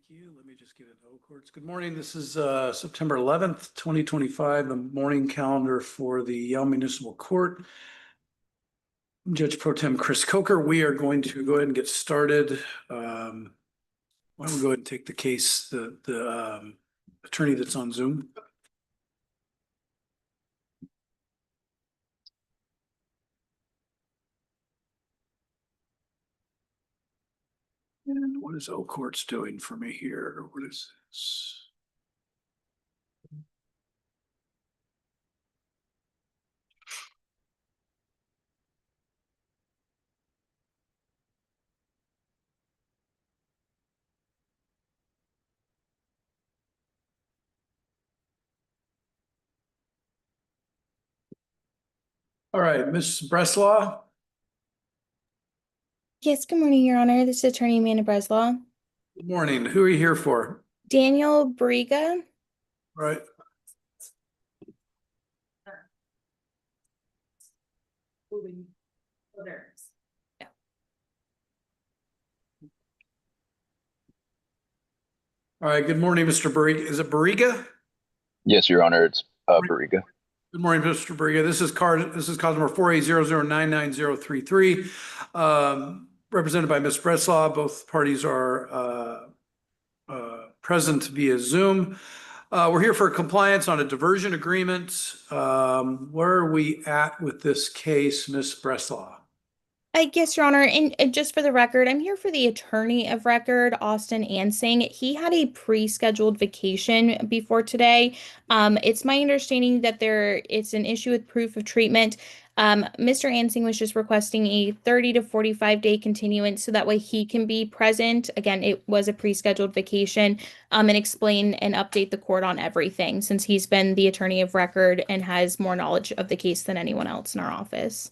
you. Let me just get into courts. Good morning. This is September 11th, 2025, the morning calendar for the Yelm Municipal Court. Judge Pro Tem Chris Coker. We are going to go ahead and get started. Why don't we go ahead and take the case, the attorney that's on Zoom. And what is O Courts doing for me here? What is this? All right, Ms. Breslaw. Yes, good morning, Your Honor. This is Attorney Amanda Breslaw. Good morning. Who are you here for? Daniel Briga. Right. Yeah. All right. Good morning, Mr. Barriga. Is it Barriga? Yes, Your Honor. It's Barriga. Good morning, Mr. Barriga. This is cause number 4800999033. Represented by Ms. Breslaw. Both parties are present via Zoom. We're here for compliance on a diversion agreement. Where are we at with this case, Ms. Breslaw? Yes, Your Honor. And just for the record, I'm here for the attorney of record, Austin Ansing. He had a pre-scheduled vacation before today. It's my understanding that it's an issue with proof of treatment. Mr. Ansing was just requesting a 30 to 45 day continuance so that way he can be present. Again, it was a pre-scheduled vacation, and explain and update the court on everything since he's been the attorney of record and has more knowledge of the case than anyone else in our office.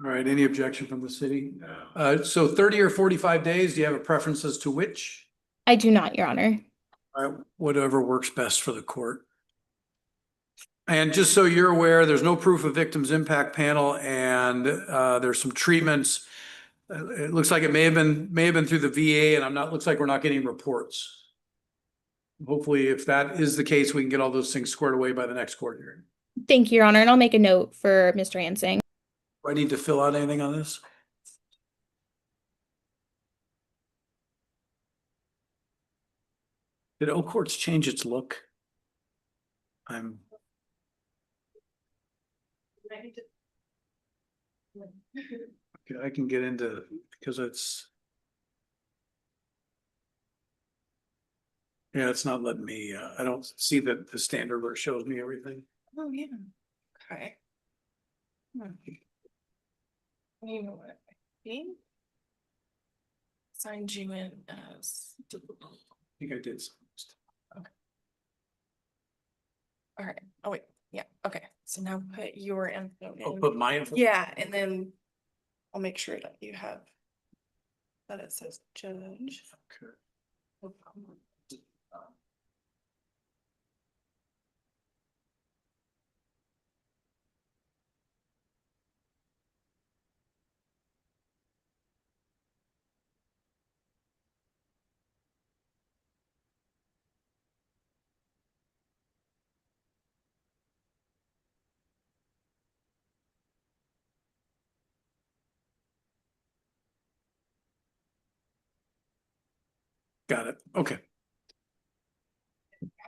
All right. Any objection from the city? No. So 30 or 45 days, do you have a preference as to which? I do not, Your Honor. All right. Whatever works best for the court. And just so you're aware, there's no proof of victims impact panel, and there's some treatments. It looks like it may have been through the VA, and looks like we're not getting reports. Hopefully, if that is the case, we can get all those things squared away by the next court hearing. Thank you, Your Honor, and I'll make a note for Mr. Ansing. Do I need to fill out anything on this? Did O Courts change its look? Okay, I can get into because it's not letting me. I don't see that the standard where it shows me everything. Oh yeah. Okay. You know what I think? Signed you in as. I think I did. Okay. All right. Oh wait. Yeah. Okay. So now put your info in. Oh, put my info. Yeah, and then I'll make sure that you have that it says judge. Okay. No problem. Got it. Okay.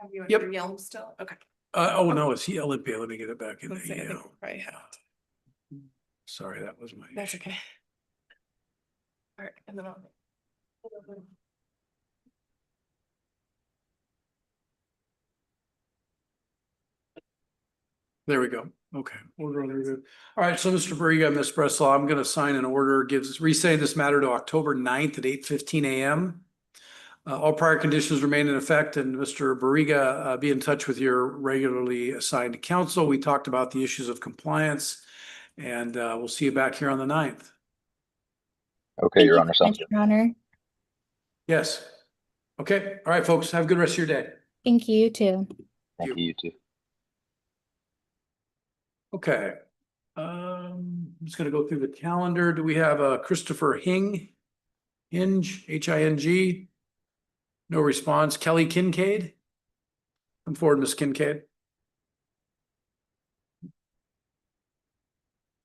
Have you Yep. under Yelm still? Okay. Oh no, it's Yelm. Let me get it back in Let's see, I think the we probably have. Sorry, that was my. That's okay. All right, and then I'll. There we go. Okay. Order. All right. So Mr. Barriga, Ms. Breslaw, I'm going to sign an order, resaying this matter to October 9th at 8:15 a.m. All prior conditions remain in effect, and Mr. Barriga, be in touch with your regularly assigned counsel. We talked about the issues of compliance, and we'll see you back here on the 9th. Okay, Your Honor. Sounds good. Your Honor. Yes. Okay. All right, folks. Have a good rest of your day. Thank you, you too. Thank you, you too. Okay. I'm just going to go through the calendar. Do we have Christopher Hinge, H-I-N-G? No response. Kelly Kincaid? Come forward, Ms. Kincaid.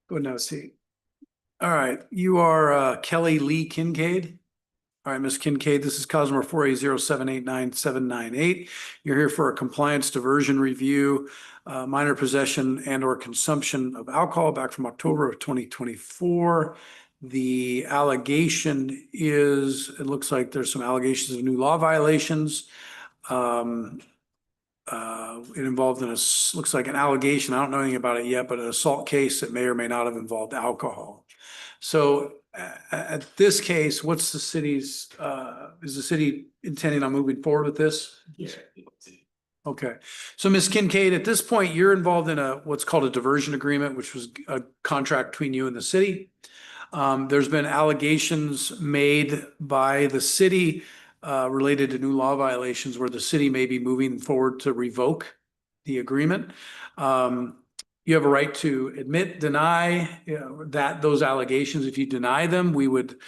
Go and have a seat. All right, you are Kelly Lee Kincaid. All right, Ms. Kincaid, this is cause number 480789798. You're here for a compliance diversion review, minor possession and or consumption of alcohol back from October of 2024. The allegation is, it looks like there's some allegations of new law violations. It involved looks like an allegation, I don't know anything about it yet, but an assault case that may or may not have involved alcohol. So at this case, what's the city's, is the city intending on moving forward with this? Yeah. Okay, so Ms. Kincaid, at this point, you're involved in what's called a diversion agreement, which was a contract between you and the city. There's been allegations made by the city related to new law violations where the city may be moving forward to revoke the agreement. You have a right to admit, deny, those allegations. If you deny them, we would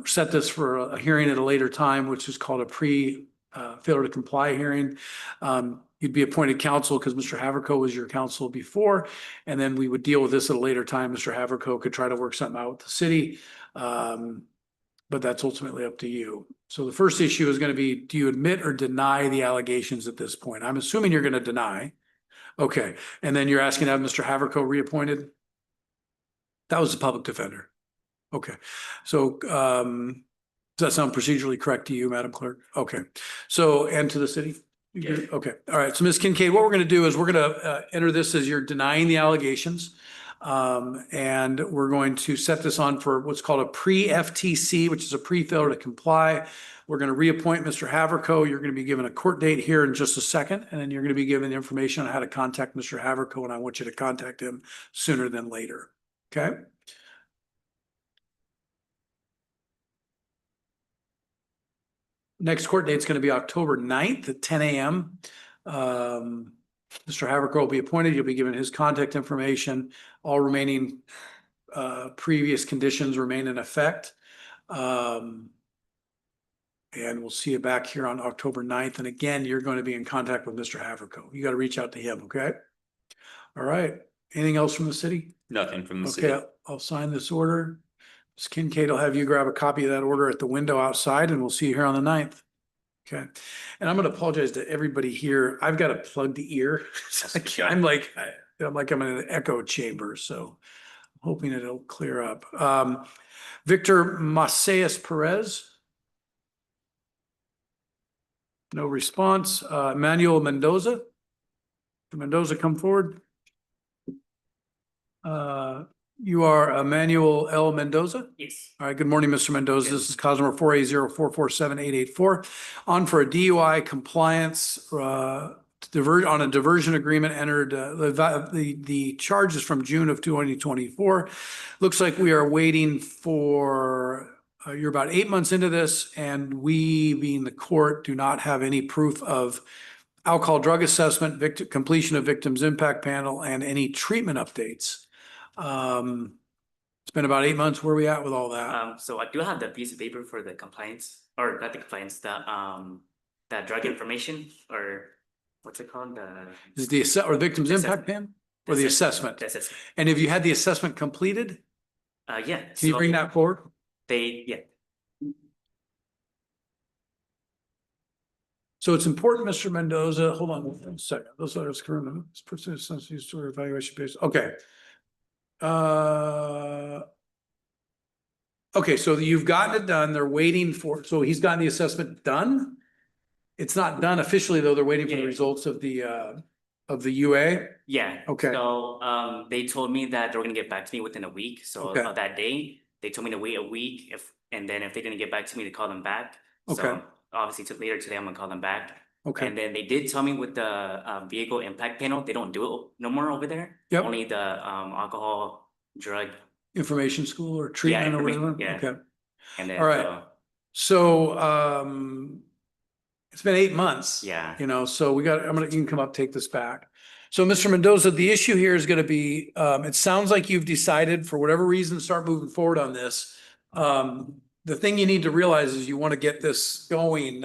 set this for a hearing at a later time, which is called a failure to comply hearing. You'd be appointed counsel because Mr. Haverco was your counsel before, and then we would deal with this at a later time. Mr. Haverco could try to work something out with the city, but that's ultimately up to you. So the first issue is going to be, do you admit or deny the allegations at this point? I'm assuming you're going to deny. Okay, and then you're asking to have Mr. Haverco reappointed? That was the public defender. Okay, so does that sound procedurally correct to you, Madam Clerk? Okay, so, and to the city? Yeah. Okay, all right, so Ms. Kincaid, what we're gonna do is we're gonna enter this as you're denying the allegations. And we're going to set this on for what's called a pre-FTC, which is a pre-failure to comply. We're gonna reappoint Mr. Haverco. You're gonna be given a court date here in just a second, and then you're gonna be given the information on how to contact Mr. Haverco, and I want you to contact him sooner than later, okay? Next court date is going to be October 9th at 10 a.m. Mr. Haverco will be appointed. You'll be given his contact information. All remaining previous conditions remain in effect. And we'll see you back here on October 9th. And again, you're going to be in contact with Mr. Haverco. You got to reach out to him, okay? All right. Anything else from the city? Nothing from the Okay, city. I'll sign this order. Ms. Kincaid will have you grab a copy of that order at the window outside, and we'll see you here on the 9th. Okay, and I'm going to apologize to everybody here. I've got a plugged ear. I'm like I'm in an echo chamber, so I'm hoping it'll clear up. Victor Macias Perez. No response. Emmanuel Mendoza. Mendoza, come forward. You are Emmanuel L. Mendoza? Yes. All right, good morning, Mr. Mendoza. This is cause number 480447884. On for a DUI compliance on a diversion agreement entered, the charges from June of 2024. Looks like we are waiting for, you're about 8 months into this, and we, being the court, do not have any proof of alcohol drug assessment, completion of victims impact panel, and any treatment updates. It's been about 8 months. Where are we at with all that? So I do have the piece of paper for the compliance, or not the compliance, that drug information, or what's it called? Is the or victims impact assessment. plan or the assessment? The assessment. And have you had the assessment completed? Yeah. Can you bring that forward? Yeah. So it's important, Mr. Mendoza, hold on one second. Those letters current, this person is sensitive to evaluation based. Okay. Okay, so you've gotten it done. They're waiting for, so he's gotten the assessment done? It's not done officially, though. They're waiting for the Yeah. results of the UA? Yeah. Okay. So they told me that they were gonna get back to me within a week. So Okay. that day, they told me to wait a week, and then if they didn't get back to me, to call them back. Okay. So obviously later today, I'm gonna call them back. Okay, And then they did tell me with the vehicle impact panel, they don't do it no more over there. Yep. Only the alcohol, drug, information school or treatment or information, whatever? yeah. Okay, and then All right. so it's been 8 months. Yeah. You know, so you can come up, take this back. So Mr. Mendoza, the issue here is gonna be, it sounds like you've decided for whatever reason, to start moving forward on this. the thing you need to realize is you want to get this going.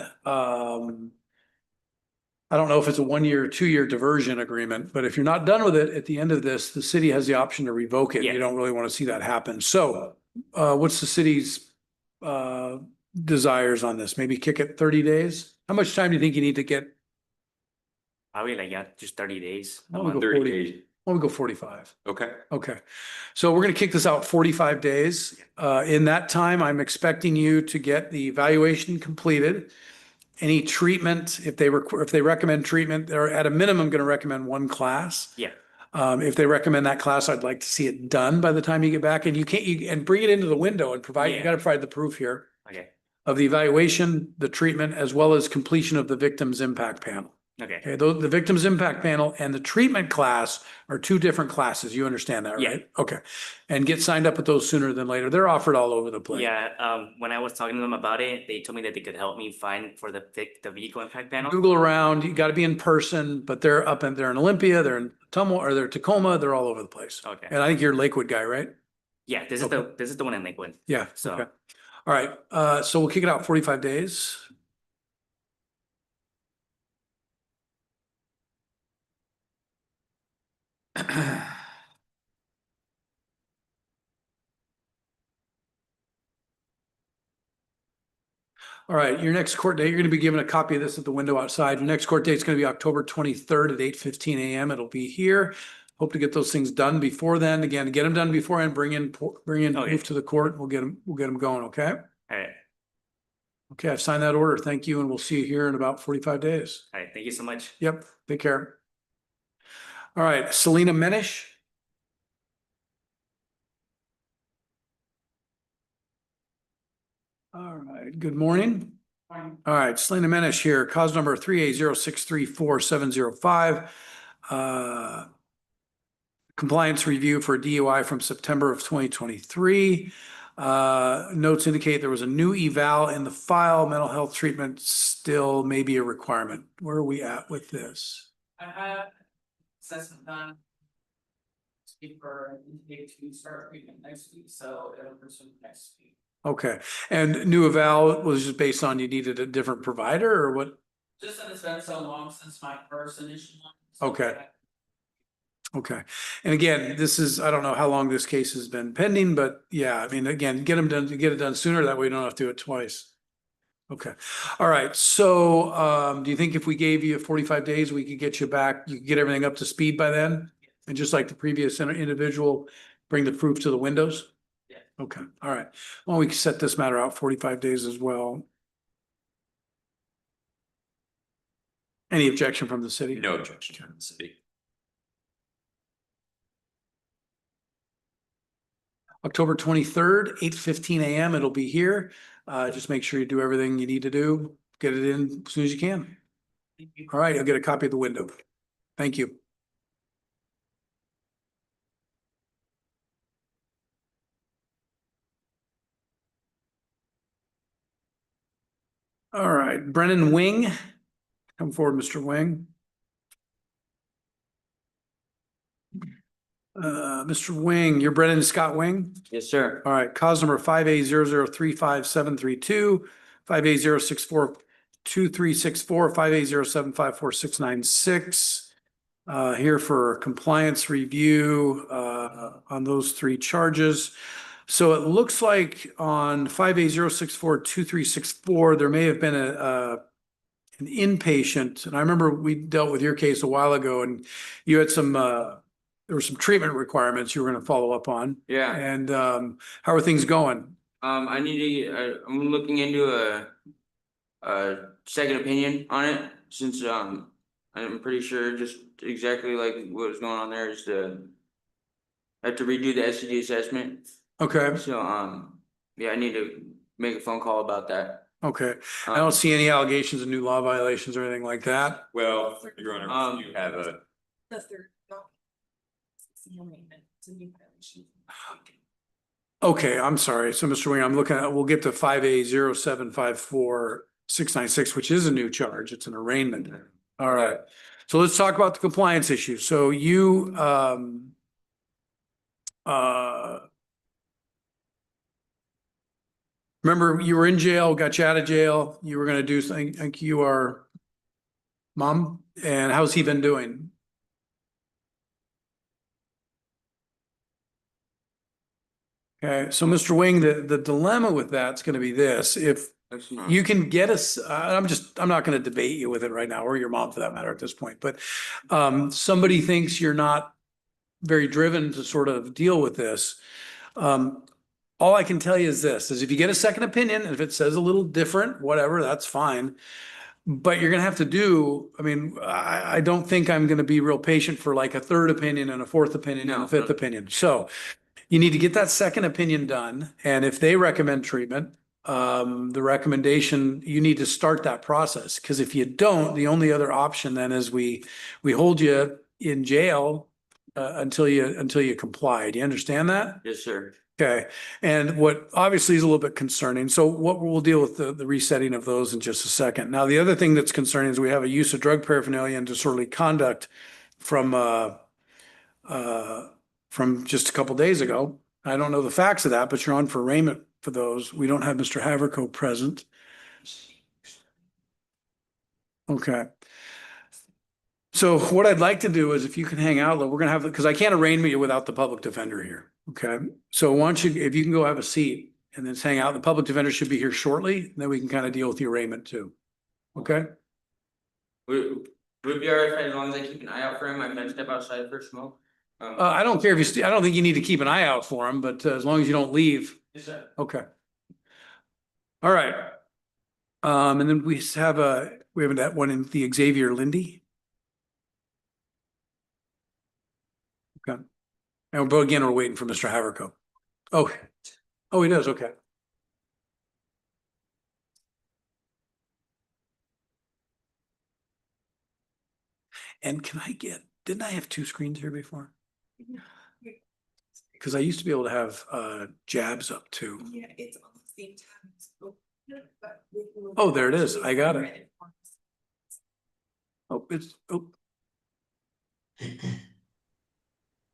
I don't know if it's a 1 year or 2 year diversion agreement, but if you're not done with it at the end of this, the city has the option to revoke it. You Yeah. don't really want to see that happen. So, what's the city's, desires on this? Maybe kick it 30 days? How much time do you think you need to get? Probably like, yeah, just 30 days. Why don't we go 30 40? days. Why don't we go 45? Okay. Okay, so we're gonna kick this out 45 days. In that time, I'm expecting you to get the evaluation completed. Any treatment, if they recommend treatment, they're at a minimum gonna recommend one class. Yeah, If they recommend that class, I'd like to see it done by the time you get back, and and bring it into the window and provide, you Yeah. gotta provide the proof here okay, of the evaluation, the treatment, as well as completion of the victim's impact panel. okay. Okay, the victim's impact panel and the treatment class are two different classes. You understand that, Yeah. right? Okay. And get signed up with those sooner than later. They're offered all over the place. Yeah, when I was talking to them about it, they told me that they could help me find for the vehicle impact panel. Google around, you gotta be in person, but they're in Olympia, they're in they're Tacoma, they're all over the place. Okay, And I think you're a Lakewood guy, right? yeah, this is the one in Lakewood. Yeah, So- okay. All right, so we'll kick it out 45 days. All right, your next court date, you're gonna be given a copy of this at the window outside. Your next court date is gonna be October 23rd at 8:15 a.m. It'll be here. Hope to get those things done before then. Again, get them done before and bring in Okay. proof to the court. We'll get them going, okay? All right, Okay, I've signed that order. Thank you, and we'll see you here in about 45 days. all right, thank you so much. Yep, take care. All right, Selena Menish. All right, good morning. All right, Selena Menish here, cause number 380634705. Compliance review for DUI from September of 2023. Notes indicate there was a new eval in the file. Mental health treatment still may be a requirement. Where are we at with this? I had assessment done. Speak for intake to start treatment next week, so it'll resume next week. Okay, and new eval was just based on you needed a different provider or what? Just that it's been so long since my first initial one. so Okay. Okay, and again, this is, I don't know how long this case has been pending, but yeah, I mean, again, get it done sooner, that way you don't have to do it twice. Okay, all right, so do you think if we gave you 45 days, we could get you back, you could get everything up to speed by then? And just like the previous individual, bring the proof to the windows? Yeah. Okay, all right, well, we can set this matter out 45 days as well. Any objection from the city? No objection from the city. October 23rd, 8:15 a.m. It'll be here. Just make sure you do everything you need to do. Get it in as soon as you can. Thank you. All right, I'll get a copy of the window. Thank you. All right, Brennan Wing. Come forward, Mr. Wing. Mr. Wing, you're Brennan Scott Wing? Yes, sir. All right, cause number 580035732, 580642364, 580754696. Here for compliance review on those three charges. So it looks like on 580642364, there may have been an inpatient, and I remember we dealt with your case a while ago, and you had some there were some treatment requirements you were going to follow up on. Yeah. And how are things going? I need to, I'm looking into a second opinion on it since, I'm pretty sure just exactly like what was going on there is I have to redo the STD assessment. Okay, So, yeah, I need to make a phone call about that. okay. I don't see any allegations of new law violations or anything like that. Well, Your Honor, Um, you have a, The third, no. It's a new amendment, it's a new violation. Okay, I'm sorry. So Mr. Wing, I'm looking at, we'll get to 580754696, which is a new charge. It's an arraignment. All right. So let's talk about the compliance issue. So you, Remember, you were in jail, got you out of jail. You were gonna do something, I think you are mom, and how's he been doing? Okay, so Mr. Wing, the dilemma with that's gonna be this, if That's not. you can get us, I'm not gonna debate you with it right now, or your mom for that matter at this point, but somebody thinks you're not very driven to sort of deal with this. All I can tell you is this, is if you get a second opinion, and if it says a little different, whatever, that's fine. But you're gonna have to do, I mean, I don't think I'm gonna be real patient for like a third opinion and a fourth opinion and a No, fifth no. opinion. So you need to get that second opinion done, and if they recommend treatment, the recommendation, you need to start that process. Because if you don't, the only other option then is we hold you in jail until you comply. Do you understand that? Yes, sir. Okay, and what obviously is a little bit concerning, so what we'll deal with the resetting of those in just a second. Now, the other thing that's concerning is we have a use of drug paraphernalia and disorderly conduct from just a couple days ago. I don't know the facts of that, but you're on for arraignment for those. We don't have Mr. Haverco present. Okay. So what I'd like to do is if you can hang out, we're gonna have, because I can't arraign you without the public defender here. Okay, so why don't you, if you can go have a seat and then just hang out, the public defender should be here shortly, then we can kind of deal with the arraignment too. Okay, Would it be all right as long as I keep an eye out for him? I can step outside for a smoke. I don't care if you, I don't think you need to keep an eye out for him, but as long as you don't leave. Yes, sir. Okay. All right. And then we have that one in the Xavier Lindy. Okay. But again, we're waiting for Mr. Haverco. Oh, he does. Okay. And didn't I have two screens here before? Because I used to be able to have jabs up too. Yeah, it's on the same time. Oh, there it is. I got it. Oh,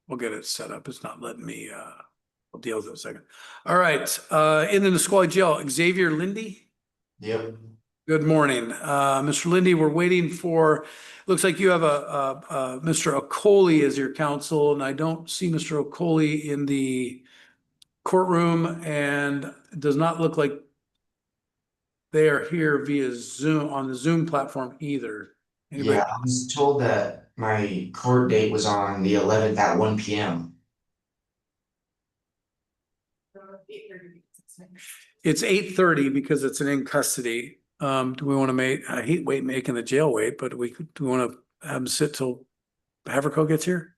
we'll get it set up. It's not letting me, we'll deal with it in a second. All right, in the Nisqually Jail, Xavier Lindy. Yep. Good morning. Mr. Lindy, we're waiting for, looks like you have Mr. Okoli as your counsel, and I don't see Mr. Okoli in the courtroom, and it does not look like they are here via Zoom, on the Zoom platform either. Anybody? Yeah, I was told that my court date was on the 11th at 1 p.m. It's 8:30 because it's an in custody. Do we want to I hate making the jail wait, but do we want to have him sit till Haverco gets here?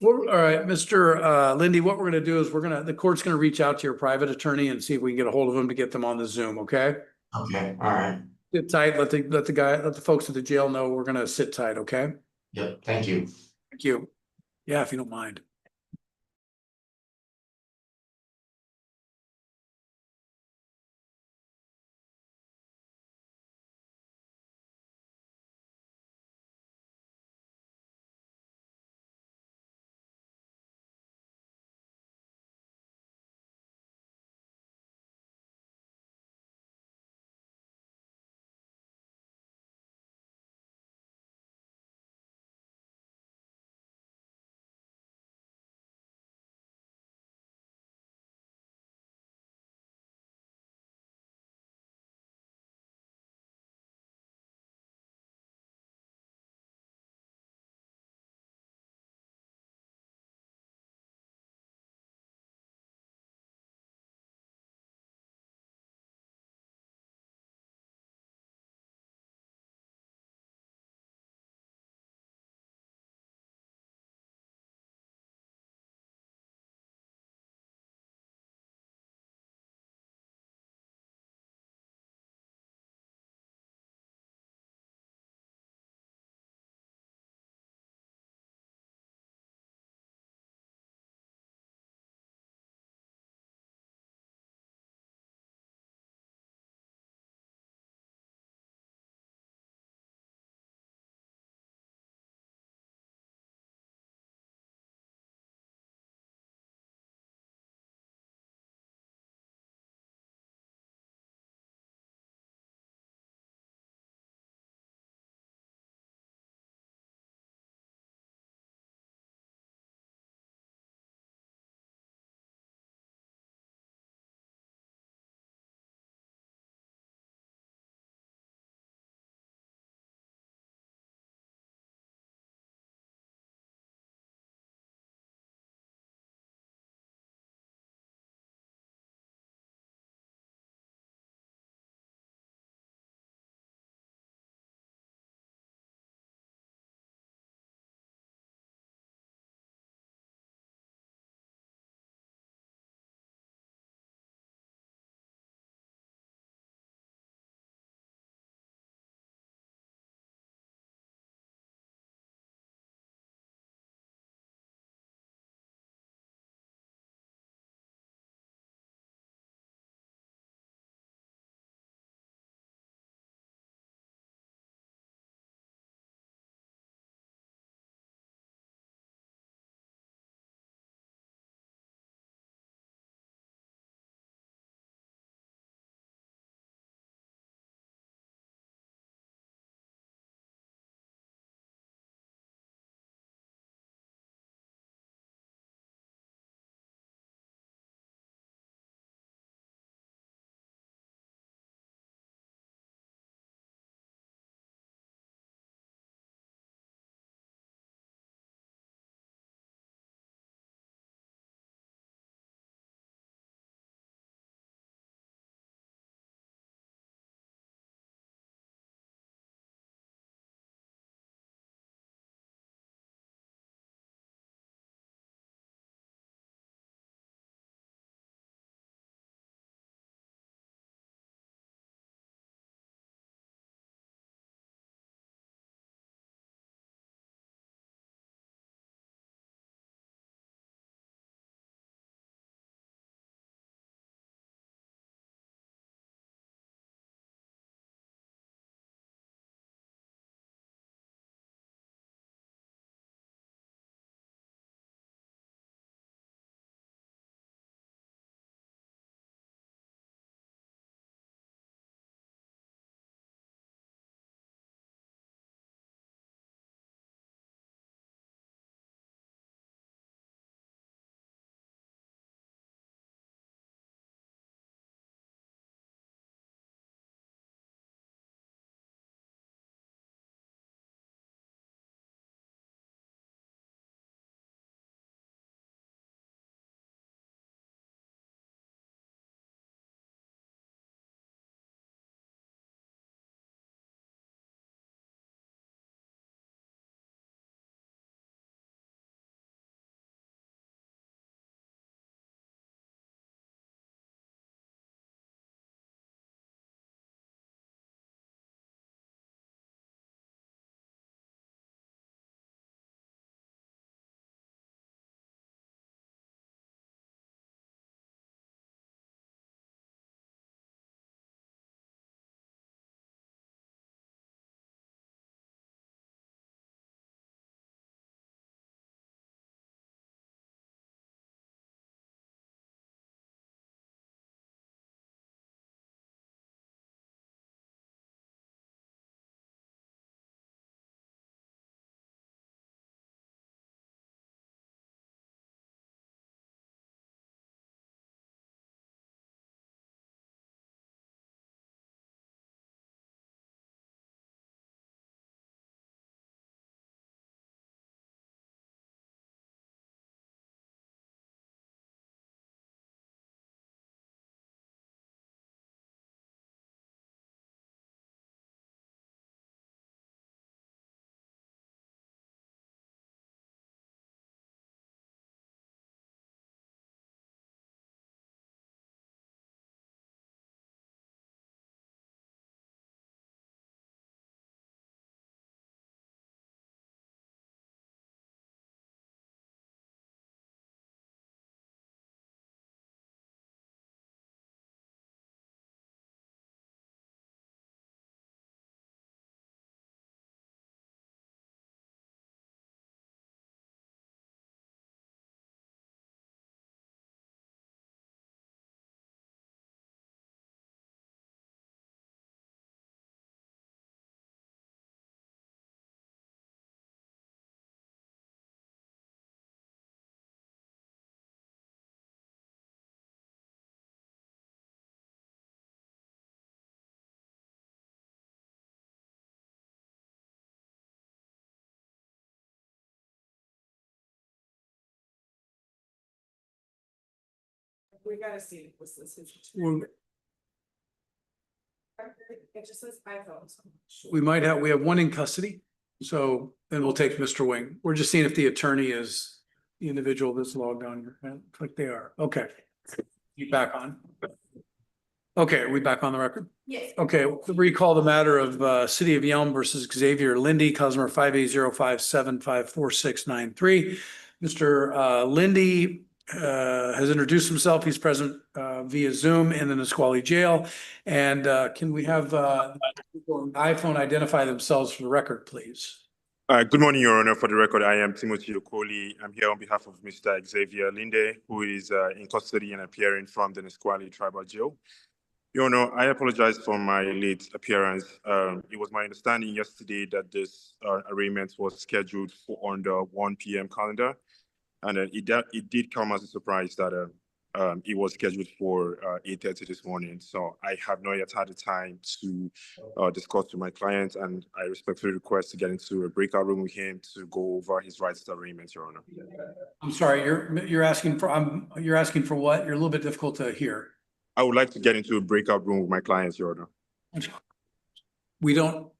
Well, all right, Mr. Lindy, what we're gonna do is the court's gonna reach out to your private attorney and see if we can get a hold of them to get them on the Zoom, okay? Okay, all right. Sit tight, let the folks at the jail know we're gonna sit tight, okay? Yep, thank you. Thank you. Yeah, if you don't mind. We gotta see, was this his? Well, It just says iPhones. we have one in custody, so then we'll take Mr. Wing. We're just seeing if the attorney is the individual that's logged on. Looks like they are. Okay. You back on? Okay, are we back on the record? Yes. Okay, recall the matter of City of Yelm versus Xavier Lindy, customer 58057544693. Mr. Lindy has introduced himself. He's present via Zoom in the Nisqually Jail. And can we have iPhone identify themselves for the record, please? Good morning, Your Honor. For the record, I am Timothy Okoli. I'm here on behalf of Mr. Xavier Linde, who is in custody and appearing from the Nisqually Tribal Jail. Your Honor, I apologize for my late appearance. It was my understanding yesterday that this arraignment was scheduled for on the 1 p.m. calendar, and it did come as a surprise that it was scheduled for 8:30 this morning. So I have not yet had the time to discuss with my client, and I respectfully request to get into a breakout room with him to go over his rights to arraignment, Your Honor. I'm sorry, you're asking for what? You're a little bit difficult to hear. I would like to get into a breakout room with my clients, Your Honor. We don't,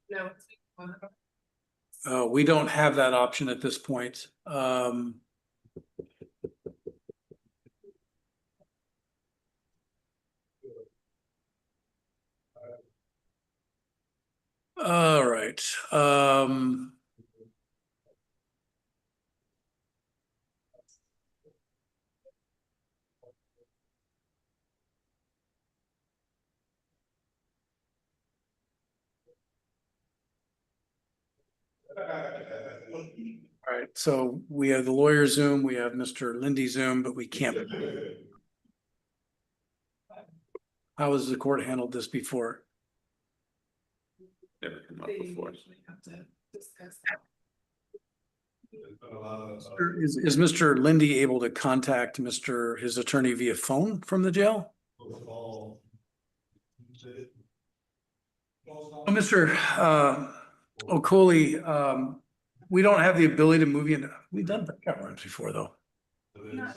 No. we don't have that option at this point. All right. All right, so we have the lawyer Zoom, we have Mr. Lindy Zoom, but we can't. How has the court handled this before? Never come up They before. usually have to discuss Is Mr. Lindy able to contact his attorney via phone from the jail? Oh, Mr. Okoli, we don't have the ability to move you into, we've done breakout rooms before, though. Zoom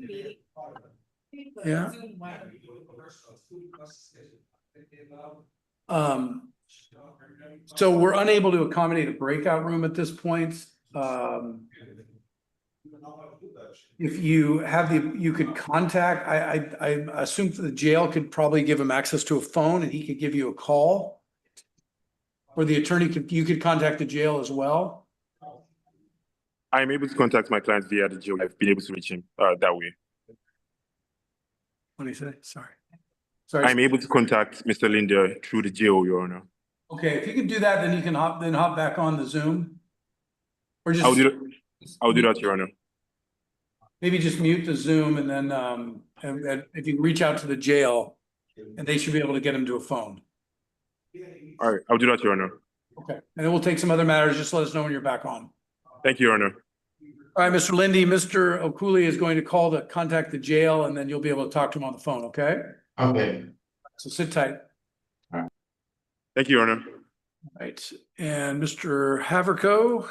meeting. Yeah. Zoom web. So we're unable to accommodate a breakout room at this point. If you have you could contact, I assume the jail could probably give him access to a phone and he could give you a call. Or the attorney you could contact the jail as well. I'm able to contact my client via the jail. I've been able to reach him that way. What do you say? Sorry. I'm able to contact Mr. Linde through the jail, Your Honor. Okay, if you can do that, then you can hop back on the Zoom. Or just I'll do that, Your Honor. maybe just mute the Zoom and then and if you reach out to the jail and they should be able to get him to a phone. All right, I'll do that, Your Honor. Okay, and then we'll take some other matters. Just let us know when you're back on. Thank you, Your Honor. All right, Mr. Lindy, Mr. Okuli is going to call to contact the jail and then you'll be able to talk to him on the phone, okay? Okay. So sit tight. Thank you, Your Honor. All right, and Mr. Haverco.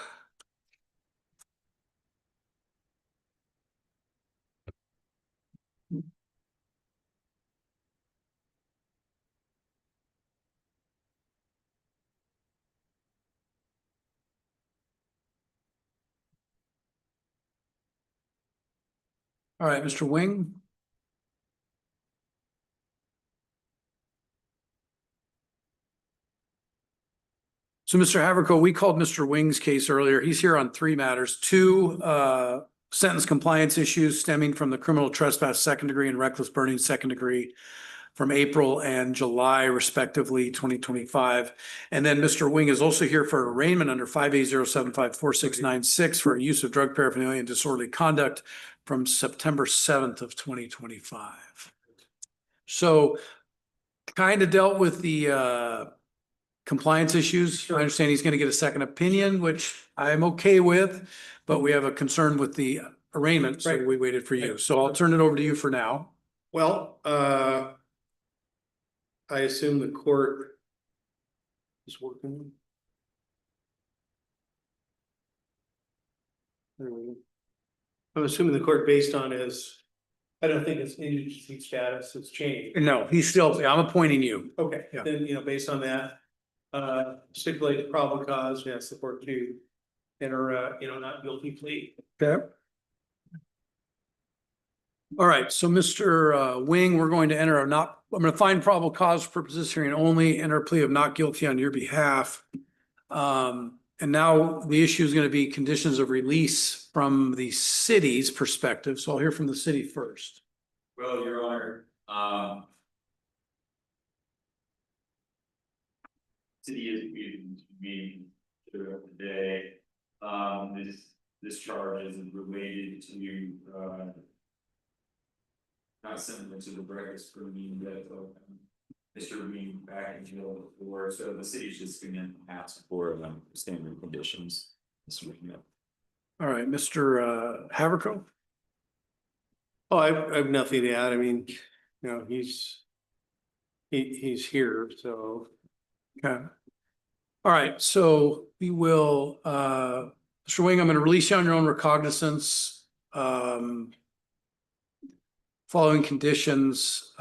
All right, Mr. Wing. So, Mr. Haverco, we called Mr. Wing's case earlier. He's here on three matters, two sentence compliance issues stemming from the criminal trespass second degree and reckless burning second degree from April and July respectively, 2025. And then Mr. Wing is also here for arraignment under 580754696 for use of drug paraphernalia and disorderly conduct from September 7th of 2025. So kind of dealt with the compliance issues. I understand he's going to get a second opinion, which I'm okay with, but we have a concern with the arraignment, so we waited for you. So I'll turn it over to you for now. Well, I assume the court is working. There we go. I'm assuming the court based on his, I don't think his indigent status has changed. No, he's still, I'm appointing you. Okay, Yeah. then, based on that, stipulate the probable cause, yes, the court to enter, not guilty plea. Okay. All right, so Mr. Wing, we're going to enter I'm going to find probable cause for purposes hearing only, enter a plea of not guilty on your behalf. And now the issue is going to be conditions of release from the city's perspective. So I'll hear from the city first. Well, Your Honor, city is meeting today. This charge is related to, not similar to the breakfast for me, that Mr. being back in jail before, so the city's just gonna ask for standard conditions this weekend. All right, Mr. Haverco. Oh, I have nothing to add. I mean, he's here, so. Okay. All right, so we will, Mr. Wing, I'm going to release you on your own recognizance. Following conditions,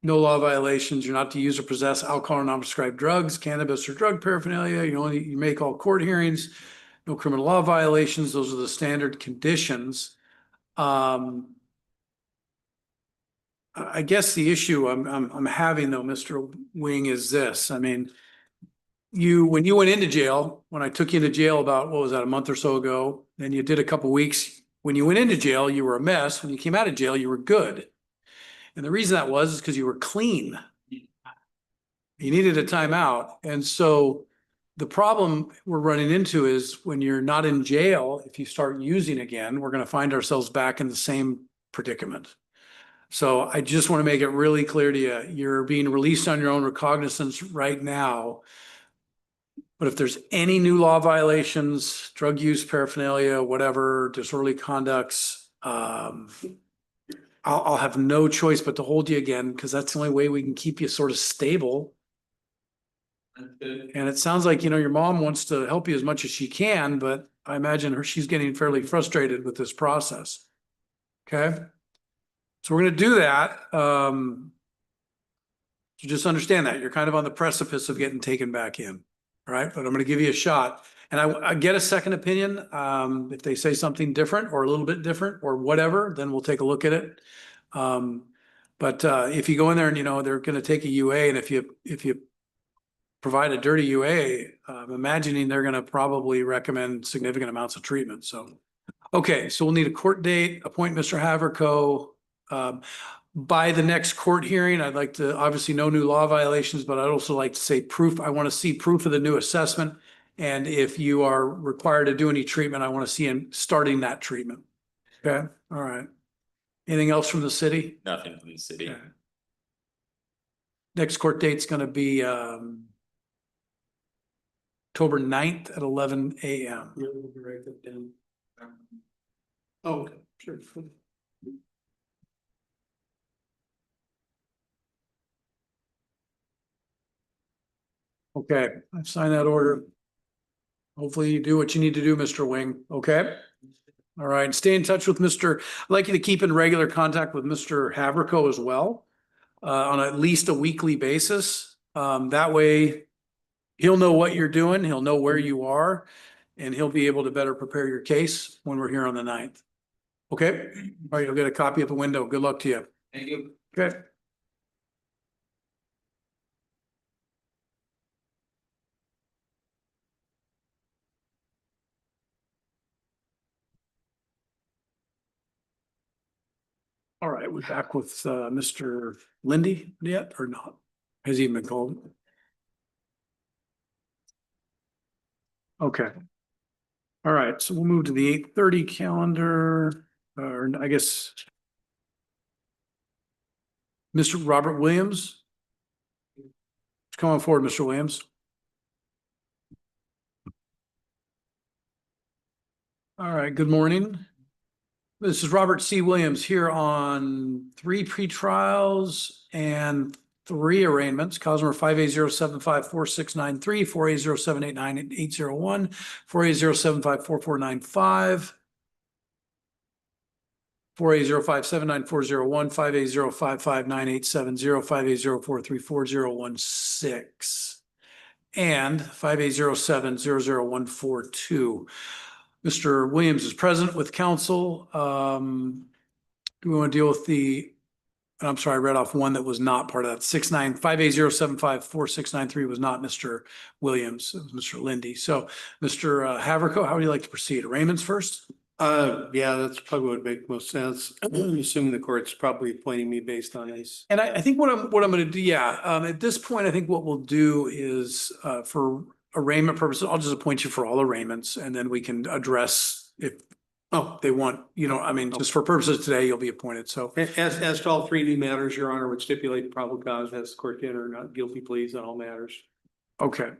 no law violations. You're not to use or possess alcohol or non-prescribed drugs, cannabis or drug paraphernalia. You make all court hearings. No criminal law violations. Those are the standard conditions. I guess the issue I'm having though, Mr. Wing, is this. I mean, when you went into jail, when I took you into jail about, what was that, a month or so ago, then you did a couple weeks. When you went into jail, you were a mess. When you came out of jail, you were good. And the reason that was because you were clean. You needed a timeout. And so the problem we're running into is when you're not in jail, if you start using again, we're going to find ourselves back in the same predicament. So I just want to make it really clear to you, you're being released on your own recognizance right now. But if there's any new law violations, drug use, paraphernalia, whatever, disorderly conducts, I'll have no choice but to hold you again, because that's the only way we can keep you sort of stable. And it sounds like, your mom wants to help you as much as she can, but I imagine she's getting fairly frustrated with this process. Okay. So we're going to do that. So just understand that you're kind of on the precipice of getting taken back in. All right. But I'm going to give you a shot. And I get a second opinion. If they say something different or a little bit different or whatever, then we'll take a look at it. But if you go in there and, they're going to take a UA, and if you provide a dirty UA, I'm imagining they're going to probably recommend significant amounts of treatment. So, okay. So we'll need a court date, appoint Mr. Haverco. By the next court hearing, I'd like to, obviously no new law violations, but I'd also like to say proof. I want to see proof of the new assessment. And if you are required to do any treatment, I want to see him starting that treatment. Okay. All right. Anything else from the city? Nothing from the city. Okay. Next court date's going to be October 9th at 11 a.m. Yeah, we'll write that down. Oh, okay, sure. Okay, I've signed that order. Hopefully you do what you need to do, Mr. Wing, okay? All right, stay in touch with I'd like you to keep in regular contact with Mr. Haverco as well, on at least a weekly basis. That way he'll know what you're doing, he'll know where you are, and he'll be able to better prepare your case when we're here on the 9th. Okay? All right, you'll get a copy at the window. Good luck to you. Thank you. Okay. All right, we're back with Mr. Lindy yet or not? Has he been called? Okay. All right, so we'll move to the 8:30 calendar, or I guess Mr. Robert Williams. Come on forward, Mr. Williams. All right, good morning. This is Robert C. Williams here on 3 pretrials and 3 arraignments. Cause number 5A0754693, 4A0789801, 4A0754495. 480579401, 580559870, 580434016, and 580700142. Mr. Williams is present with counsel. Do we want to deal with I'm sorry, I read off one that was not part of that. 580754693 was not Mr. Williams, it was Mr. Lindy. So, Mr. Haverco, how would you like to proceed? Arraignments first? Yeah, that's probably what would make most sense. Assuming the court's probably appointing me based on this. And I think what I'm gonna do, at this point, I think what we'll do is, for arraignment purposes, I'll just appoint you for all arraignments and then we can address if, they want, just for purposes today, you'll be appointed, so. As to all three new matters, Your Honor, would stipulate probable cause has the court to enter not guilty pleas on all matters. Okay.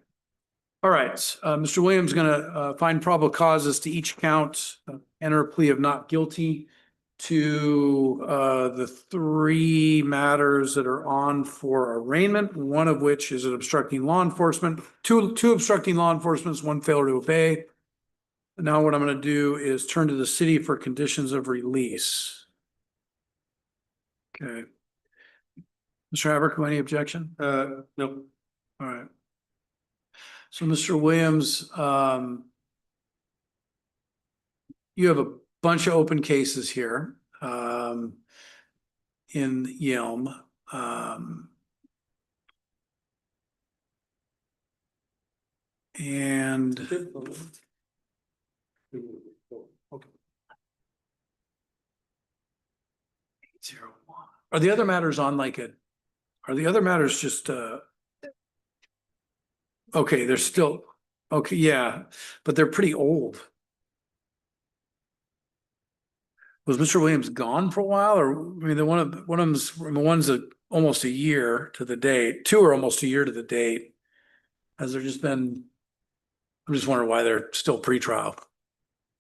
All right, Mr. Williams is gonna find probable causes to each count, enter a plea of not guilty to the three matters that are on for arraignment, one of which is an obstructing law enforcement, two obstructing law enforcements, one failure to obey. Now what I'm gonna do is turn to the city for conditions of release. Okay. Mr. Haverco, any objection? No. All right. So, Mr. Williams, you have a bunch of open cases here in Yelm. And okay. 801. Are the other matters on are the other matters just okay, they're still okay, yeah, but they're pretty old. Was Mr. Williams gone for a while, or one of them's one's almost a year to the date. Two are almost a year to the date. Has there just been? I'm just wondering why they're still pre-trial.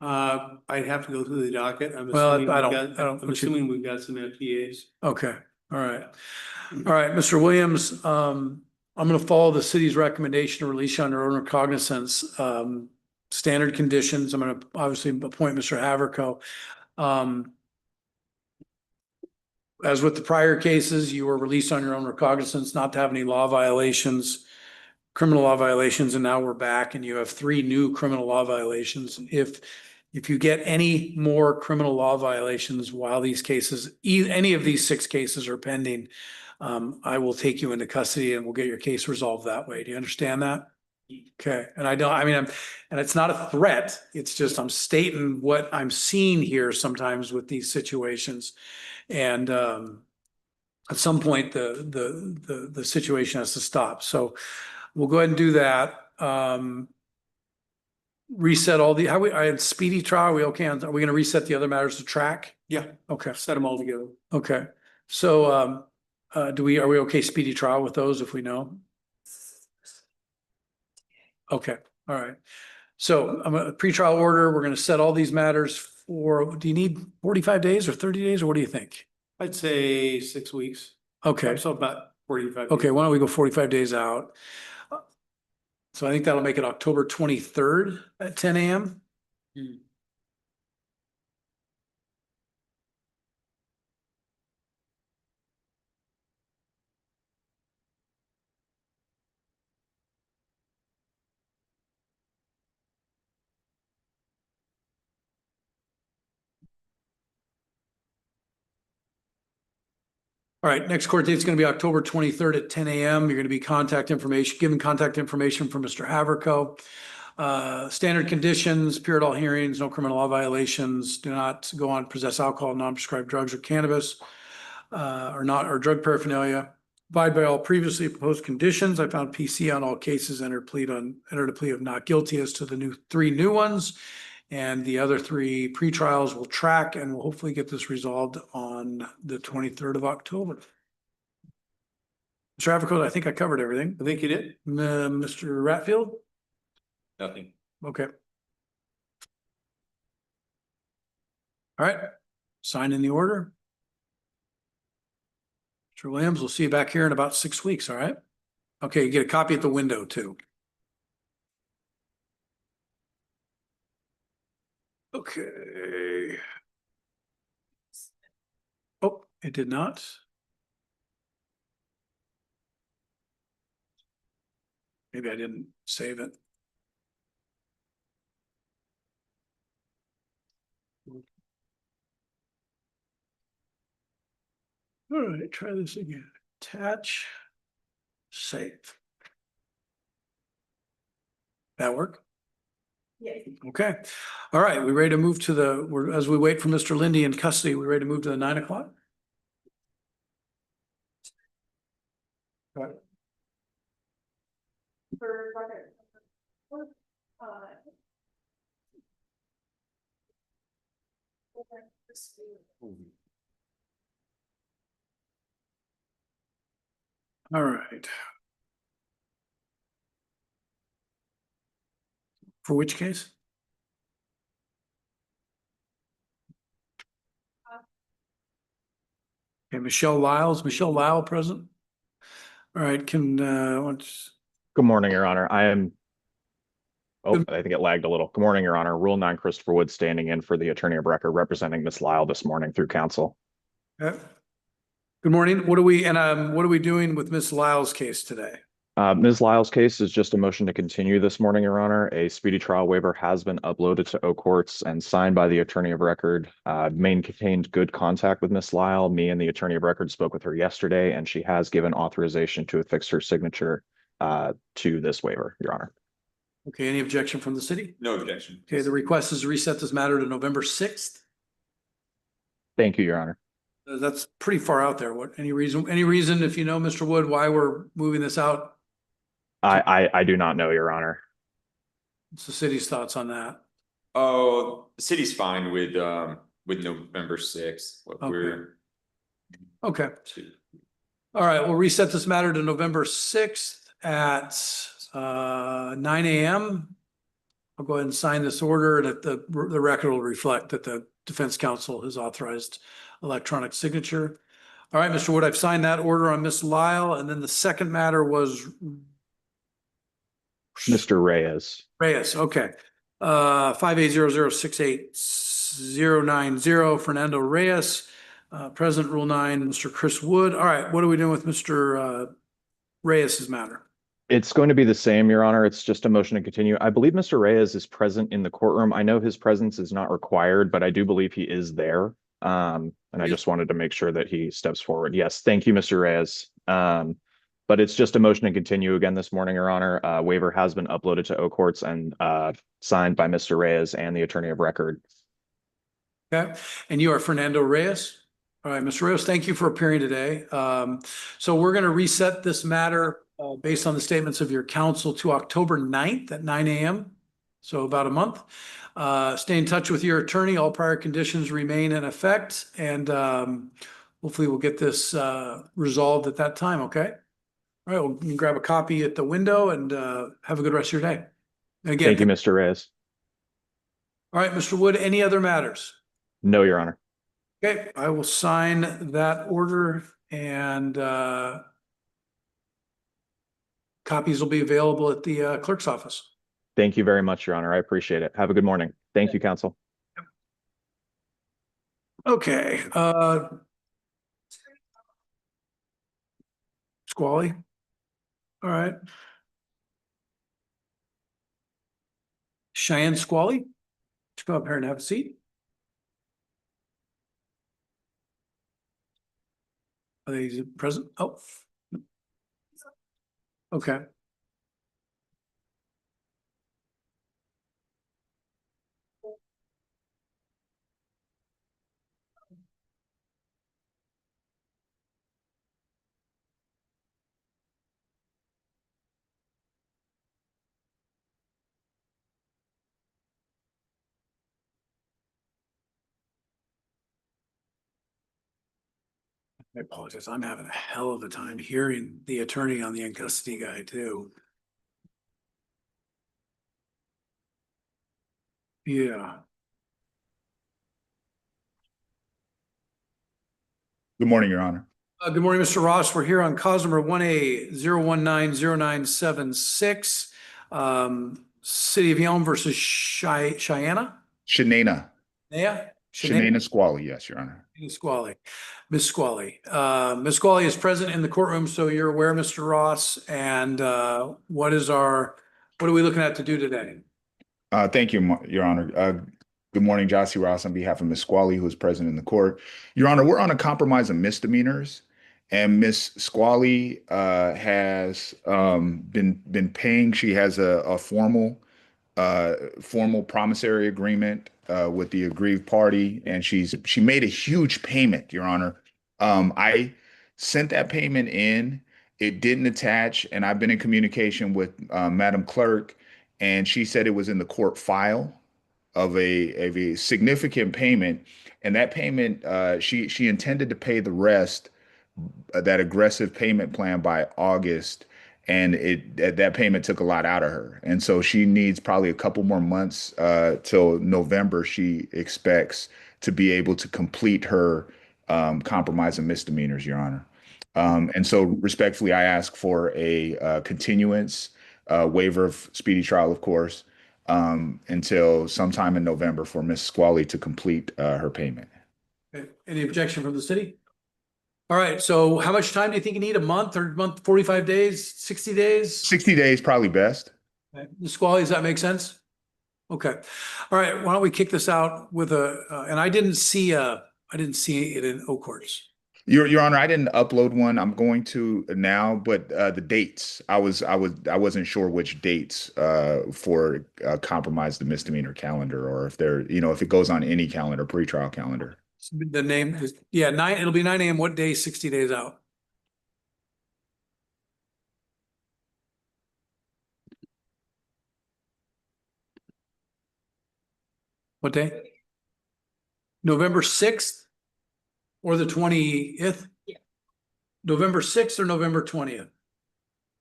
I'd have to go through the docket. I'm Well, assuming we've got some FTAs. Okay, all right, Mr. Williams. I'm going to follow the city's recommendation to release you under own recognizance. Standard conditions. I'm going to obviously appoint Mr. Haverco. As with the prior cases, you were released on your own recognizance, not to have any law violations, criminal law violations, and now we're back and you have 3 new criminal law violations. If you get any more criminal law violations while these cases, any of these 6 cases are pending, I will take you into custody and we'll get your case resolved that way. Do you understand that? Okay, and and it's not a threat. It's just I'm stating what I'm seeing here sometimes with these situations. And at some point the situation has to stop. So we'll go ahead and do that. Reset all I had speedy trial. Are we okay? Are we going to reset the other matters to track? Yeah. Okay. Set them all together. Okay. So are we okay speedy trial with those if we know? Okay. All right. So I'm a pre-trial order. We're going to set all these matters for, do you need 45 days or 30 days or what do you think? I'd say 6 weeks. Okay. So about 45. Okay. Why don't we go 45 days out? So I think that'll make it October 23rd at 10 a.m. All right, next court date is going to be October 23rd at 10 a.m. You're going to be given contact information from Mr. Haverco. Standard conditions, appear at all hearings, no criminal law violations, do not go on possess alcohol, non-prescribed drugs or cannabis, or drug paraphernalia. Abide by all previously proposed conditions. I found PC on all cases, entered a plea of not guilty as to the 3 new ones. And the other 3 pre-trials will track and we'll hopefully get this resolved on the 23rd of October. Mr. Haverco, I think I covered everything. I think you did. Mr. Ratfield? Nothing. Okay. All right, sign in the order. Mr. Williams, we'll see you back here in about 6 weeks, all right? Okay, you get a copy at the window too. Okay. It did not. Maybe I didn't save it. All right, try this again. Attach, save. That work? Yeah. Okay. All right, we ready to move to as we wait for Mr. Lindy in custody, we ready to move to the 9 o'clock? All right. For record. All right. For which case? Okay, Michelle Lyle present? All right, Good morning, Your Honor. I Good- think it lagged a little. Good morning, Your Honor. Rule 9, Christopher Wood standing in for the attorney of record representing Ms. Lyle this morning through counsel. Good morning. What are we doing with Miss Lyle's case today? Ms. Lyle's case is just a motion to continue this morning, Your Honor. A speedy trial waiver has been uploaded to O Courts and signed by the attorney of record. Maintained good contact with Ms. Lyle. Me and the attorney of record spoke with her yesterday, and she has given authorization to affix her signature to this waiver, Your Honor. Okay, any objection from the city? No objection. Okay, the request is to reset this matter to November 6th. Thank you, Your Honor. That's pretty far out there. Any reason, if you know, Mr. Wood, why we're moving this out? I do not know, Your Honor. What's the city's thoughts on that? Oh, the city's fine with November 6th. What we're. Okay. All right, we'll reset this matter to November 6th at 9 a.m. I'll go ahead and sign this order, and the record will reflect that the defense counsel has authorized electronic signature. All right, Mr. Wood, I've signed that order on Miss Lyle, and then the second matter was Mr. Reyes. Reyes, okay. 58006890, Fernando Reyes. Present Rule 9, Mr. Chris Wood. All right, what are we doing with Mr. Reyes's matter? It's going to be the same, Your Honor. It's just a motion to continue. I believe Mr. Reyes is present in the courtroom. I know his presence is not required, but I do believe he is there. And I just wanted to make sure that he steps forward. Yes, thank you, Mr. Reyes. But it's just a motion to continue again this morning, Your Honor. Waiver has been uploaded to O Courts and signed by Mr. Reyes and the attorney of record. Okay, and you are Fernando Reyes? All right, Mr. Reyes, thank you for appearing today. So we're going to reset this matter based on the statements of your counsel to October 9th at 9 a.m. So about a month. Stay in touch with your attorney. All prior conditions remain in effect, and hopefully we'll get this resolved at that time, okay? All right, well, you can grab a copy at the window and have a good rest of your day. And again, Thank you, Mr. Reyes. all right, Mr. Wood, any other matters? No, Your Honor. Okay, I will sign that order, and copies will be available at the clerk's office. Thank you very much, Your Honor. I appreciate it. Have a good morning. Thank you, counsel. Okay, Squally. All right. Cheyenne Squally, let's go up here and have a seat. Are they present? Oh. Okay. I apologize. I'm having a hell of a time hearing the attorney on the in custody guy too. Yeah. Good morning, Your Honor. Good morning, Mr. Ross. We're here on cause number 1A0190976. City of Yelm versus Cheyenne. Shanana. Yeah. Shanae Nisqually, yes, Your Honor. Squally, Ms. Squally. Ms. Squally is present in the courtroom, so you're aware, Mr. Ross, and what are we looking at to do today? Thank you, Your Honor. Good morning, Jossie Ross, on behalf of Ms. Squally, who is present in the court. Your Honor, we're on a compromise of misdemeanors, and Ms. Squally has been paying. She has a formal promissory agreement with the aggrieved party, and she made a huge payment, Your Honor. I sent that payment in. It didn't attach, and I've been in communication with Madam Clerk, and she said it was in the court file of a significant payment, and that payment she intended to pay the rest, that aggressive payment plan, by August, and that payment took a lot out of her, and so she needs probably a couple more months till November. She expects to be able to complete her compromise and misdemeanors, Your Honor. And so respectfully, I ask for a continuance, waiver of speedy trial, of course, until sometime in November for Ms. Squally to complete her payment. Okay. Any objection from the city? All right, so how much time do you think you need? A month, 45 days, 60 days? 60 days, probably best. Okay. Ms. Squally, does that make sense? Okay. All right, why don't we kick this out with and I didn't see it in O courts. Your Honor, I didn't upload one. I'm going to now, but the dates, I wasn't sure which dates for compromise the misdemeanor calendar, or if if it goes on any calendar, pretrial calendar. The name is, yeah, it'll be 9 a.m. What day? 60 days out. What day? November 6th or the 20th? Yeah. November 6th or November 20th?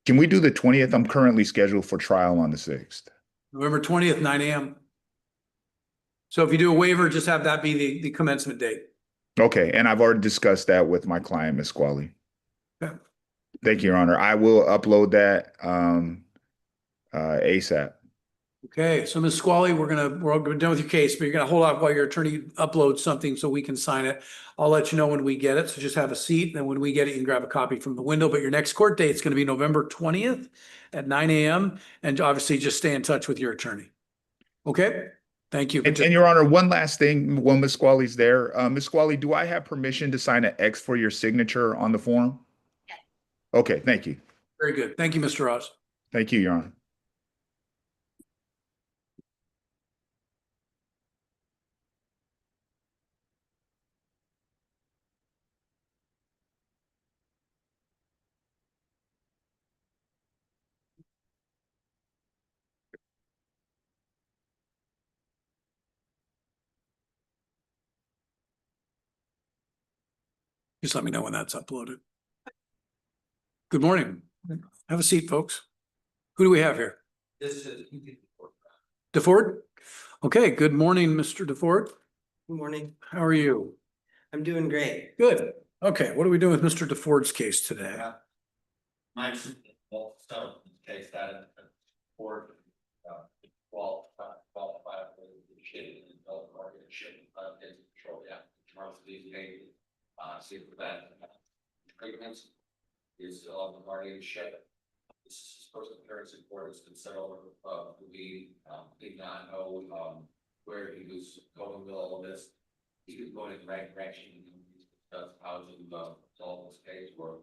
Can we do the 20th? I'm currently scheduled for trial on the 6th. November 20th, 9 a.m. So if you do a waiver, just have that be the commencement date. Okay, and I've already discussed that with my client, Ms. Squally. Okay. Thank you, Your Honor. I will upload that ASAP. Okay, so Ms. Squally, we're done with your case, but you're gonna hold off while your attorney uploads something so we can sign it. I'll let you know when we get it, so just have a seat, and when we get it, you can grab a copy from the window, but your next court date is gonna be November 20th at 9 a.m. And obviously just stay in touch with your attorney. Okay, thank you. And Your Honor, one last thing, when Ms. Squally's there, Ms. Squally, do I have permission to sign an X for your signature on the form? Yes. Okay, thank you. Very good. Thank you, Mr. Ross. Thank you, Your Honor. Just let me know when that's uploaded. Good morning. Have a seat, folks. Who do we have here? This is. DeFord? Okay, good morning, Mr. DeFord. Good morning. How are you? I'm doing great. Good. Okay, what are we doing with Mr. DeFord's case today? My case that for qualified for the shit and develop market shit in control. Yeah, Charles these days, see for that treatments is on the market shit. This is supposed to appearance in court has been settled. We did not know where he was going with all of this. He was going in the right direction. That's how to solve this case or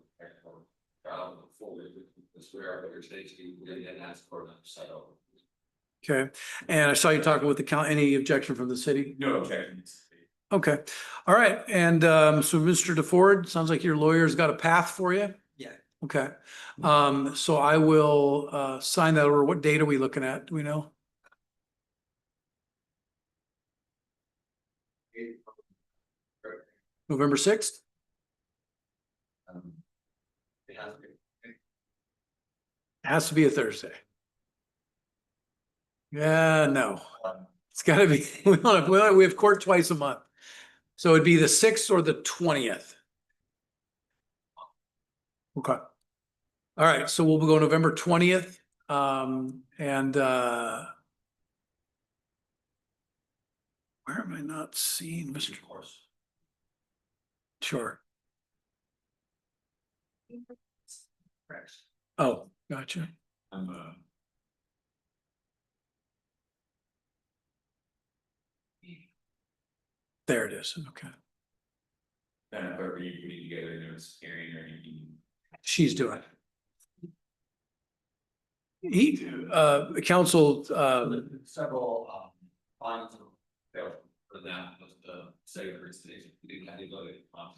trial forward. This where other states didn't ask for them to settle. Okay, and I saw you talking with the county. Any objection from the city? No objections. Okay, all right, and so Mr. DeFord, sounds like your lawyer's got a path for you? Yeah. Okay, so I will sign that over. What date are we looking at? Do we know? November 6th? It has to be. Has to be a Thursday. Yeah, no, it's gotta be, we have court twice a month. So it'd be the 6th or the 20th. Okay. All right, so we'll go November 20th. Where am I not seeing Mr. Sure. Oh, gotcha. There it is. Okay. Are you putting together a notice hearing or anything? She's doing it. Council, Several, funds available for that, was the secretary station, we didn't have to go to time.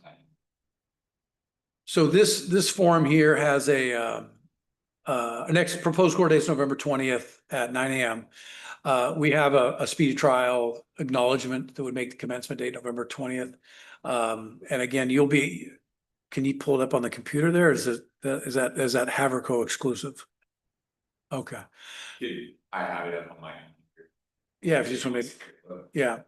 so this form here has a next proposed court date is November 20th at 9 a.m. We have a speedy trial acknowledgement that would make the commencement date November 20th. And again, can you pull it up on the computer there? Is that Haverco exclusive? Okay. I have it up on my. Yeah, if you just want to, yeah.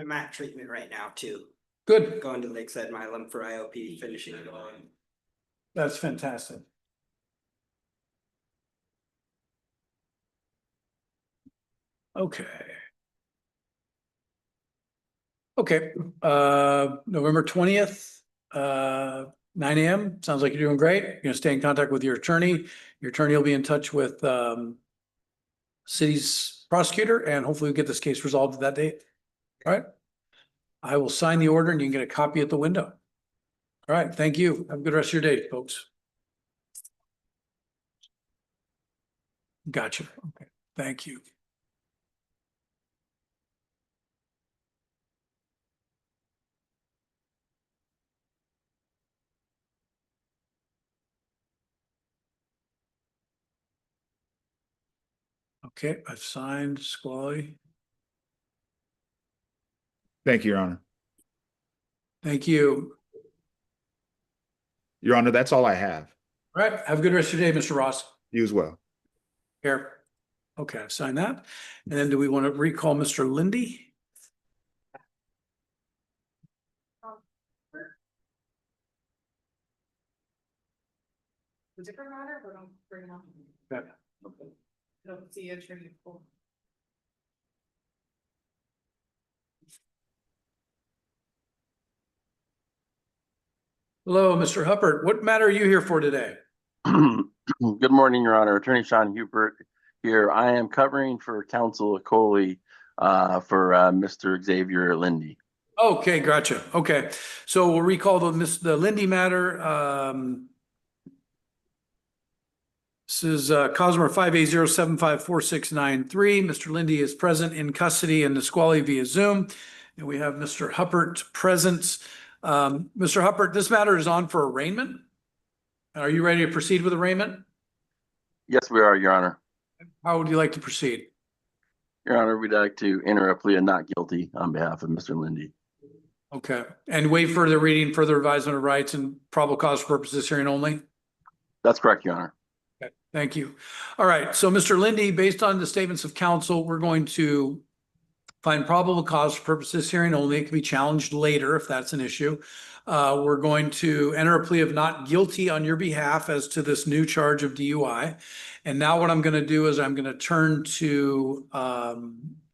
I'm at treatment right now too. Good. Going to Lakeside Milam for IOP, finishing it on. That's fantastic. Okay. Okay, November 20th, 9 a.m. Sounds like you're doing great. You're gonna stay in contact with your attorney. Your attorney will be in touch with city's prosecutor, and hopefully we get this case resolved that date. All right. I will sign the order and you can get a copy at the window. All right, thank you. Have a good rest of your day, folks. Gotcha. Okay, thank you. Okay, I've signed Squally. Thank you, Your Honor. Thank you. Your Honor, that's all I have. All right, have a good rest of your day, Mr. Ross. You as well. Here. Okay, I've signed that. And then do we want to recall Mr. Lindy? A different matter, but don't bring it up. Okay. I don't see attorney. Hello, Mr. Huppert. What matter are you here for today? Good morning, Your Honor. Attorney Sean Hubert here. I am covering for Counsel Coley for Mr. Xavier Lindy. Okay, gotcha. Okay, so we'll recall the Lindy matter. This is cause number 580754693. Mr. Lindy is present in custody in Nisqually via Zoom. And we have Mr. Huppert present. Mr. Huppert, this matter is on for arraignment. Are you ready to proceed with arraignment? Yes, we are, Your Honor. How would you like to proceed? Your Honor, we'd like to enter a plea of not guilty on behalf of Mr. Lindy. Okay, and waive further reading, further advisement of rights and probable cause for purposes hearing only? That's correct, Your Honor. Okay, thank you. All right, so Mr. Lindy, based on the statements of counsel, we're going to find probable cause for purposes hearing only. It can be challenged later if that's an issue. We're going to enter a plea of not guilty on your behalf as to this new charge of DUI. And now what I'm going to do is I'm going to turn to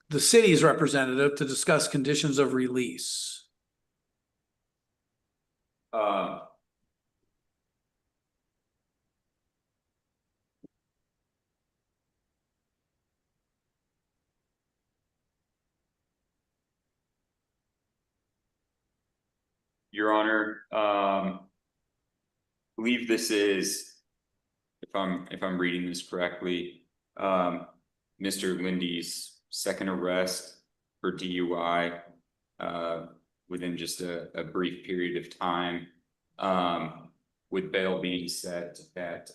the city's representative to discuss conditions of release. Your Honor, believe this is, if I'm reading this correctly, Mr. Lindy's second arrest for DUI within just a brief period of time, with bail being set at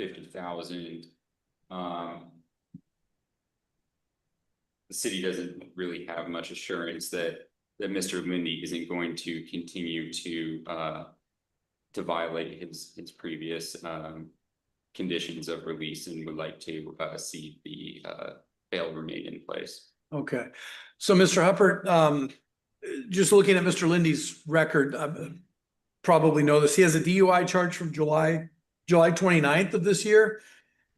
50,000. The city doesn't really have much assurance that Mr. Lindy isn't going to continue to violate his previous conditions of release and would like to see the bail remain in place. Okay, so Mr. Huppert, just looking at Mr. Lindy's record, probably know this. He has a DUI charge from July 29th of this year.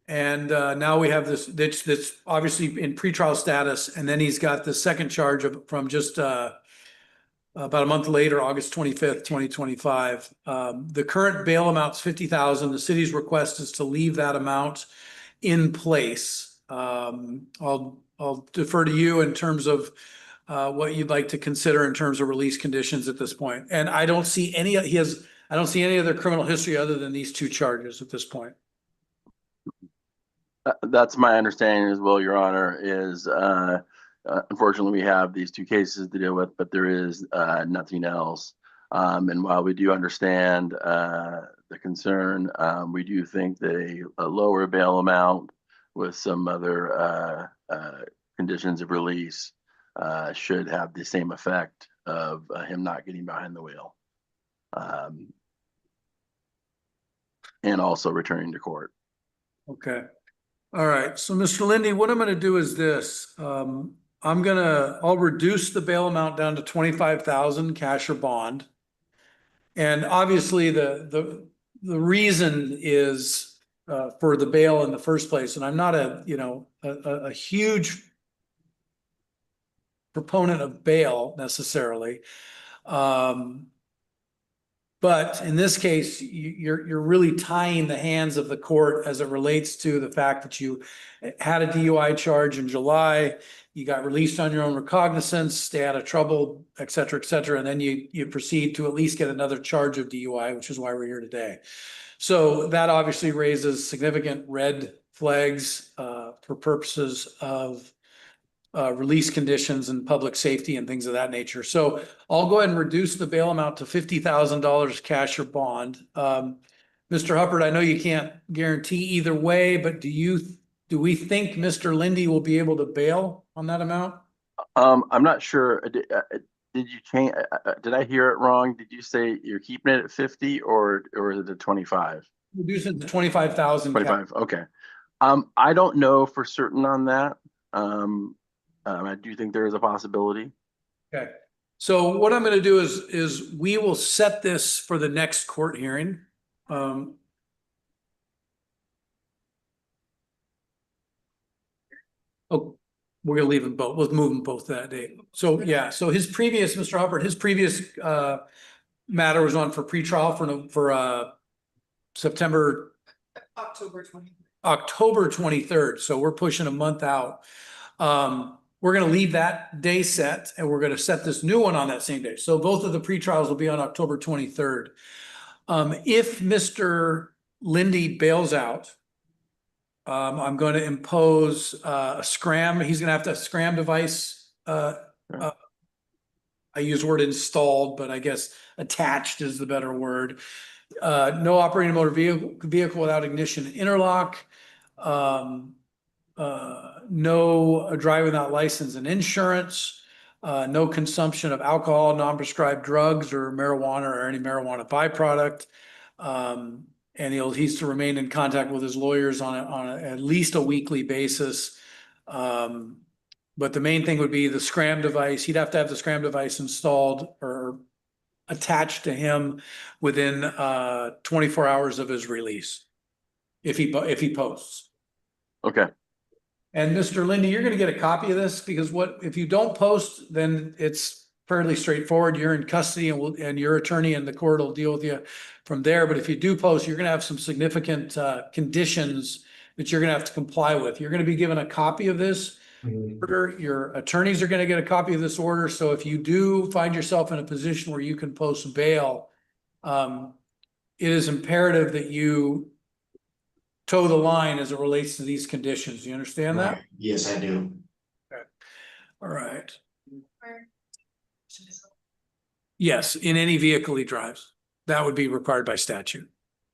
And now we have this that's obviously in pretrial status, and then he's got the second charge from just about a month later, August 25th, 2025. The current bail amount's 50,000. The city's request is to leave that amount in place. I'll defer to you in terms of what you'd like to consider in terms of release conditions at this point. And I don't see any other criminal history other than these two charges at this point. That's my understanding as well, Your Honor, is unfortunately we have these two cases to deal with, but there is nothing else. And while we do understand the concern, we do think that a lower bail amount with some other conditions of release should have the same effect of him not getting behind the wheel. And also returning to court. Okay. All right. So Mr. Lindy, what I'm going to do is this. I'll reduce the bail amount down to 25,000 cash or bond. And obviously the reason is for the bail in the first place. And I'm not a huge proponent of bail necessarily. But in this case, you're really tying the hands of the court as it relates to the fact that you had a DUI charge in July, you got released on your own recognizance, stay out of trouble, et cetera, and then you proceed to at least get another charge of DUI, which is why we're here today. So that obviously raises significant red flags for purposes of release conditions and public safety and things of that nature. So I'll go ahead and reduce the bail amount to $50,000 cash or bond. Mr. Huppert, I know you can't guarantee either way, but do we think Mr. Lindy will be able to bail on that amount? I'm not sure. Did you change? Did I hear it wrong? Did you say you're keeping it at 50 or is it at 25? Reducing to 25,000. 25. Okay. I don't know for certain on that. I do think there is a possibility. Okay. So what I'm going to do is we will set this for the next court hearing. Oh, we're going to leave them both. Let's move them both that day. So yeah. So Mr. Huppert, his previous matter was on for pretrial for September. October 23rd. So we're pushing a month out. We're going to leave that day set and we're going to set this new one on that same day. So both of the pretrials will be on October 23rd. If Mr. Lindy bails out, I'm going to impose a scram. He's going to have to scram device. I use the word installed, but I guess attached is the better word. No operating motor vehicle without ignition interlock. No drive without license and insurance, no consumption of alcohol, non-prescribed drugs or marijuana or any marijuana byproduct. And he's to remain in contact with his lawyers on at least a weekly basis. But the main thing would be the scram device. He'd have to have the scram device installed or attached to him within 24 hours of his release if he posts. Okay. And Mr. Lindy, you're going to get a copy of this because if you don't post, then it's fairly straightforward. You're in custody and your attorney and the court will deal with you from there. But if you do post, you're going to have some significant conditions that you're going to have to comply with. You're going to be given a copy of this order. Your attorneys are going to get a copy of this order. So if you do find yourself in a position where you can post bail, it is imperative that you toe the line as it relates to these conditions. You understand that? Right. Yes, I do. Okay. All right. Yes, in any vehicle he drives. that would be required by statute.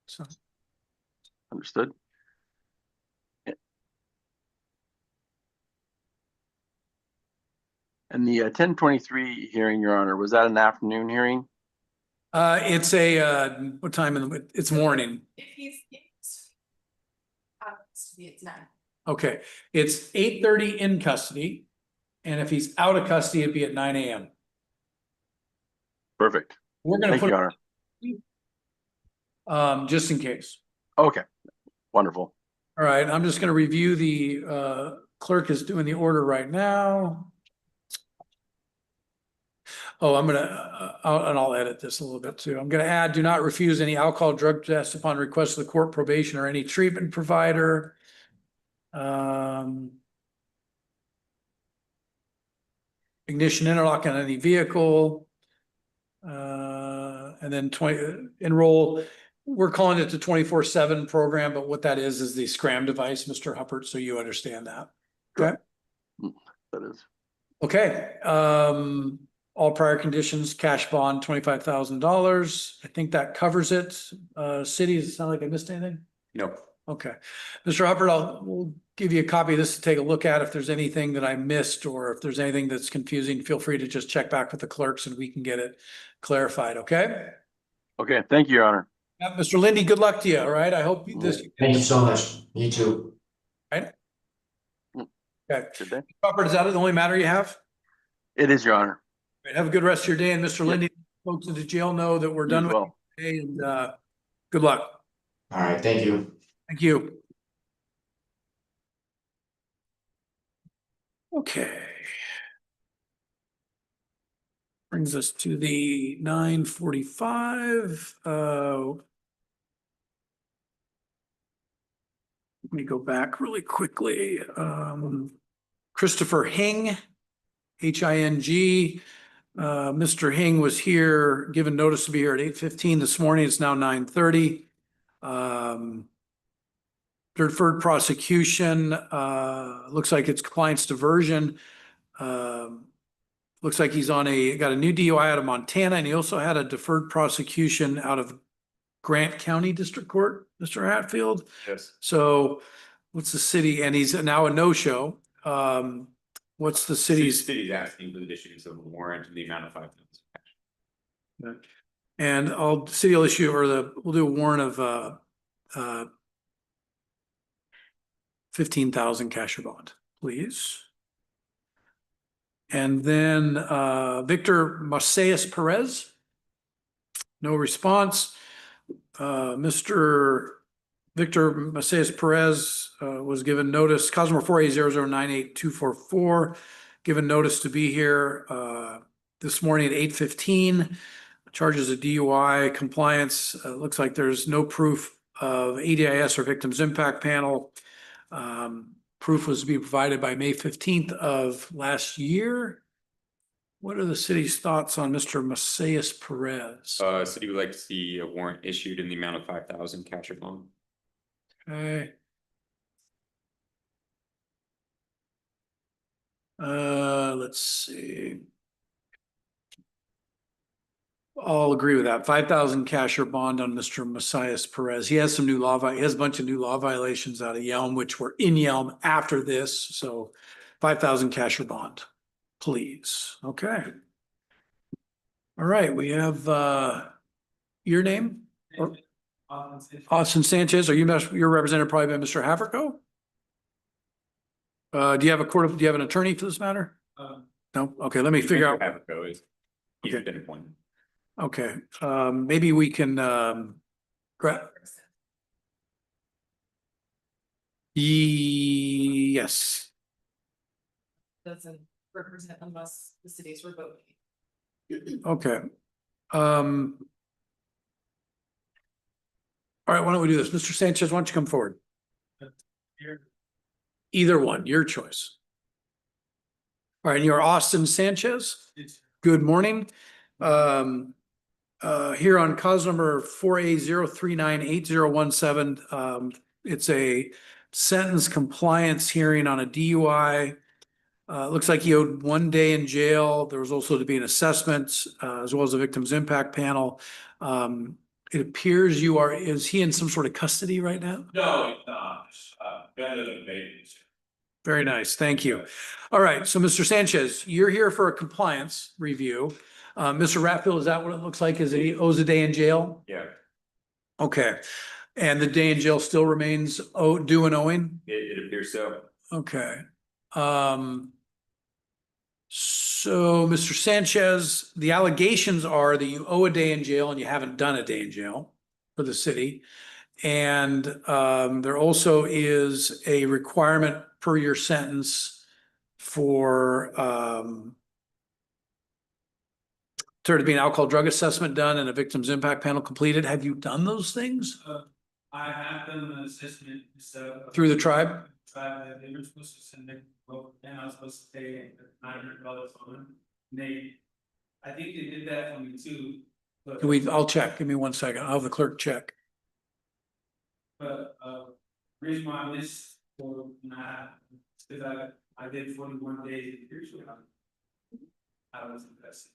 So, Understood. And the 1023 hearing, Your Honor, was that an afternoon hearing? it's what time it's morning. If he's it's 9. Okay, it's 8:30 in custody. And if he's out of custody, it'd be at 9 a.m. Perfect. We're gonna Thank you, put, Your Honor. just in case. Okay, wonderful. All right, I'm just gonna review the, clerk is doing the order right now. Oh, I'm gonna, I'll edit this a little bit too. I'm gonna add, do not refuse any alcohol drug test upon request of the court, probation, or any treatment provider. Ignition interlock on any vehicle. And then enroll, we're calling it the 24/7 program, but what that is the Scram device, Mr. Huppert, so you understand that. Okay. That is. Okay, all prior conditions, cash bond, $25,000. I think that covers it. City, does it sound like I missed anything? No. Okay. Mr. Huppert, we'll give you a copy of this to take a look at. If there's anything that I missed or if there's anything that's confusing, feel free to just check back with the clerks and we can get it clarified, okay? Okay, thank you, Your Honor. Yeah, Mr. Lindy, good luck to you, all right? I hope this. Thank you so much. You too. Right? Okay. Good day. Huppert, is that the only matter you have? It is, Your Honor. Right, have a good rest of your day. And Mr. Lindy, folks at the jail know that we're You done as with well. you today, and good luck. All right, thank you. Thank you. Okay. Brings us to the 9:45. Let me go back really quickly. Christopher Hing, Hing. Mr. Hing was here, given notice to be here at 8:15 this morning. It's now 9:30. Deferred prosecution, looks like it's compliance diversion. Looks like he's got a new DUI out of Montana, and he also had a deferred prosecution out of Grant County District Court, Mr. Hatfield. Yes. So what's the city? And he's now a no-show. What's the city's? City's asking for the issuance of a warrant in the amount of $5,000. And city will issue, we'll do a warrant of, 15,000 cash or bond, please. And then, Victor Macias Perez. No response. Mr. Victor Macias Perez, was given notice, Cosmo 480098244, given notice to be here, this morning at 8:15. Charges of DUI compliance. Looks like there's no proof of ADIS or victims impact panel. Proof was to be provided by May 15th of last year. What are the city's thoughts on Mr. Macias Perez? City would like to see a warrant issued in the amount of 5,000 cash or bond. Okay. Let's see. I'll agree with that. 5,000 cash or bond on Mr. Macias Perez. He has some new law, he has a bunch of new law violations out of Yelm, which were in Yelm after this. So 5,000 cash or bond, please. Okay. All right, we have your name? Austin Sanchez. Are you're represented probably by Mr. Haverco? Do you have do you have an attorney for this matter? No? Okay, let me figure out. Haverco is, he's been appointed. Okay, maybe we can, yes. Doesn't represent unless the city's revoking. Okay. All right, why don't we do this? Mr. Sanchez, why don't you come forward? Either one, your choice. All right, you're Austin Sanchez. Good morning. Here on cause number 4A0398017, it's a sentence compliance hearing on a DUI. Looks like he owed 1 day in jail. There was also to be an assessment, as well as a victim's impact panel. it appears is he in some sort of custody right now? No, it's not, better than babies. Very nice, thank you. All right, so Mr. Sanchez, you're here for a compliance review. Mr. Ratfield, is that what it looks like? Is he owes a day in jail? Yeah, Okay, and the day in jail still remains due and owing? it appears so. Okay. So, Mr. Sanchez, the allegations are that you owe a day in jail and you haven't done a day in jail for the city. And there also is a requirement per your sentence for there to be an alcohol drug assessment done and a victim's impact panel completed. Have you done those things I have done an assessment, so. through the tribe? They were supposed to send it, and I was supposed to pay $900 on them. I think they did that for me too. But, I'll check. Give me 1 second. I'll have the clerk check. but reason why I missed for because I did 41 days in years ago. I was invested.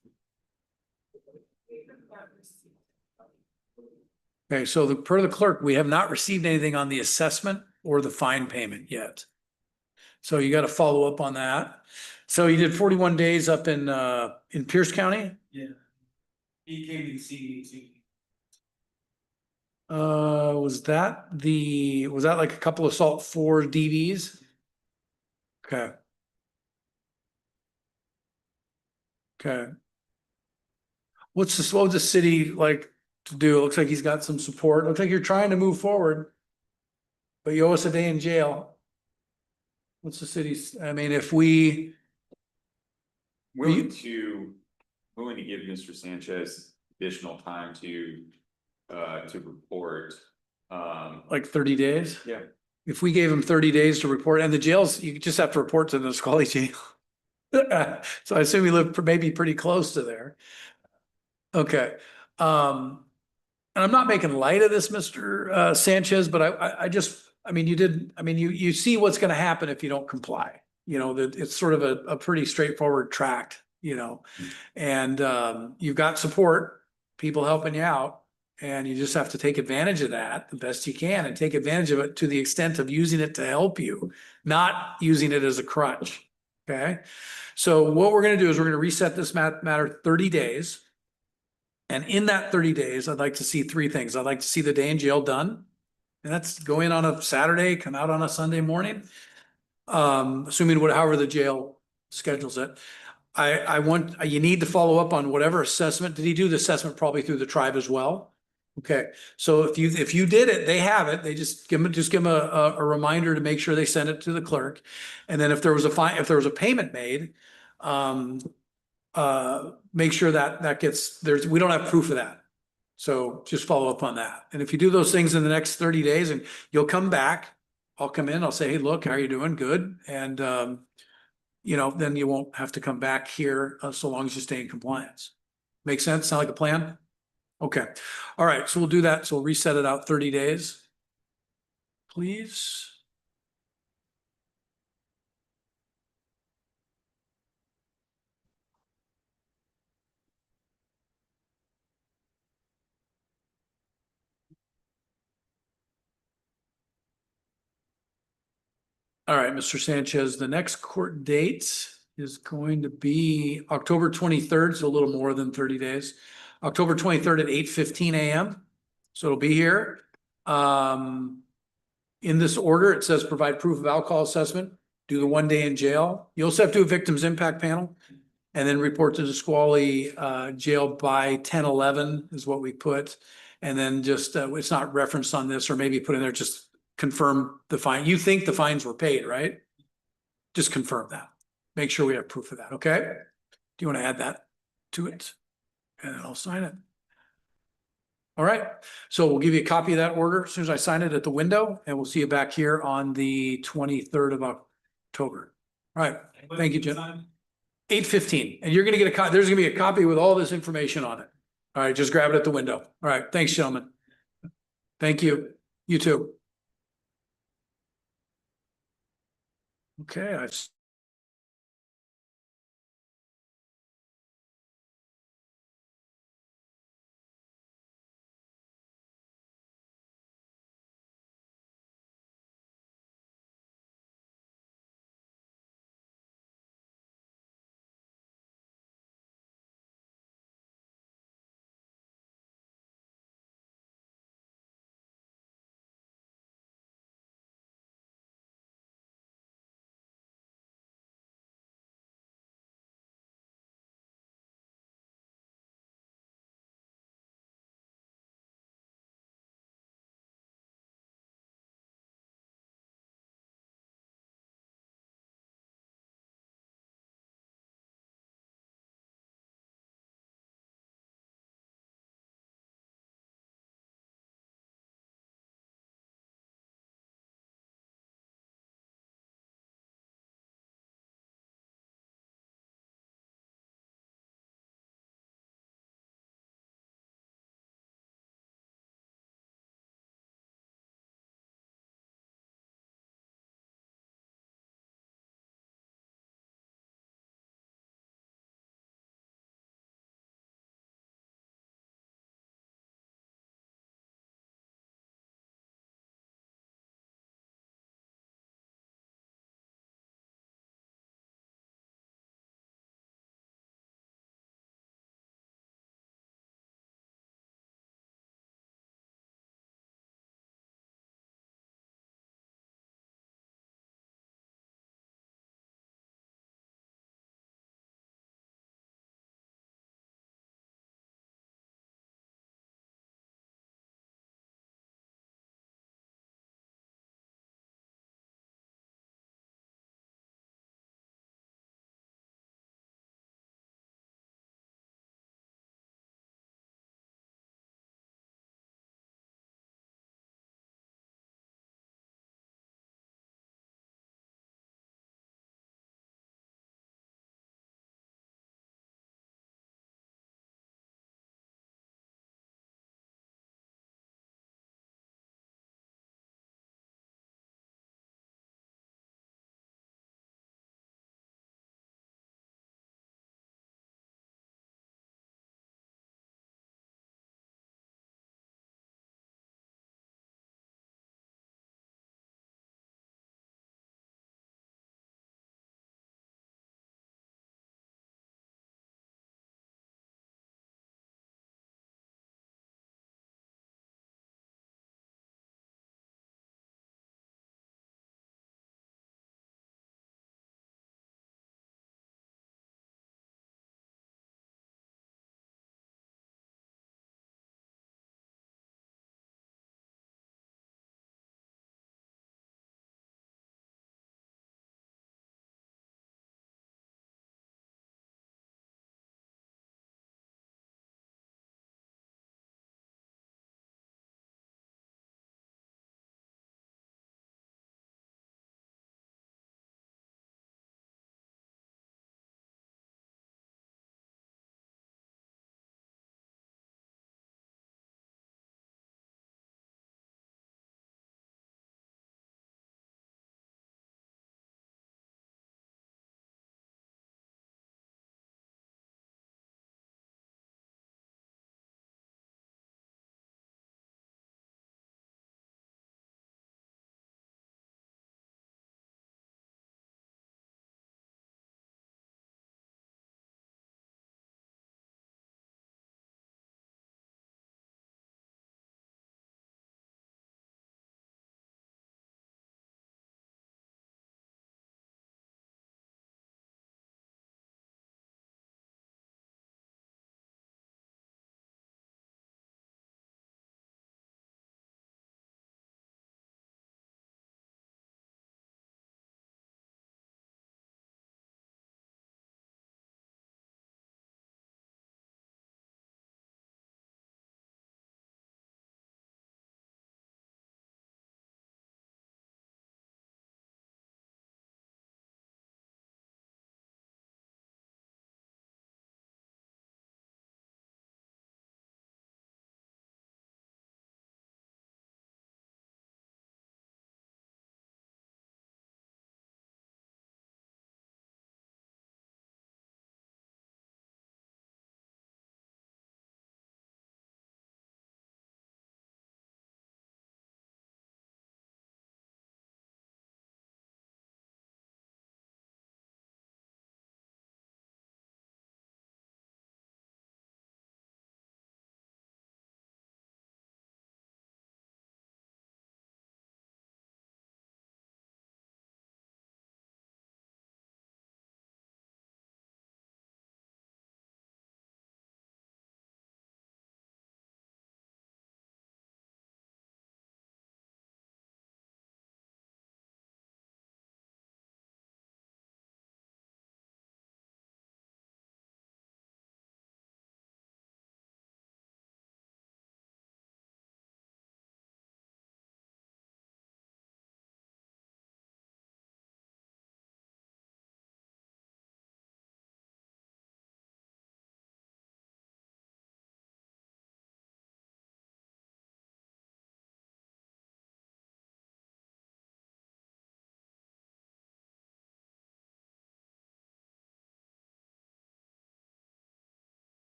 Okay, so per the clerk, we have not received anything on the assessment or the fine payment yet. So you got to follow up on that. So you did 41 days up in Pierce County? Yeah. He came to see me too. Was that like a couple of SALT 4 DVs? Okay. Okay. What would the city like to do? It looks like he's got some support. Looks like you're trying to move forward, but you owe us a day in jail. What's the city's, I mean, if we. Willing to give Mr. Sanchez additional time to report. Like 30 days? Yeah. If we gave him 30 days to report, and the jails, you just have to report to the Nisqually jail. So I assume you live maybe pretty close to there. Okay. And I'm not making light of this, Mr. Sanchez, but I mean, you see what's going to happen if you don't comply. You know, that it's sort of a pretty straightforward tract, you know, and you've got support, people helping you out, and you just have to take advantage of that the best you can and take advantage of it to the extent of using it to help you, not using it as a crutch. Okay. So what we're going to do is we're going to reset this matter 30 days. And in that 30 days, I'd like to see 3 things. I'd like to see the day in jail done. And that's go in on a Saturday, come out on a Sunday morning. Assuming however the jail schedules it. You need to follow up on whatever assessment. Did he do the assessment probably through the tribe as well? Okay, so if you did it, they have it. They just give them a reminder to make sure they send it to the clerk. And then if there was a payment made, make sure that we don't have proof of that. So just follow up on that. And if you do those things in the next 30 days and you'll come back, I'll come in, I'll say, hey, look, how are you doing? Good. And, then you won't have to come back here so long as you stay in compliance. Make sense? Sound like a plan? Okay. All right. So we'll do that. So we'll reset it out 30 days. Please. All right, Mr. Sanchez, the next court date is going to be October 23rd, so a little more than 30 days. October 23rd at 8:15 a.m. So it'll be here. In this order, it says provide proof of alcohol assessment, do the 1 day in jail. You also have to do a victim's impact panel and then report to the Nisqually jail by 10/11 is what we put. And then just, it's not referenced on this, or maybe put in there, just confirm the fine. You think the fines were paid, right? Just confirm that. Make sure we have proof of that, okay? Do you want to add that to it? And I'll sign it. All right, so we'll give you a copy of that order as soon as I sign it at the window, and we'll see you back here on the 23rd of October. All right, thank you, Jim. 8:15, and you're gonna get there's gonna be a copy with all this information on it. All right, just grab it at the window. All right, thanks, gentlemen. Thank you. You too. Okay, I've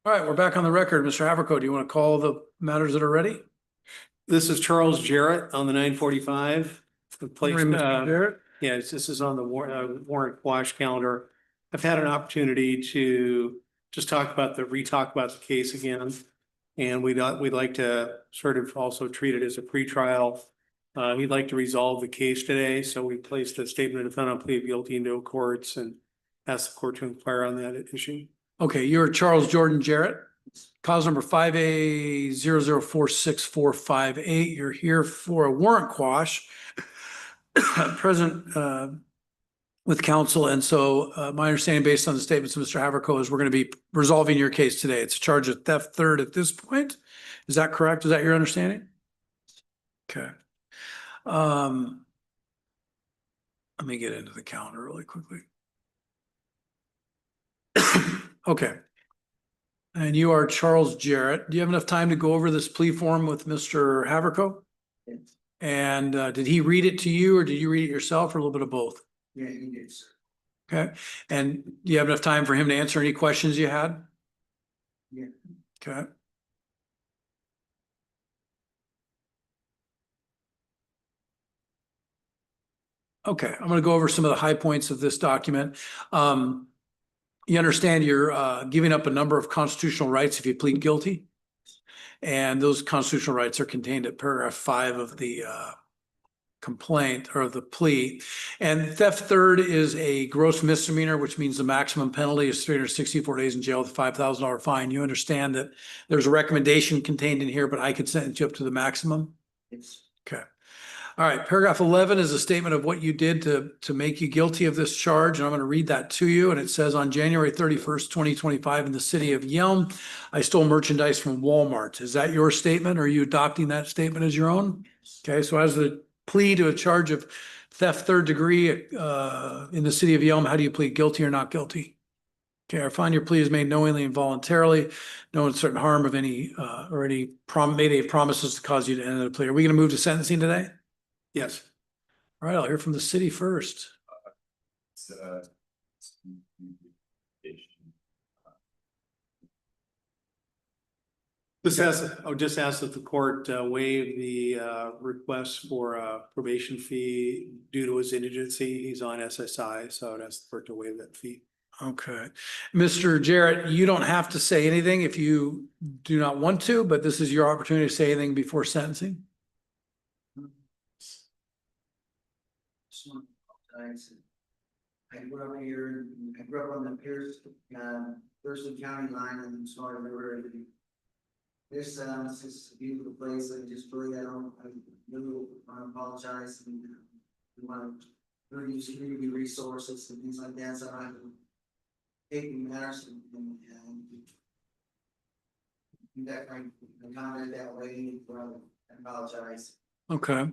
All right, we're back on the record. Mr. Haverco, do you want to call the matters that are ready? This is Charles Jarrett on the 945. The place, Mr. Jarrett? yes, this is on the warrant wash calendar. I've had an opportunity to just re-talk about the case again. And we'd like to sort of also treat it as a pretrial. We'd like to resolve the case today, so we placed a statement of defendant plea of guilty into courts and asked the court to inquire on that issue. Okay, you're Charles Jordan Jarrett, cause number 5A00464558. You're here for a warrant quash. Present with counsel, and so my understanding based on the statements of Mr. Haverco is we're going to be resolving your case today. It's a charge of theft third at this point. Is that correct? Is that your understanding? Okay. Let me get into the calendar really quickly. Okay. And you are Charles Jarrett. Do you have enough time to go over this plea form with Mr. Haverco? Yes. And did he read it to you or did you read it yourself or a little bit of both? Yeah, he did, sir. Okay. And do you have enough time for him to answer any questions you had? Yeah. Okay. Okay, I'm going to go over some of the high points of this document. You understand you're giving up a number of constitutional rights if you plead guilty. And those constitutional rights are contained at paragraph 5 of the complaint or the plea. And theft third is a gross misdemeanor, which means the maximum penalty is 364 days in jail with a $5,000 fine. You understand that there's a recommendation contained in here, but I could sentence you up to the maximum? Yes. Okay. All right. Paragraph 11 is a statement of what you did to make you guilty of this charge. And I'm going to read that to you. And it says on January 31st, 2025 in the city of Yelm, I stole merchandise from Walmart. Is that your statement? Or are you adopting that statement as your own? Okay. So as the plea to a charge of theft third degree in the city of Yelm, how do you plead guilty or not guilty? Okay, I find your plea is made knowingly and voluntarily, no uncertain harm of any made any promises to cause you to enter the plea. Are we going to move to sentencing today? Yes. All right, I'll hear from the city first. Just ask that the court waive the request for a probation fee due to his indigency. He's on SSI, so I'd ask the court to waive that fee. Okay. Mr. Jarrett, you don't have to say anything if you do not want to, but this is your opportunity to say anything before sentencing. I grew up here, I grew up on the Thurston County line and Smarter River. This is a beautiful place. I just really, I really want to apologize and we want to really use community resources and things like that. So I'm taking matters and that kind of comment that way. I apologize. Okay.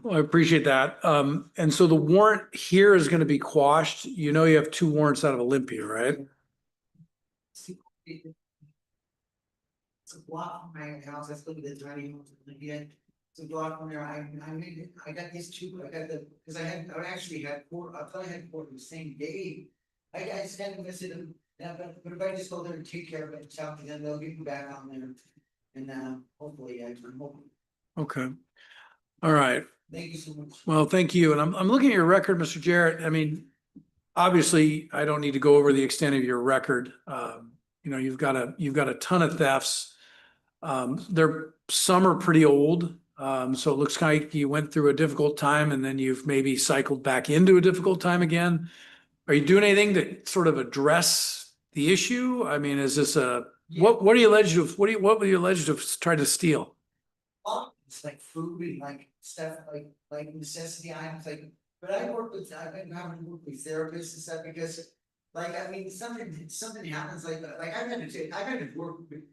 Well, I appreciate that. And so the warrant here is going to be quashed. You know, you have 2 warrants out of Olympia, right? It's a block from my house. That's looking at the tiny house in Olympia. It's a block from there. I got these 2. I got because I actually had 4. I thought I had 4 the same day. I just hadn't missed them. But if I just go there and take care of it and talk to them, they'll get me back on there. And hopefully I'm hoping. Okay. All right. Thank you so much. Well, thank you. And I'm looking at your record, Mr. Jarrett. I mean, obviously, I don't need to go over the extent of your record. You know, you've got a ton of thefts. Some are pretty old. So it looks like you went through a difficult time and then you've maybe cycled back into a difficult time again. Are you doing anything to sort of address the issue? I mean, is this what are you alleged to have, what were you alleged to have tried to steal? It's like food and like stuff like necessity items, but I've been having to work with therapists and stuff because I mean something happens I've had to work with.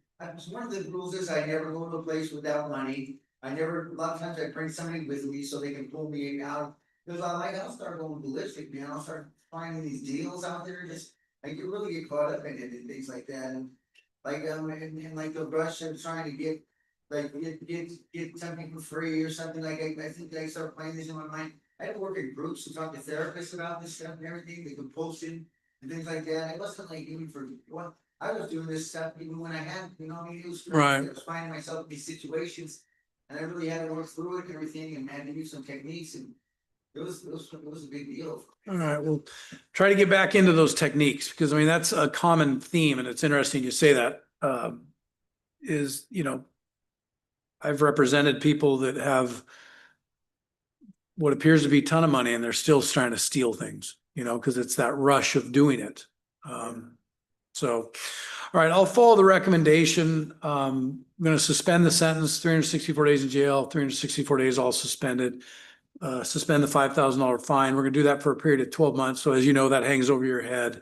One of the rules is I never go to a place without money. A lot of times I bring somebody with me so they can pull me out. Because I'll start going ballistic, man. I'll start finding these deals out there. I really get caught up in it and things like that. And the rush of trying to get something for free or something I think I start playing this in my mind. I had to work in groups to talk to therapists about this stuff and everything, the compulsion and things like that. It wasn't like even for, well, I was doing this stuff even when I had, you know, I mean, it was. Right. I was finding myself in these situations, and I really had to work through it and everything, and had to use some techniques, and it was a big deal. All right, well, try to get back into those techniques, because I mean, that's a common theme, and it's interesting you say that. Is, you know, I've represented people that have what appears to be a ton of money, and they're still trying to steal things, you know, because it's that rush of doing it. So, all right, I'll follow the recommendation. I'm going to suspend the sentence, 364 days in jail, 364 days all suspended. Suspend the $5,000 fine. We're going to do that for a period of 12 months. So as you know, that hangs over your head.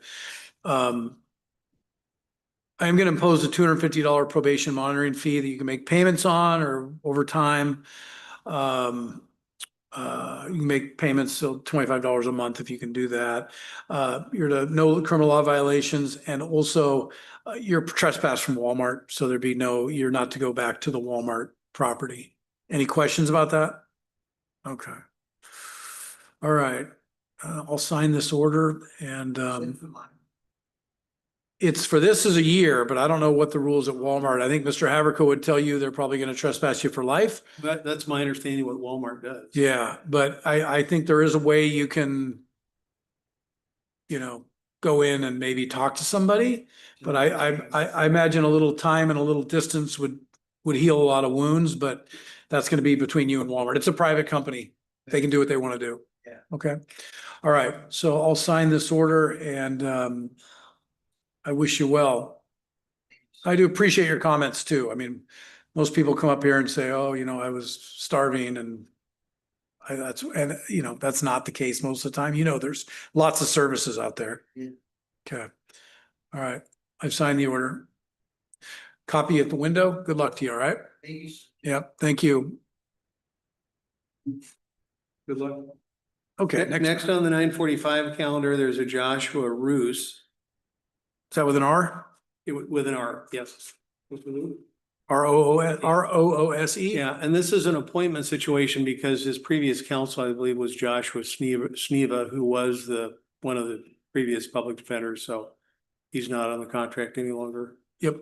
I am going to impose a $250 probation monitoring fee that you can make payments on or over time. You can make payments till $25 a month if you can do that. You're to no criminal law violations, and also you're trespass from Walmart. So there'd be no, you're not to go back to the Walmart property. Any questions about that? Okay. All right. I'll sign this order, and it's for this is a year, but I don't know what the rules at Walmart. I think Mr. Haverko would tell you they're probably going to trespass you for life. That's my understanding what Walmart does. Yeah, but I think there is a way you can, you know, go in and maybe talk to somebody. But I imagine a little time and a little distance would heal a lot of wounds, but that's going to be between you and Walmart. It's a private company. They can do what they want to do. Yeah. Okay. All right. So I'll sign this order, and I wish you well. I do appreciate your comments too. I mean, most people come up here and say, oh, you know, I was starving, and you know, that's not the case most of the time. You know, there's lots of services out there. Yeah. Okay. All right. I've signed the order. Copy at the window. Good luck to you. All right. Thank you. Yeah. Thank you. Good luck. Okay. Next on the 9:45 calendar, there's a Joshua Roos. Is that with an R? With an R, yes. R-O-O-S-E? Yeah, and this is an appointment situation because his previous counsel, I believe, was Joshua Sneva, who was one of the previous public defenders, so he's not on the contract any longer. Yep.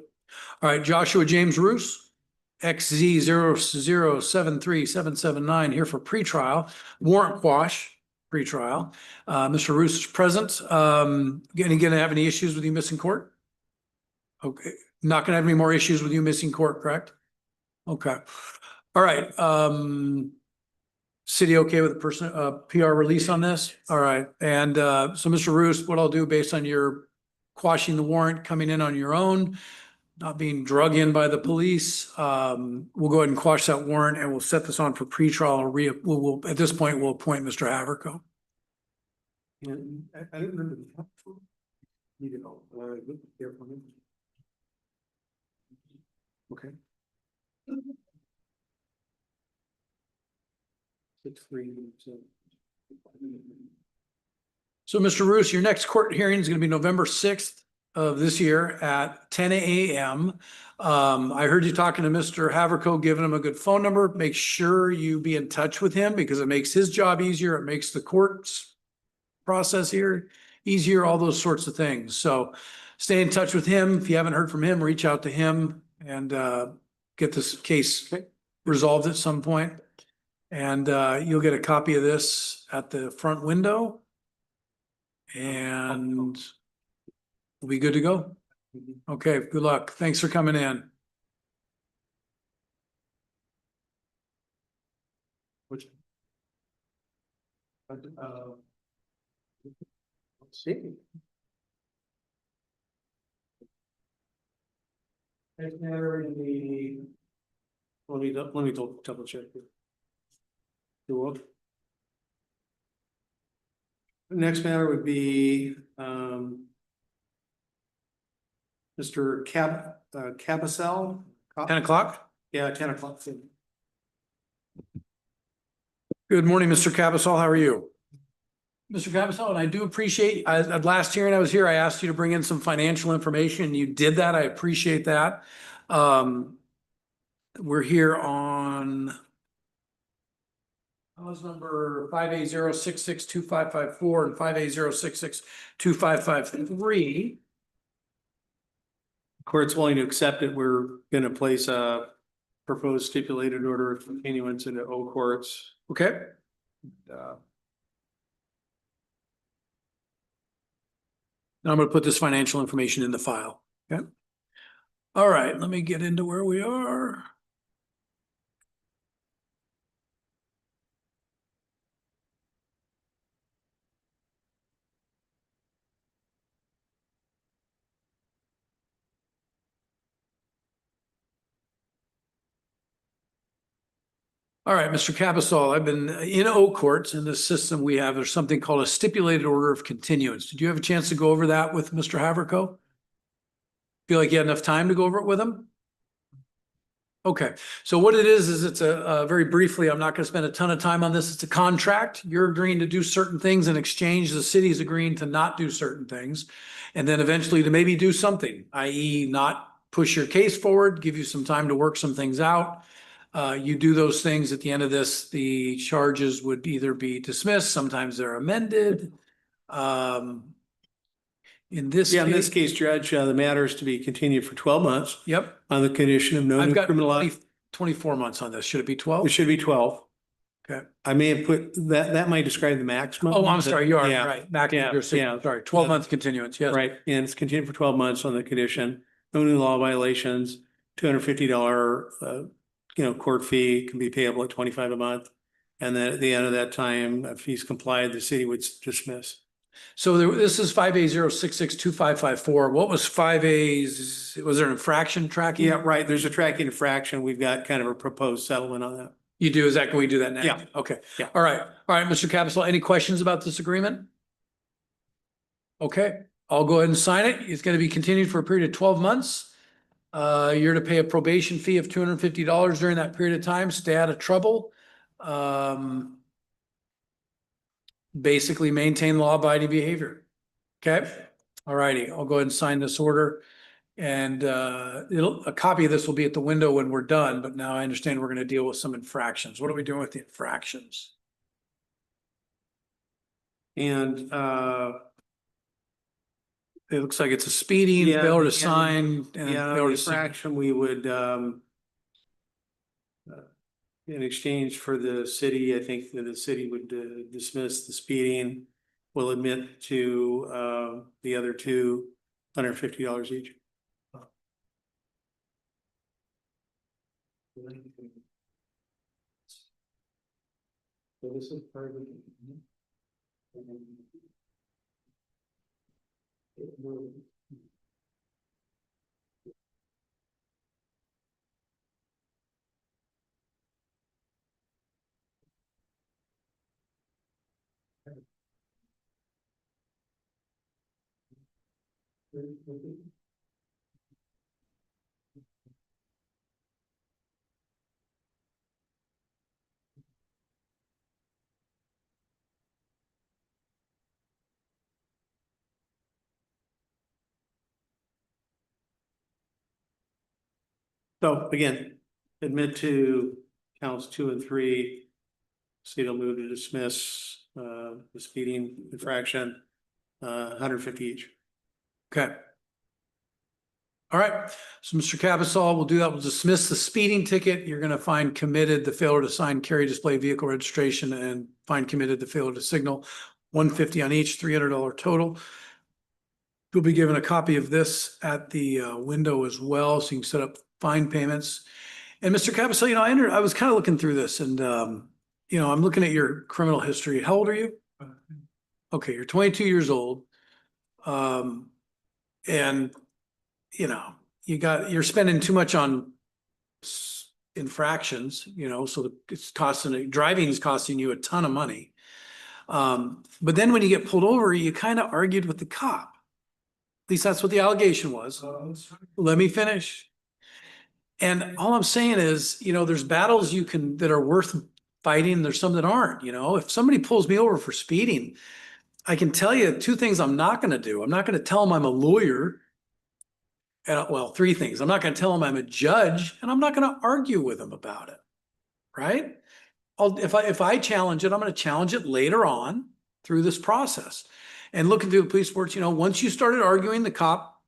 All right, Joshua James Roos, XZ0073779 here for pretrial, warrant quash, pretrial. Mr. Roos is present. Gonna have any issues with you missing court? Okay, not gonna have any more issues with you missing court, correct? Okay. All right, city okay with the PR release on this? All right, and so Mr. Roos, what I'll do based on your quashing the warrant, coming in on your own, not being drug in by the police, we'll go ahead and quash that warrant, and we'll set this on for pretrial. We'll at this point, we'll appoint Mr. Haverko. Yeah, I don't remember. You know, okay. 6-3, So Mr. Roos, your next court hearing is going to be November 6th of this year at 10 a.m. I heard you talking to Mr. Haverko, giving him a good phone number. Make sure you be in touch with him, because it makes his job easier. It makes the court's process here easier, all those sorts of things. So stay in touch with him. If you haven't heard from him, reach out to him and get this case resolved at some point. And you'll get a copy of this at the front window, and we'll be good to go. Okay, good luck. Thanks for coming in. Which? Let's see. Next matter in the. Let me double check. Next matter would be Mr. Cabasel. 10 o'clock? Yeah, 10 o'clock. Good morning, Mr. Cabasol. How are you? Mr. Cabasol, and I do appreciate, at last hearing I was here, I asked you to bring in some financial information. You did that. I appreciate that. We're here on Clause number 5A0662554 and 5A0662553. Court's willing to accept it. We're gonna place a proposed stipulated order of continuance into O courts. Okay. Now I'm going to put this financial information in the file. Okay. All right, let me get into where we are. All right, Mr. Capasol, I've been in O courts. In this system we have, there's something called a stipulated order of continuance. Did you have a chance to go over that with Mr. Haverco? Feel like you had enough time to go over it with him? Okay, so what it is it's a very briefly, I'm not going to spend a ton of time on this. It's a contract. You're agreeing to do certain things in exchange. The city is agreeing to not do certain things. And then eventually to maybe do something, i.e. not push your case forward, give you some time to work some things out. You do those things. At the end of this, the charges would either be dismissed. Sometimes they're amended. In this Yeah, in this case, case, Judge, the matter is to be continued for 12 months yep, on the condition of no I've new got criminal. 24 months on this. Should it be It 12? should be 12. Okay. I may have put that, that might describe the maximum. Oh, I'm sorry. You are Yeah. right. Back Yeah, yeah. Sorry, 12 month continuance. Yes. Right, and it's continued for 12 months on the condition, no new law violations, $250, court fee can be payable at 25 a month. And then at the end of that time, if he's complied, the city would dismiss. So this is 5A0662554. What was 5A's? Was there an infraction tracking? Yeah, right, there's a tracking infraction. We've got kind of a proposed settlement on that. You do? Is that, can we do that next? Yeah. Okay. Yeah. All right. All right, Mr. Capasol, any questions about this agreement? Okay, I'll go ahead and sign it. It's going to be continued for a period of 12 months. You're to pay a probation fee of $250 during that period of time. Stay out of trouble. Basically maintain law-abiding behavior. Okay. All righty. I'll go ahead and sign this order. And a copy of this will be at the window when we're done, but now I understand we're going to deal with some infractions. What are we doing with the infractions? And it looks like it's a speeding, Yeah, failure to and- sign, and yeah, failure the to sign. infraction, we would in exchange for the city, I think that the city would dismiss the speeding, will admit to the other two $150 each. So this is part of the. So again, admit to counts 2 and 3. City will move to dismiss the speeding infraction, $150 each. Okay. All right. So Mr. Capasol, we'll do that. We'll dismiss the speeding ticket. You're going to find committed the failure to sign, carry, display vehicle registration, and find committed the failure to signal. $150 on each, $300 total. You'll be given a copy of this at the window as well, so you can set up fine payments. And Mr. Capasol, I was kind of looking through this, and I'm looking at your criminal history. How old are you? Okay, you're 22 years old. And you're spending too much on infractions, so driving is costing you a ton of money. But then when you get pulled over, you kind of argued with the cop. At least that's what the allegation was. Let me finish. And all I'm saying is, there's battles that are worth fighting. There's some that aren't. If somebody pulls me over for speeding, I can tell you 2 things I'm not going to do. I'm not going to tell them I'm a lawyer. And 3 things. I'm not going to tell them I'm a judge, and I'm not going to argue with them about it. Right? if I challenge it, I'm gonna challenge it later on through this process. And looking through the police reports, once you started arguing, the cop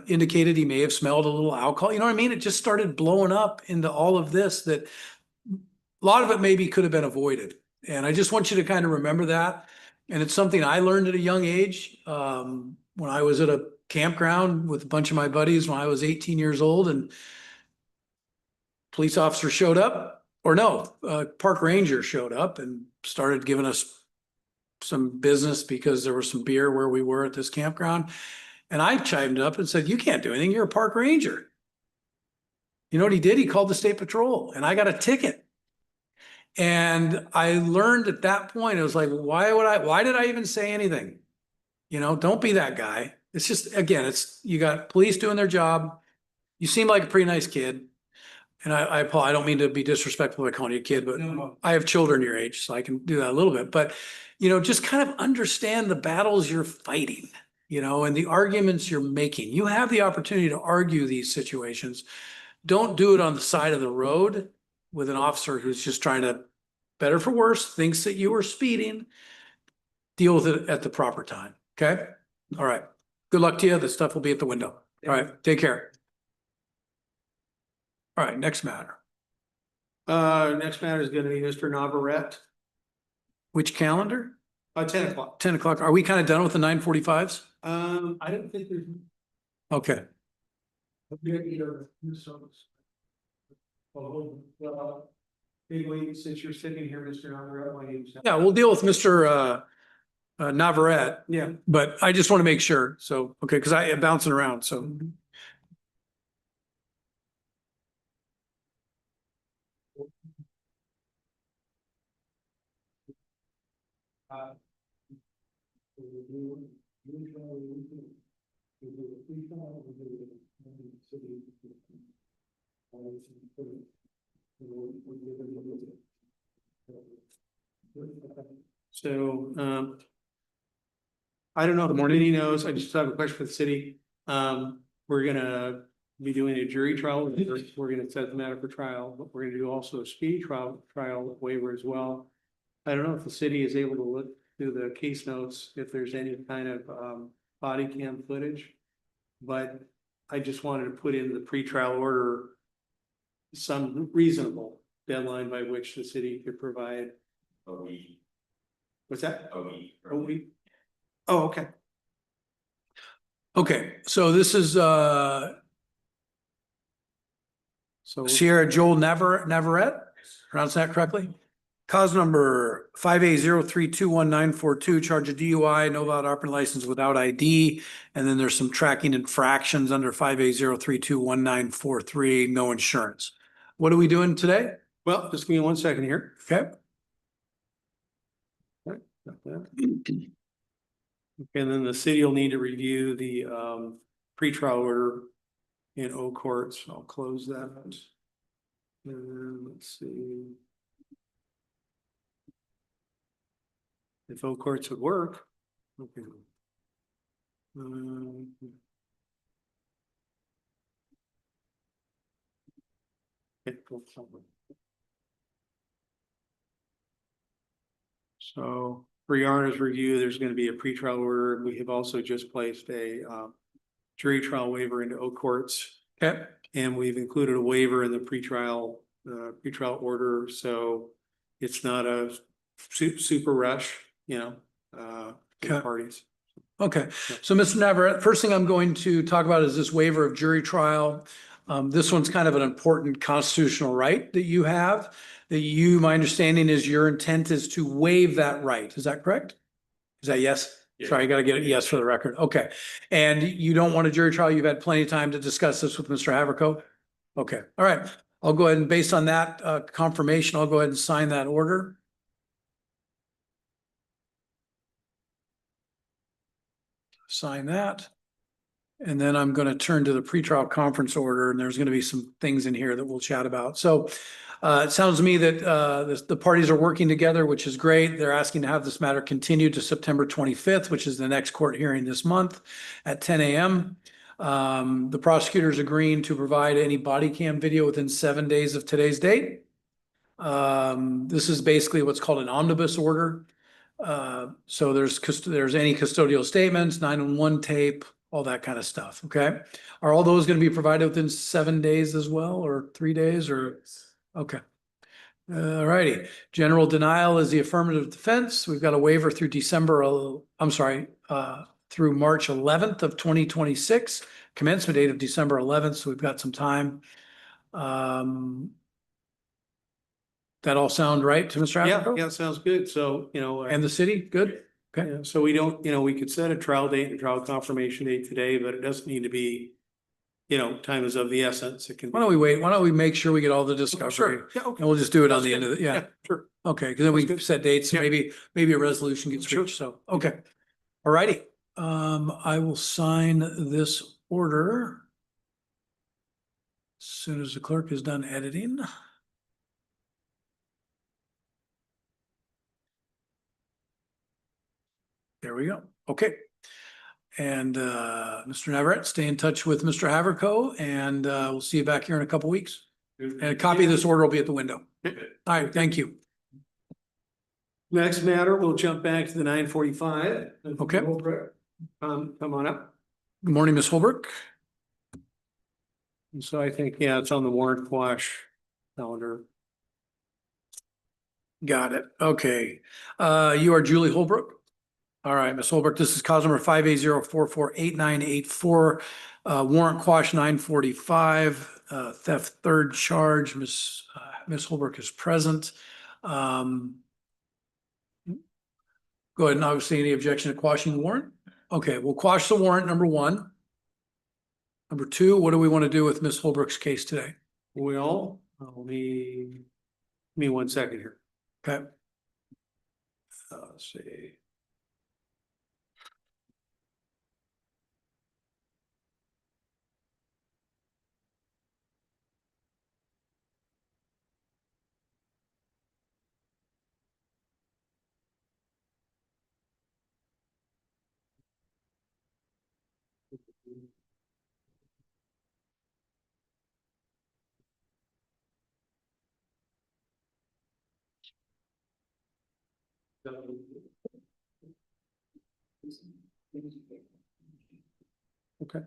indicated he may have smelled a little alcohol. You know what I mean? It just started blowing up into all of this that a lot of it maybe could have been avoided. And I just want you to kind of remember that. And it's something I learned at a young age, when I was at a campground with a bunch of my buddies when I was 18 years old, and police officer showed up, or no, park ranger showed up and started giving us some business because there was some beer where we were at this campground. And I chimed up and said, "You can't do anything. You're a park ranger." You know what he did? He called the state patrol and I got a ticket. And I learned at that point, it was like, why did I even say anything? Don't be that guy. It's just, again, you got police doing their job. You seem like a pretty nice kid. And I don't mean to be disrespectful by calling you a kid, but I have children your age, so I can do that a little bit. But, just kind of understand the battles you're fighting, and the arguments you're making. You have the opportunity to argue these situations. Don't do it on the side of the road with an officer who's just trying to, better for worse, thinks that you were speeding. Deal with it at the proper time. Okay? All right. Good luck to you. The stuff will be at the window. All right. Take care. All right. Next matter. Next matter is gonna be Mr. Navarette, Which calendar? 10 o'clock. 10 o'clock. Are we kind of done with the 9:45s? I don't think there's. Okay. Anyway, since you're sitting here, Mr. Navarette, my name's. Yeah, we'll deal with Mr. Navarette. Yeah. But I just want to make sure. So, okay, because I am bouncing around. So, So, I don't know if the committee knows, I just have a question for the city. We're gonna be doing a jury trial, we're gonna set the matter for trial, but we're gonna do also a speedy trial waiver as well. I don't know if the city is able to look through the case notes, if there's any kind of body cam footage. But I just wanted to put in the pretrial order some reasonable deadline by which the city could provide. What's that? A week? Oh, okay. okay. So this is So Sierra Joel Navarette, pronounce that correctly? Cause number 5A03219942, charge of DUI, no valid operating license without ID. And then there's some tracking infractions under 5A03219943, no insurance. What are we doing today? well, just give me 1 second here. Okay. And then the city will need to review the pretrial order in O court, so I'll close that. And let's see. If O courts would work. Okay. So for your honor's review, there's going to be a pretrial order. We have also just placed a jury trial waiver into O courts. Okay. And we've included a waiver in the pretrial order, so it's not a super rush, Okay. parties. Okay, so Mr. Navarette, first thing I'm going to talk about is this waiver of jury trial. This one's kind of an important constitutional right that you have, my understanding is your intent is to waive that right. Is that correct? Is that yes? Yeah. Sorry, I gotta get a yes for the record. Okay. And you don't want a jury trial. You've had plenty of time to discuss this with Mr. Haverco? Okay, all right. I'll go ahead and based on that confirmation, I'll go ahead and sign that order. Sign that. And then I'm going to turn to the pretrial conference order, and there's going to be some things in here that we'll chat about. So it sounds to me that the parties are working together, which is great. They're asking to have this matter continued to September 25th, which is the next court hearing this month at 10 a.m. The prosecutor's agreeing to provide any body cam video within 7 days of today's date. This is basically what's called an omnibus order. So there's any custodial statements, 911 tape, all that kind of stuff, okay? Are all those gonna be provided within 7 days as well, or 3 days, or? Okay. All righty. General denial is the affirmative defense. We've got a waiver through through March 11th of 2026, commencement date of December 11th, so we've got some time. That all sound right to Mr. Yeah, Haverko? yeah, sounds good. So, And the city, good? Okay. yeah, so we don't, we could set a trial date and trial confirmation date today, but it doesn't need to be, time is of the essence. It can be. Why don't we wait? Why don't we make sure we get all the discovery? Sure. Yeah, okay. And we'll just do it on Sounds the end good. of the, yeah. Sure. Okay, because then we Sounds good. set dates, Yeah. maybe a resolution gets Sure. reached, so, okay. All righty, I will sign this order as soon as the clerk is done editing. There we go, okay. And Mr. Navarrete, stay in touch with Mr. Haverco, and we'll see you back here in a couple weeks. And a copy of this order will be at the window. All right, thank you. Next matter, we'll jump back to the 9:45. Okay. Come on up. Good morning, Ms. Holbrook. And so I think, yeah, it's on the warrant quash calendar. Got it. Okay. You are Julie Holbrook? All right, Ms. Holbrook, this is cause number 580448984, warrant quash 945, theft third charge. Ms. Holbrook is present. Go ahead, and obviously any objection to quashing the warrant? Okay, we'll quash the warrant, number one. Number two, what do we want to do with Ms. Holbrook's case today? Well, give me 1 second here. Okay. Let's see. Okay.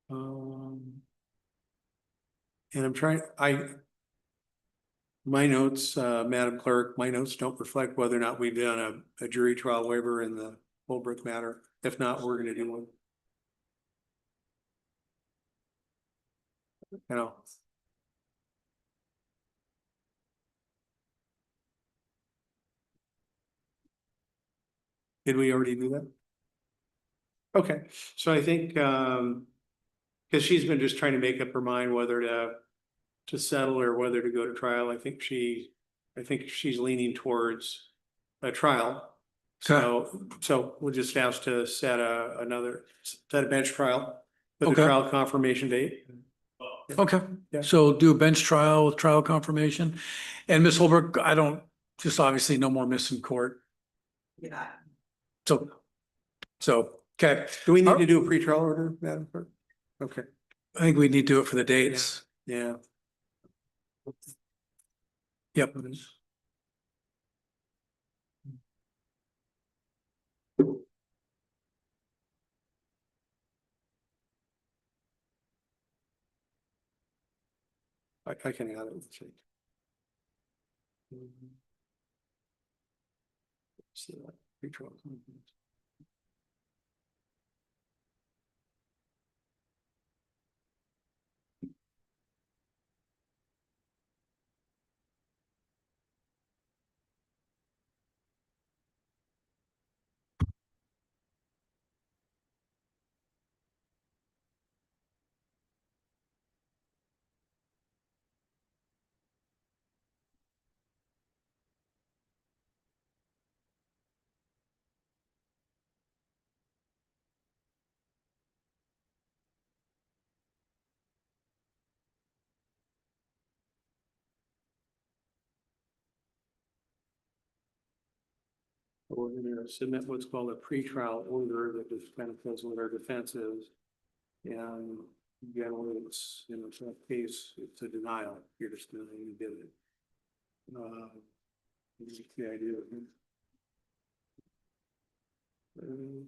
And I'm trying, my notes, Madam Clerk, my notes don't reflect whether or not we've done a jury trial waiver in the Holbrook matter. If not, we're gonna do one. You know. Did we already do that? Okay, so I think, because she's been just trying to make up her mind whether to settle or whether to go to trial. I think she's leaning towards a trial. So we'll just ask to set a bench trial with a Okay. trial confirmation date. Okay, Yeah. so do a bench trial with trial confirmation. And Ms. Holbrook, I don't, just obviously no more missing court. Yeah. So, okay, Do we need to do a pretrial order, Madam Clerk? Okay, I think we need to do it for the dates. yeah. Yep. I can add it. Let's see. See that pretrial. We're gonna submit what's called a pretrial order that just kind of tells what our defense is. And generally it's, in that case, it's a denial. You're just denying you did it. The idea. Um,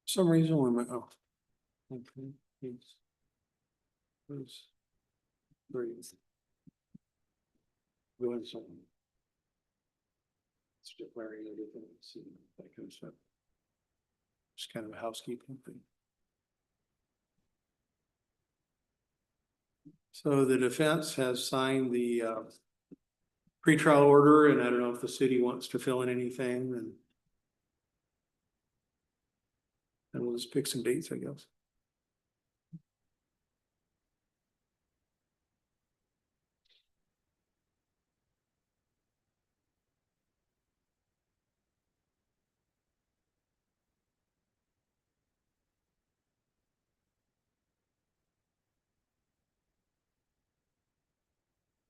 some reason when my, oh. Okay, yes. Please. Breathe. Doing something. It's declaring everything, see, that kind of stuff. Just kind of a housekeeping thing. So the defense has signed the pretrial order, and I don't know if the city wants to fill in anything, and we'll just pick some dates, I guess.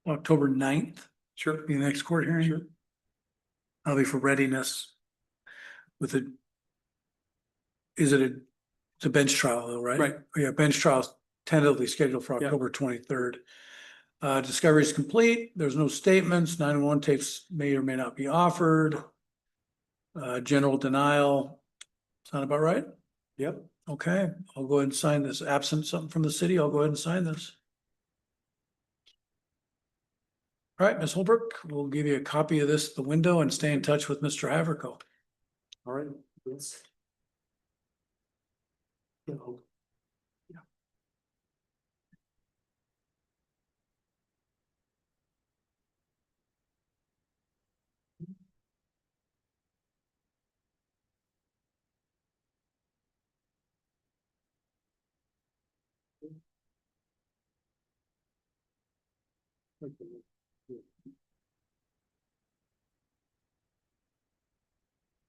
October 9th, Sure. the next court hearing. Sure. That'll be for readiness. With a, is it it's a bench trial though, right? Right. Oh, yeah, bench trial tentatively scheduled for Yeah. October 23rd. Discovery is complete. There's no statements. 911 tapes may or may not be offered. General denial. Sound about right? Yep. Okay, I'll go ahead and sign this. Absent something from the city, I'll go ahead and sign this. All right, Ms. Holbrook, we'll give you a copy of this at the window and stay in touch with Mr. Haverko. All right. Yes. Yeah.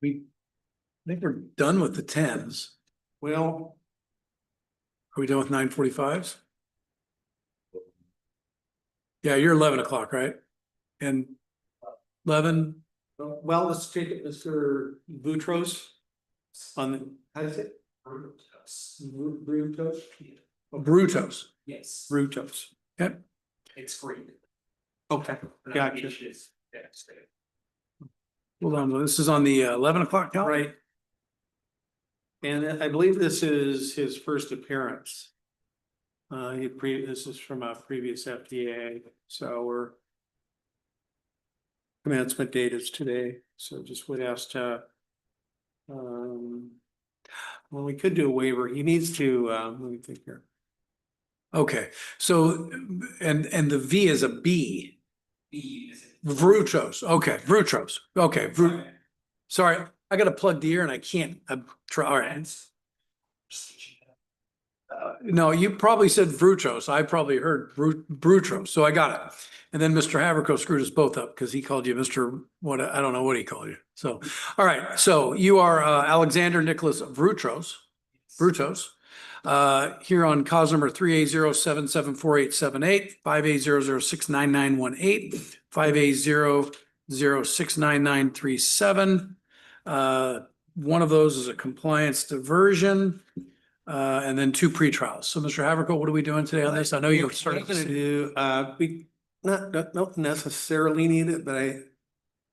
I think we're done with the 10s. Well, Are we done with 9:45s? Yeah, you're 11 o'clock, right? And 11, well, let's take it, Mr. Boutros. On the, how is it? Brutos? Brutos. Yes. Brutos. Okay. It's free. Okay, gotcha. Hold on, this is on the 11 o'clock calendar? Right. And I believe this is his first appearance. This is from a previous FDA, so commencement date is today, so just would ask to. Well, we could do a waiver. He needs to, let me think here. Okay, so, and the V is a B. Vrutros, okay, Vrutros, okay, sorry, I gotta plug the ear and I can't, try, all right. No, you probably said Vrutros, I probably heard Brutros, so I got it. And then Mr. Haverko screwed us both up because he called you Mr. what, I don't know what he called you. So, all right, so you are Alexander Nicholas Vrutros, here on cause number 380774878, 580069918, 580069937. One of those is a compliance diversion. And then 2 pretrials. So Mr. Haverko, what are we doing today on this? I know you What started. I'm gonna do, we not necessarily need it, but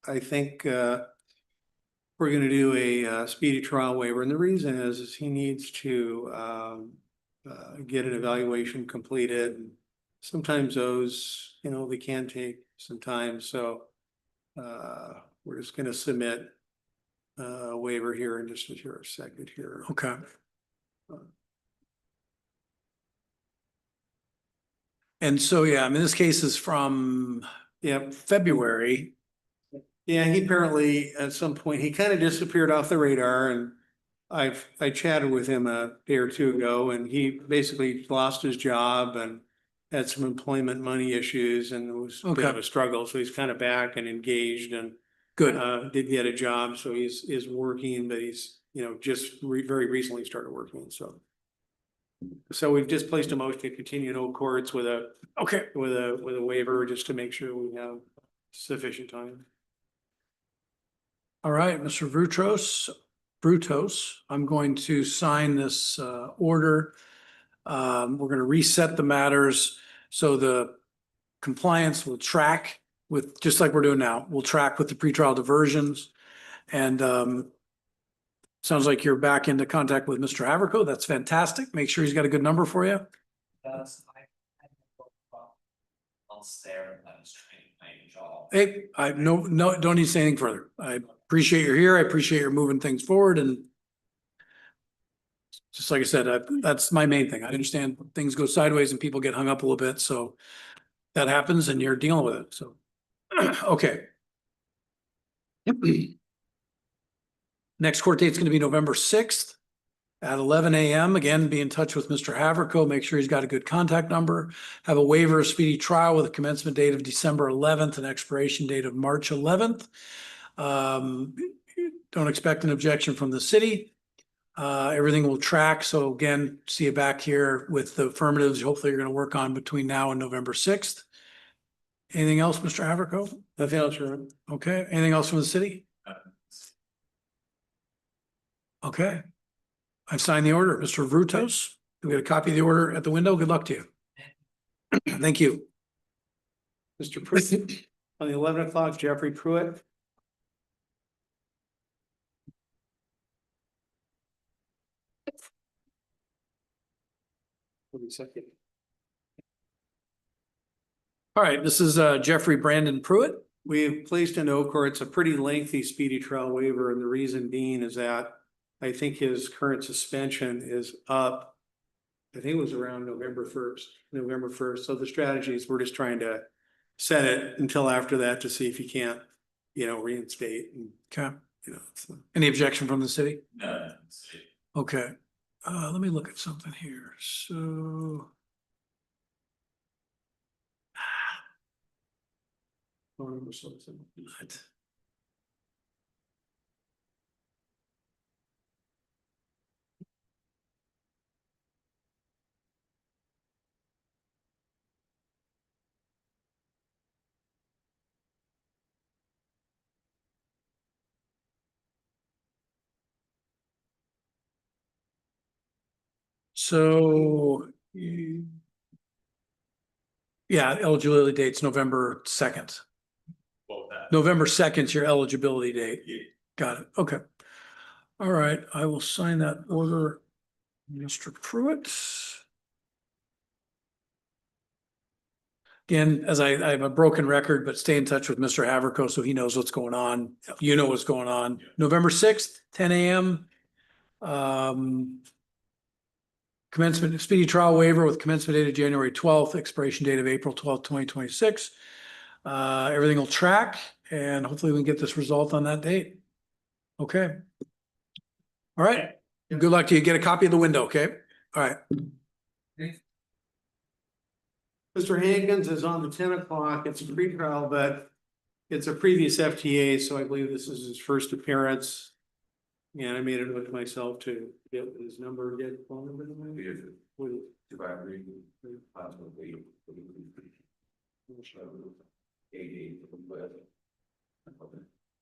I think we're gonna do a speedy trial waiver, and the reason is he needs to get an evaluation completed. Sometimes those, they can take some time, so we're just gonna submit a waiver here in just a second here. Okay. And so, yeah, I mean, this case is from February. Yeah, he apparently at some point, he kind of disappeared off the radar, and I chatted with him a day or two ago, and he basically lost his job and had some employment money issues, and it was a bit of a struggle, so he's kind of back and engaged and good. Did get a job, so he's working, but he's, just very recently started working, so. So we've just placed a motion to continue in old courts with a with a waiver, just to make sure we have sufficient time. All right, Mr. Brutos, I'm going to sign this order. We're going to reset the matters so the compliance will track with, just like we're doing now, we'll track with the pretrial diversions. And sounds like you're back into contact with Mr. Haverco. That's fantastic. Make sure he's got a good number for you. That's I'll stare at his training job. Hey, I no, don't need to say anything further. I appreciate you're here. I appreciate you're moving things forward, and just like I said, that's my main thing. I understand things go sideways and people get hung up a little bit, so that happens and you're dealing with it, so. Okay. Next court date's gonna be November 6th at 11 a.m. Again, be in touch with Mr. Haverco, make sure he's got a good contact number. Have a waiver of speedy trial with a commencement date of December 11th and expiration date of March 11th. Don't expect an objection from the city. Everything will track. So again, see you back here with the affirmatives. Hopefully you're going to work on between now and November 6th. Anything else, Mr. Haverco? Nothing else, Your Honor. Okay. Anything else from the city? Okay. I've signed the order. Mr. Brutos, we got a copy of the order at the window. Good luck to you. Thank you. Mr. Pruitt, on the 11 o'clock, Jeffrey Pruitt. Second. All right, this is Jeffrey Brandon Pruitt. We've placed in Oak It's a pretty lengthy speedy trial waiver, and the reason being is that I think his current suspension is up. I think it was around November 1st. So the strategy is we're just trying to set it until after that to see if he can't, reinstate. And, Okay. So. Any objection from the city? No. Okay. Let me look at something here. So. What? So. Yeah, eligibility date's November 2nd. November 2nd is your eligibility date. Got it. Okay. All right, I will sign that order. Mr. Pruitt. Again, as I have a broken record, but stay in touch with Mr. Haverco so he knows what's going on. You know what's going on. November 6th, 10 a.m. Commencement speedy trial waiver with commencement date of January 12th, expiration date of April 12th, 2026. Everything will track and hopefully we can get this resolved on that date. Okay. All right. Good luck to you. Get a copy of the window. Okay. All right. Mr. Hankins is on the 10 o'clock. It's a pre-trial, but it's a previous FTA, so I believe this is his first appearance. And I made it with myself to get his number, get phone number.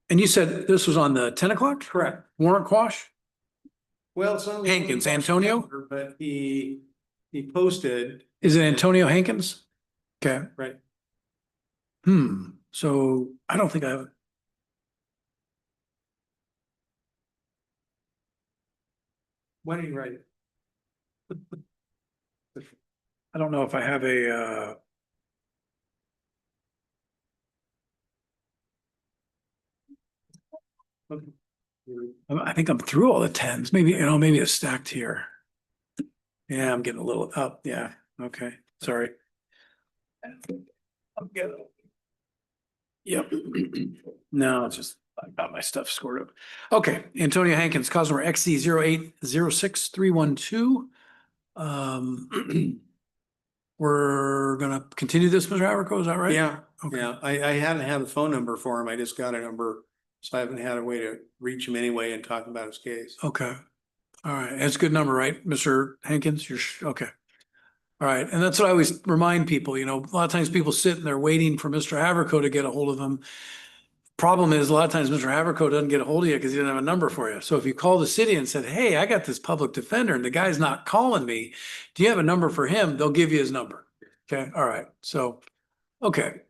And you said this was on the 10 o'clock? Correct. Warrant quash? Well, it's on the Hankins, Antonio? But he posted. Is it Antonio Hankins? Okay. Right. So I don't think I have. When did you write it? I don't know if I have a, Okay. I think I'm through all the 10s. Maybe, maybe it's stacked here. Yeah, I'm getting a little up. Yeah. Okay. Sorry. I'm getting. Yep. No, it's just, I got my stuff scored up. Okay. Antonio Hankins, cause number XC0806312. We're gonna continue this, Mr. Haverco, is that right? Yeah. Okay. Yeah. I hadn't had a phone number for him. I just got a number. So I haven't had a way to reach him anyway and talk about his case. Okay. All right. That's a good number, right? Mr. Hankins, okay. All right, and that's what I always remind people, you know, a lot of times people sit and they're waiting for Mr. Haverco to get a hold of them. Problem is, a lot of times Mr. Haverco doesn't get a hold of you because he doesn't have a number for you. So if you call the city and said, hey, I got this public defender and the guy's not calling me, do you have a number for him? They'll give you his number. Okay, all right, so, okay.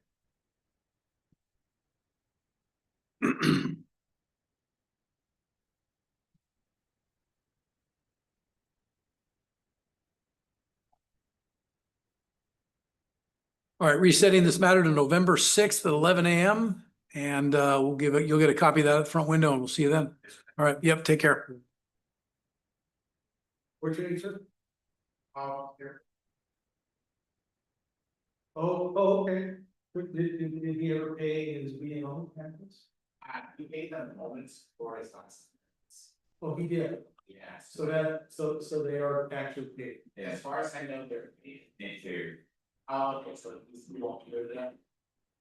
All right, resetting this matter to November 6th at 11 a.m. And we'll give it, you'll get a copy of that at the front window and we'll see you then. All right, yep, take care. What's your name, sir? Here. Oh, okay. Did he ever pay his being on campus? He paid them moments for his last. Oh, he did. Yes. So they are actually paid. Yeah, as far as I know, they're paid too. Oh, okay, so we won't do that.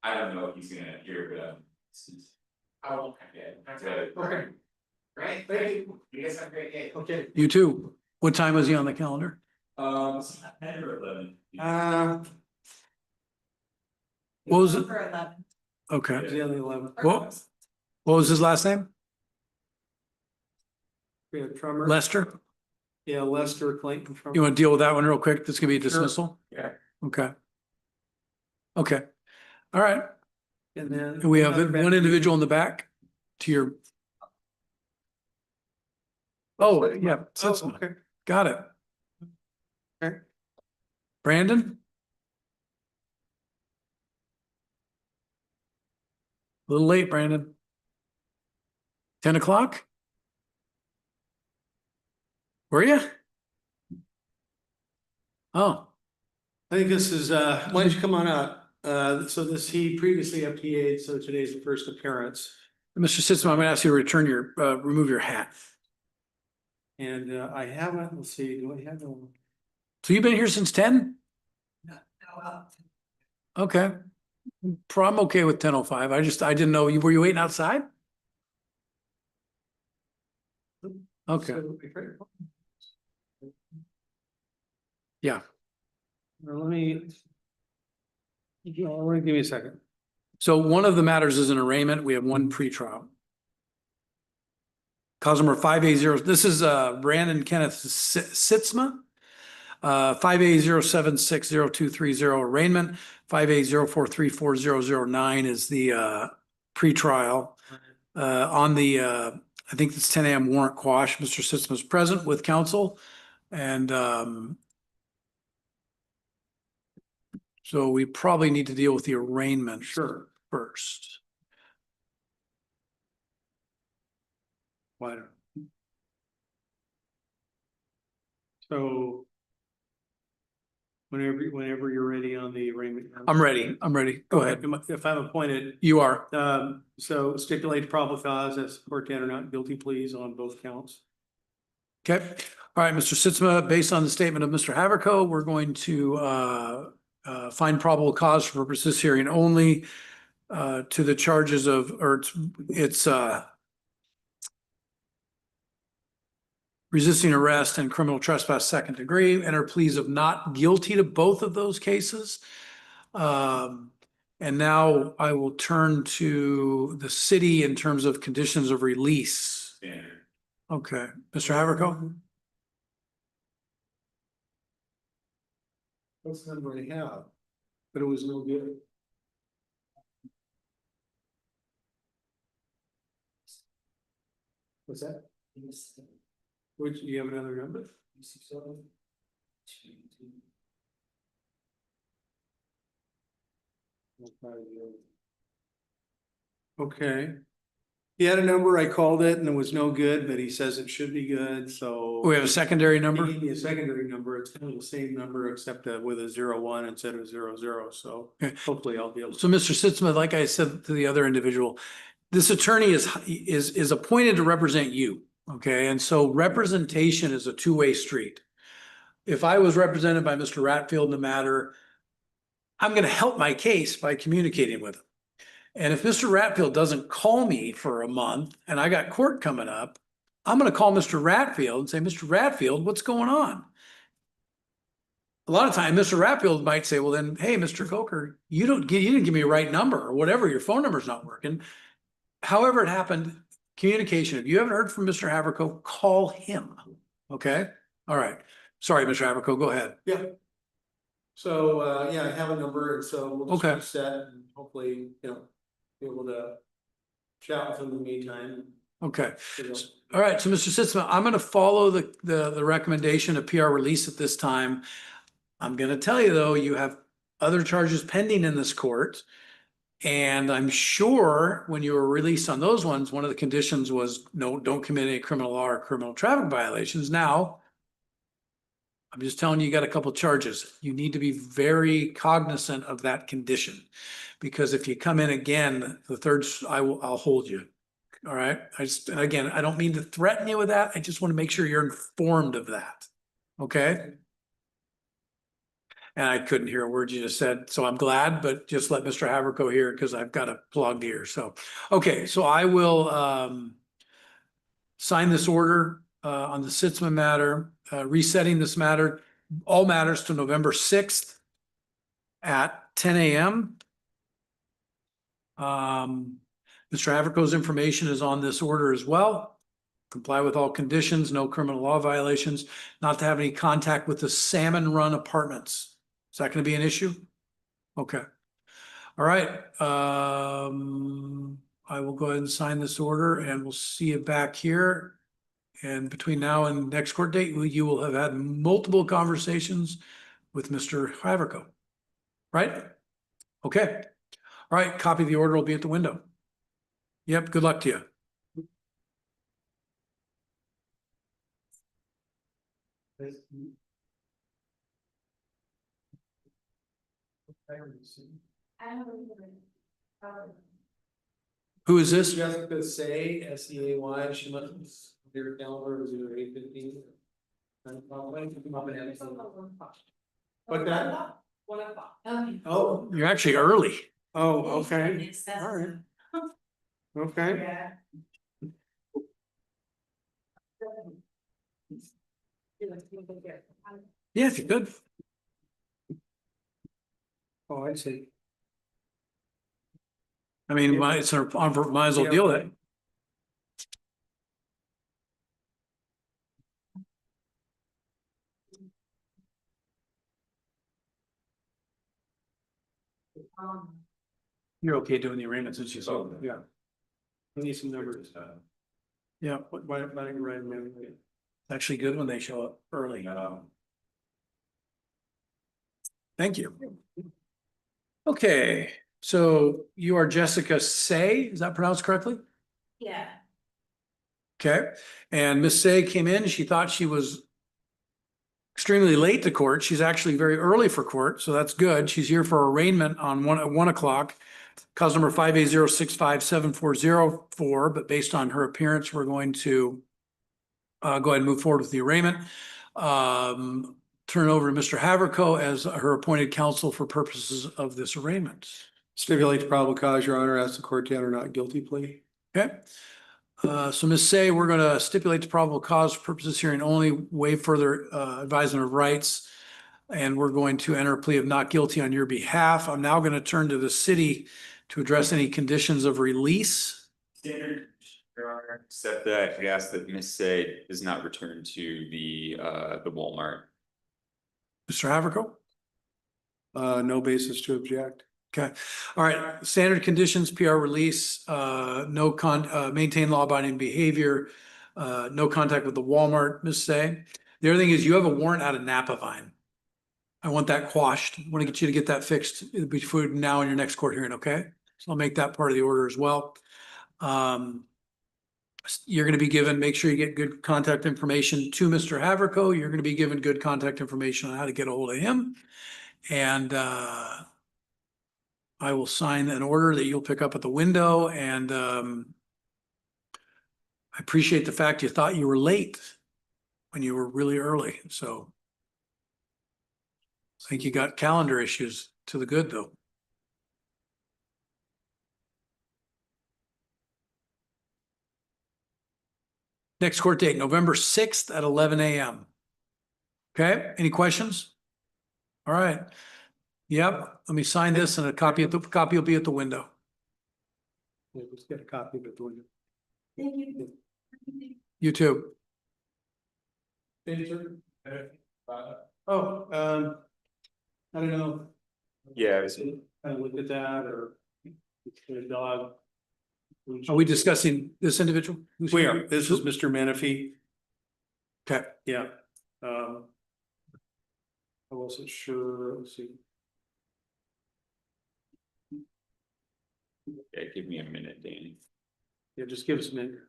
I don't know if he's gonna hear, but I won't. Okay. Great, thank you. You guys have a great day. Okay. You too. What time was he on the calendar? 10 or 11. What was it? For 11. Okay. Is he on the 11th? What was his last name? We have Trummer. Lester? Yeah, Lester Clayton. Trummer. You want to deal with that one real quick? This could be a Sure. dismissal? Yeah. Okay. Okay. All right. And then. And we have another one individual in the back to your. Oh, yeah. Oh, Sitzman. okay. Got it. Okay. Brandon? A little late, Brandon. 10 o'clock? Were you? Oh, I think this is, why don't you come on up? So this, he previously FTA'd, so today's the first appearance. Mr. Sitzman, I'm gonna ask you to return your, remove your hat. And I haven't, let's see, do I have one? So you've been here since 10? No, Okay. I'm okay with 10:05. I didn't know, were you waiting outside? Okay, yeah. Let me. Give me a second. So one of the matters is an arraignment. We have one pretrial. Cause number 5A0, this is Brandon Kenneth Sitzma. 5A0760230 arraignment. 5A0434009 is the pretrial. On the I think it's 10 a.m. warrant quash. Mr. Sitzma is present with counsel. And so we probably need to deal with the arraignment first. Why don't? So. Whenever you're ready on the arraignment. I'm ready. Go ahead. If I'm appointed. You are. So stipulate probable cause as court to enter not guilty pleas on both counts. Okay. All right, Mr. Sitzma, based on the statement of Mr. Haverco, we're going to find probable cause for purposes hearing only to the charges of, or it's resisting arrest and criminal trespass second degree, enter pleas of not guilty to both of those cases. And now I will turn to the city in terms of conditions of release. Standard. Okay, Mr. Haverco? That's the number I have, but it was no good. What's that? Which, do you have another number? Okay. He had a number, I called it and it was no good, but he says it should be good, so. We have a secondary number? He gave me a secondary number, it's kind of the same number except with a 01 instead of 00, so hopefully I'll be able to. So Mr. Sitzma, like I said to the other individual, this attorney is appointed to represent you, okay? And so representation is a two-way street. If I was represented by Mr. Ratfield in the matter, I'm gonna help my case by communicating with him. And if Mr. Ratfield doesn't call me for a month and I got court coming up, I'm gonna call Mr. Ratfield and say, Mr. Ratfield, what's going on? a lot of time, Mr. Rapfield might say, well then, hey, Mr. Coker, you didn't give me a right number or whatever, your phone number's not working. However it happened, communication, if you haven't heard from Mr. Haverco, call him, okay? All right, sorry, Mr. Haverco, go ahead. Yeah. So, yeah, I have a number, and so we'll just Okay. be set and hopefully, be able to chat with him in the meantime. Okay, You know. all right, so Mr. Sitzman, I'm gonna follow the recommendation of PR release at this time. I'm gonna tell you though, you have other charges pending in this court. And I'm sure when you were released on those ones, one of the conditions was no, don't commit any criminal law or criminal traffic violations. Now, I'm just telling you, you got a couple charges. You need to be very cognizant of that condition. Because if you come in again, the third, I'll hold you. All right. And again, I don't mean to threaten you with that. I just want to make sure you're informed of that. Okay. And I couldn't hear a word you just said, so I'm glad, but just let Mr. Haverco hear because I've got a plugged ear. So, okay, so I will sign this order on the Sitzman matter, resetting this matter, all matters to November 6th at 10 a.m. Mr. Haverco's information is on this order as well. Comply with all conditions, no criminal law violations, not to have any contact with the Salmon Run Apartments. Is that going to be an issue? Okay. All right. I will go ahead and sign this order and we'll see you back here. And between now and next court date, you will have had multiple conversations with Mr. Haverco, right? Okay. All right. Copy of the order will be at the window. Yep. Good luck to you. Who is this? Jessica Say, S-E-A-Y, she must be your calendar, is it 8:15? What that? 1 o'clock. Oh, You're actually early. oh, okay, all right. Okay. Yeah. Yeah, if you could. Oh, I see. I mean, might as well deal with it. You're okay doing the arraignment since you saw it. Yeah. I need some numbers. Yeah, Why don't you write them in? it's actually good when they show up early. Thank you. Okay, so you are Jessica Say, is that pronounced correctly? Yeah. Okay, and Miss Say came in, she thought she was extremely late to court. She's actually very early for court, so that's good. She's here for arraignment on 1 o'clock. Cause number 580657404, but based on her appearance, we're going to go ahead and move forward with the arraignment. Turn over to Mr. Haverco as her appointed counsel for purposes of this arraignment. Stipulate the probable cause, Your Honor, ask the court to enter not guilty plea. Okay. So Ms. Say, we're going to stipulate the probable cause for purposes hearing only, waive further advisement of rights. And we're going to enter a plea of not guilty on your behalf. I'm now going to turn to the city to address any conditions of release. Standard, Your Honor, except that I ask that Ms. Say does not return to the Walmart. Mr. Haverco? No basis to object. Okay. All right. Standard conditions, PR release, maintain law abiding behavior, no contact with the Walmart, Ms. Say. The other thing is you have a warrant out of Napa Vine. I want that quashed. I want to get you to get that fixed before now in your next court hearing, okay? So I'll make that part of the order as well. You're going to be given, make sure you get good contact information to Mr. Haverco. You're going to be given good contact information on how to get a hold of him. And I will sign an order that you'll pick up at the window. And I appreciate the fact you thought you were late when you were really early. So I think you got calendar issues to the good though. Next court date, November 6th at 11 a.m. Okay, any questions? All right. Yep, let me sign this and a copy will be at the window. Yeah, just get a copy of it. Doing Thank you. You too. it. Oh, I don't know. Yeah, Kind of looked at that or the dog. Are we discussing this individual? Who's We here? are. This is Mr. Menifee. Okay. Yeah. I wasn't sure. Let's see. yeah, give me a minute, Danny. Yeah, just give us a minute.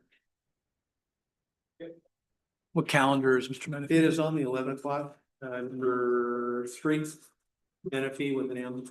What calendar is Mr. Menifee? It is on the 11 o'clock, number 3, Menifee with an M.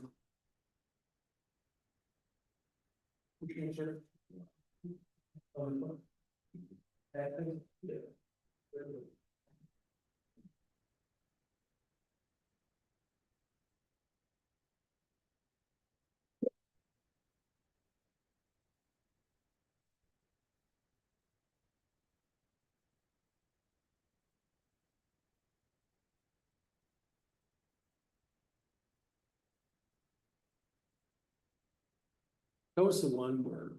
That was the one where.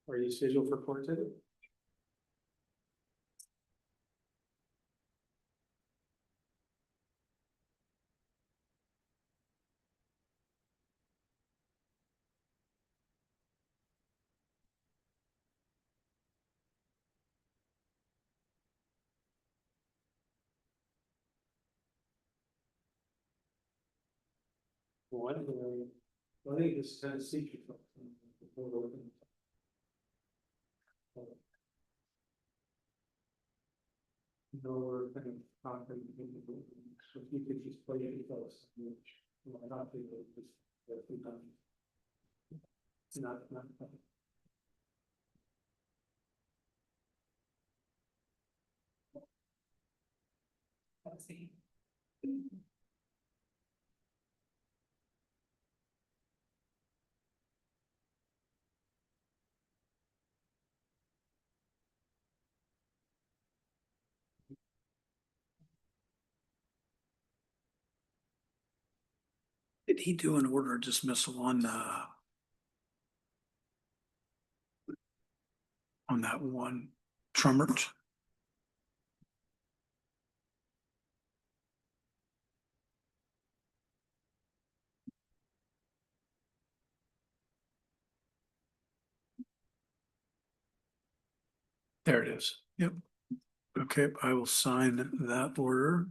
Are you scheduled for court today? Well, I think it's kind of secret. No, we're kind of talking, so if you could just play it with us. Not think it was not. Let's see. Did he do an order of dismissal on that one Trummert? There it is. Yep. Okay, I will sign that order.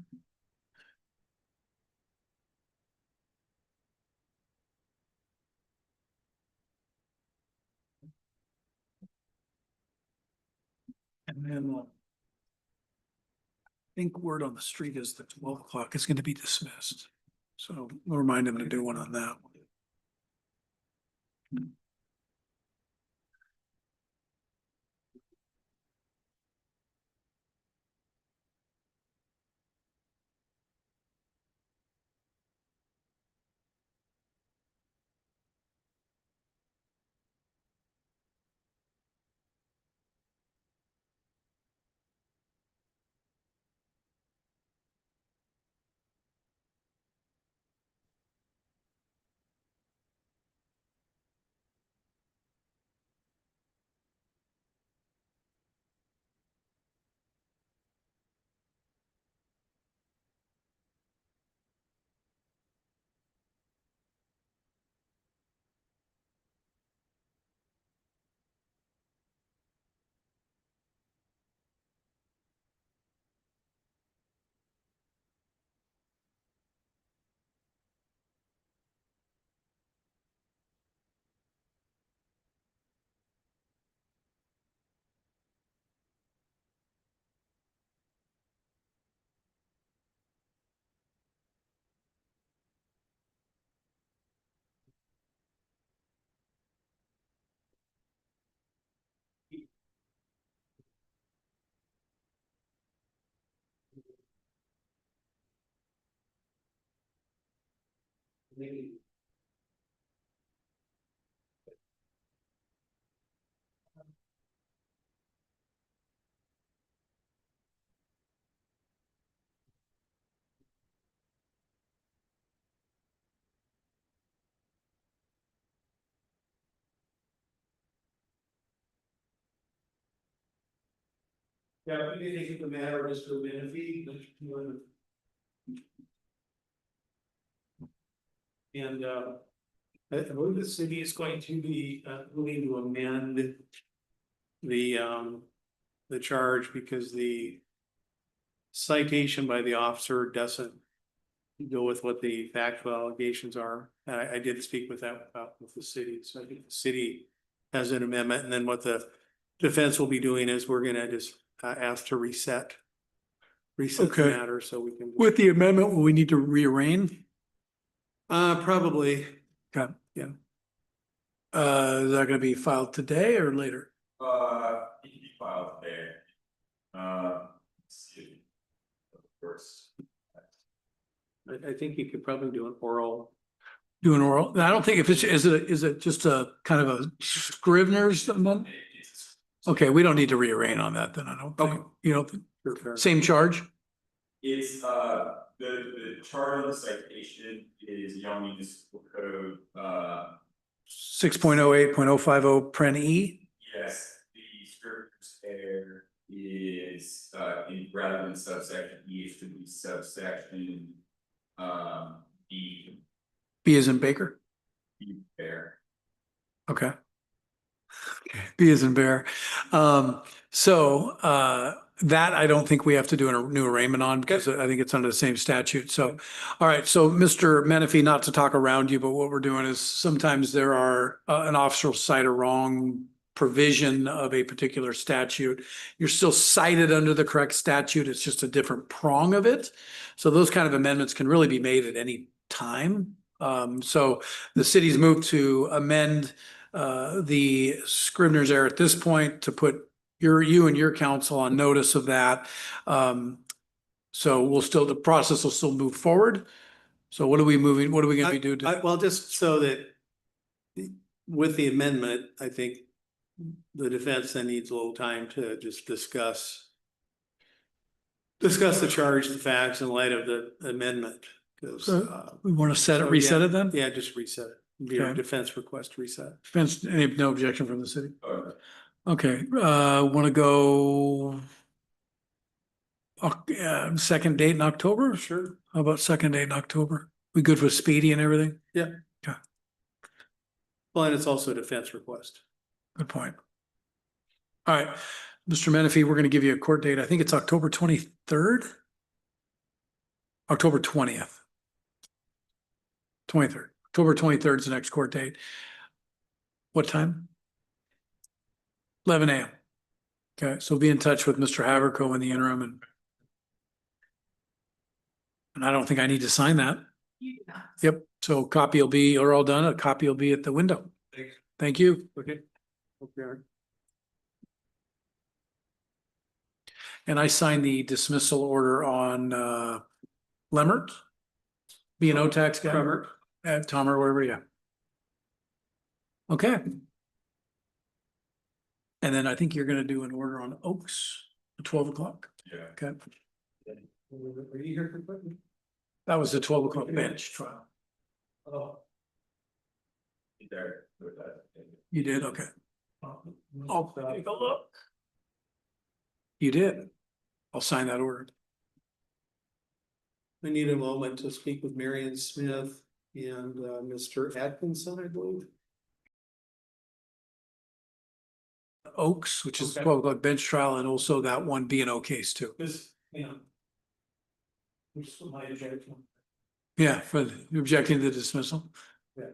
And then I think word on the street is that 12 o'clock is going to be dismissed. So we'll remind him to do one on that. Yeah, I think it's a matter of just a benefit. And I believe the city is going to be moving to amend the charge because the citation by the officer doesn't go with what the factual allegations are. I did speak with that with the city, so I think the city has an amendment, and then what the defense will be doing is we're gonna just ask to reset the Okay. matter so we can. With the amendment, will we need to rearrange? Probably. Okay. Yeah. Is that gonna be filed today or later? It can be filed there. Let's see. Of course. I think you could probably do an oral. Do an oral? I don't think if it's, is it just a kind of a Scrivener's amendment? Okay, we don't need to rearrange on that then, I don't think, you know, same charge? It's the chart of the citation is Yelm Municipal Code 6.08.050 pren E? yes, the scrivener's error is rather than subsection E, it should be subsection B. B as in Baker? B there. Okay. B as in bear. That I don't think we have to do a new arraignment on because I think it's under the same statute. So, all right. So Mr. Menifee, not to talk around you, but what we're doing is sometimes there are an officer will cite a wrong provision of a particular statute. You're still cited under the correct statute. It's just a different prong of it. So those kind of amendments can really be made at any time. So the city's moved to amend the Scrivener's error at this point to put you and your counsel on notice of that. So the process will still move forward. So what are we gonna be doing? Well, just so that with the amendment, I think the defense then needs a little time to just discuss the charge, the facts in light of the amendment. Because We want to reset it then? Yeah, just reset it. Your Okay. defense request reset. Defense, no objection from the city? Okay, want to go second date in October? Sure. How about second date in October? We good with Speedy and everything? Yeah. Okay. Well, and it's also a defense request. Good point. All right, Mr. Menifee, we're going to give you a court date. I think it's October 23rd? October 20th. 23rd. October 23rd is the next court date. What time? 11 a.m. Okay, so be in touch with Mr. Haverco in the interim and I don't think I need to sign that. Yep, so copy will be, or all done, a copy will be at the window. Thanks. Thank you. Okay. Okay. And I signed the dismissal order on Lemmert, B&O tax guy. Tom or whatever, yeah. Okay. And then I think you're gonna do an order on Oaks at 12 o'clock. Yeah. Okay, Are you here for quickly? that was the 12 o'clock bench trial. Oh. There with that. You did, okay. I'll take a look. You did. I'll sign that order. We need a moment to speak with Marion Smith and Mr. Atkinson, I believe. Oaks, which is Okay. 12 o'clock bench trial, and also that one B&O case too. This, Which my objection. Yeah, for objecting to the dismissal. Yeah.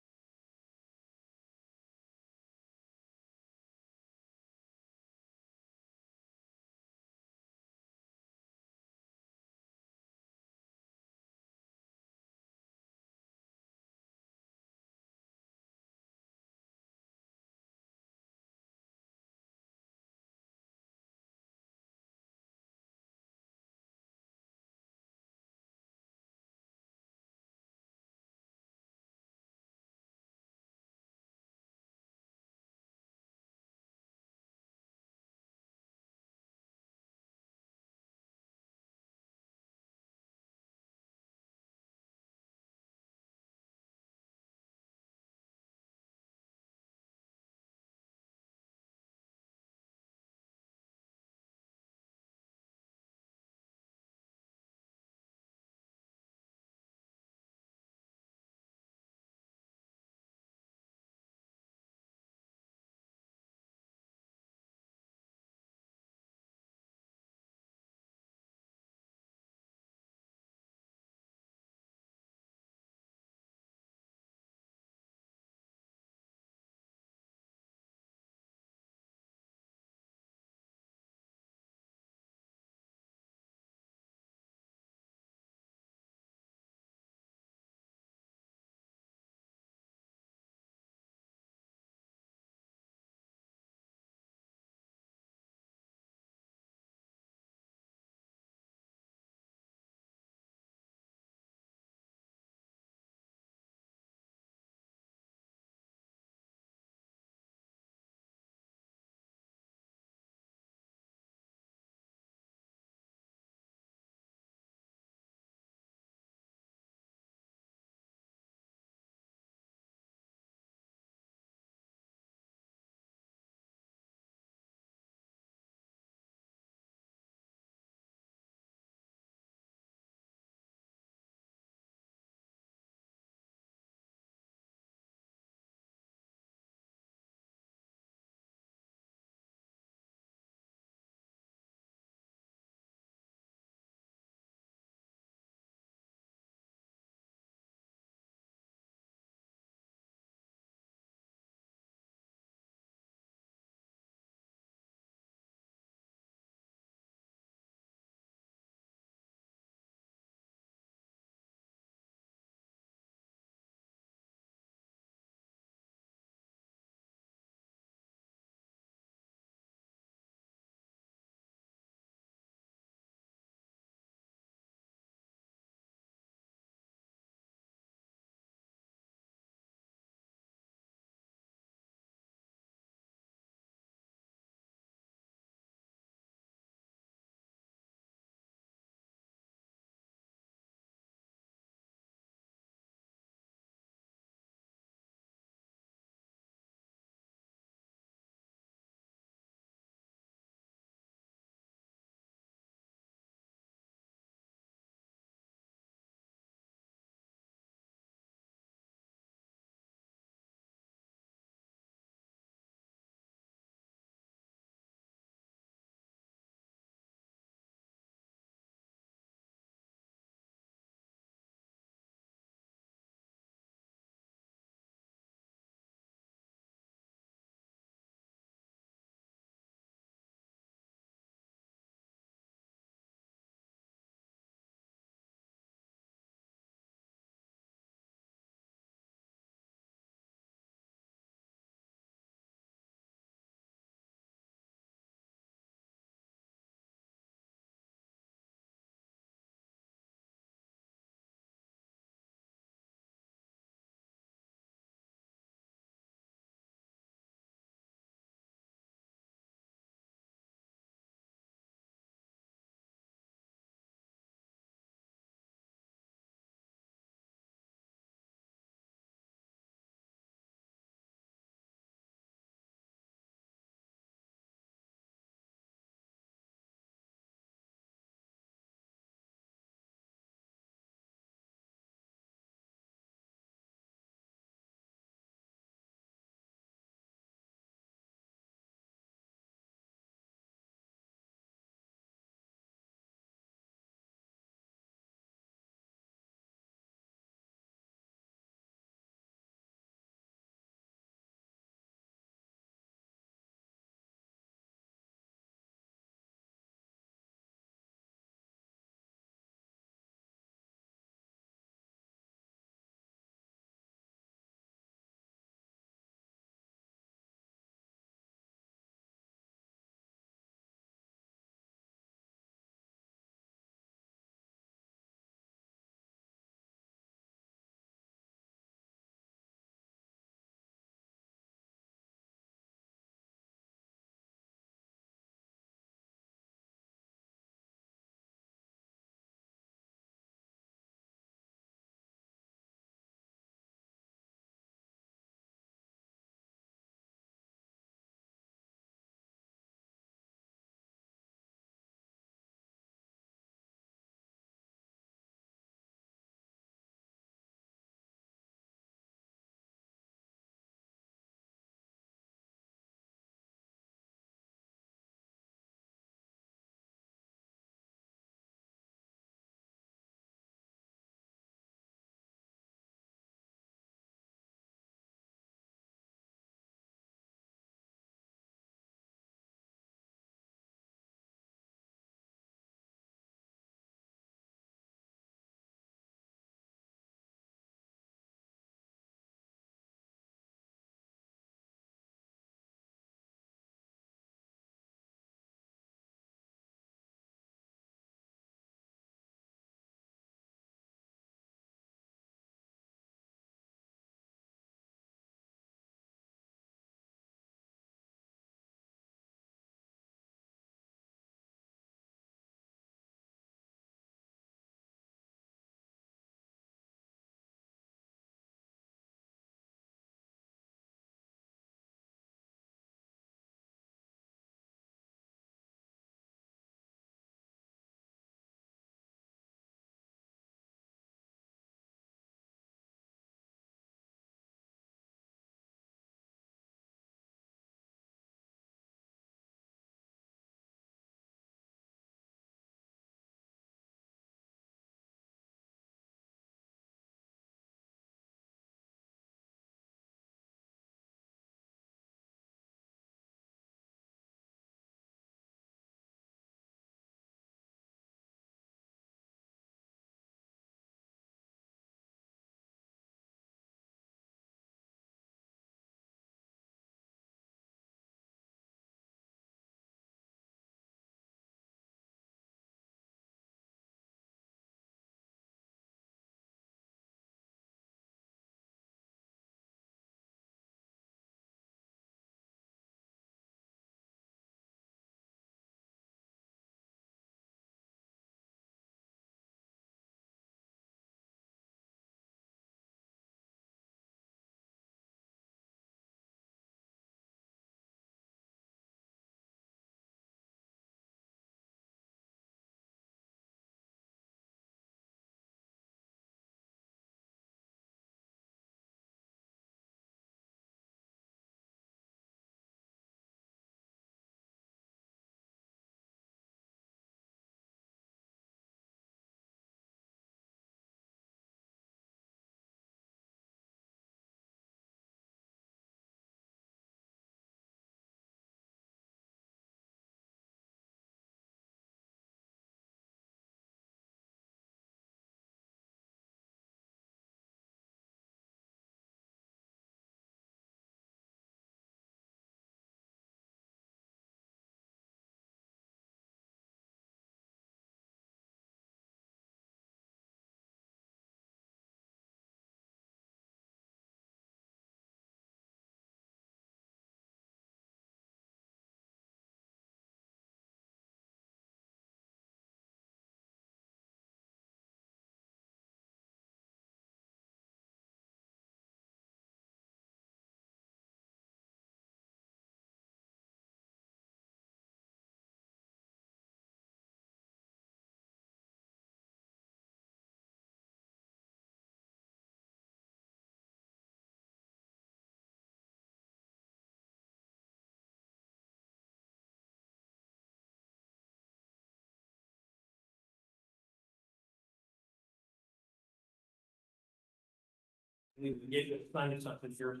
Get you signing something here.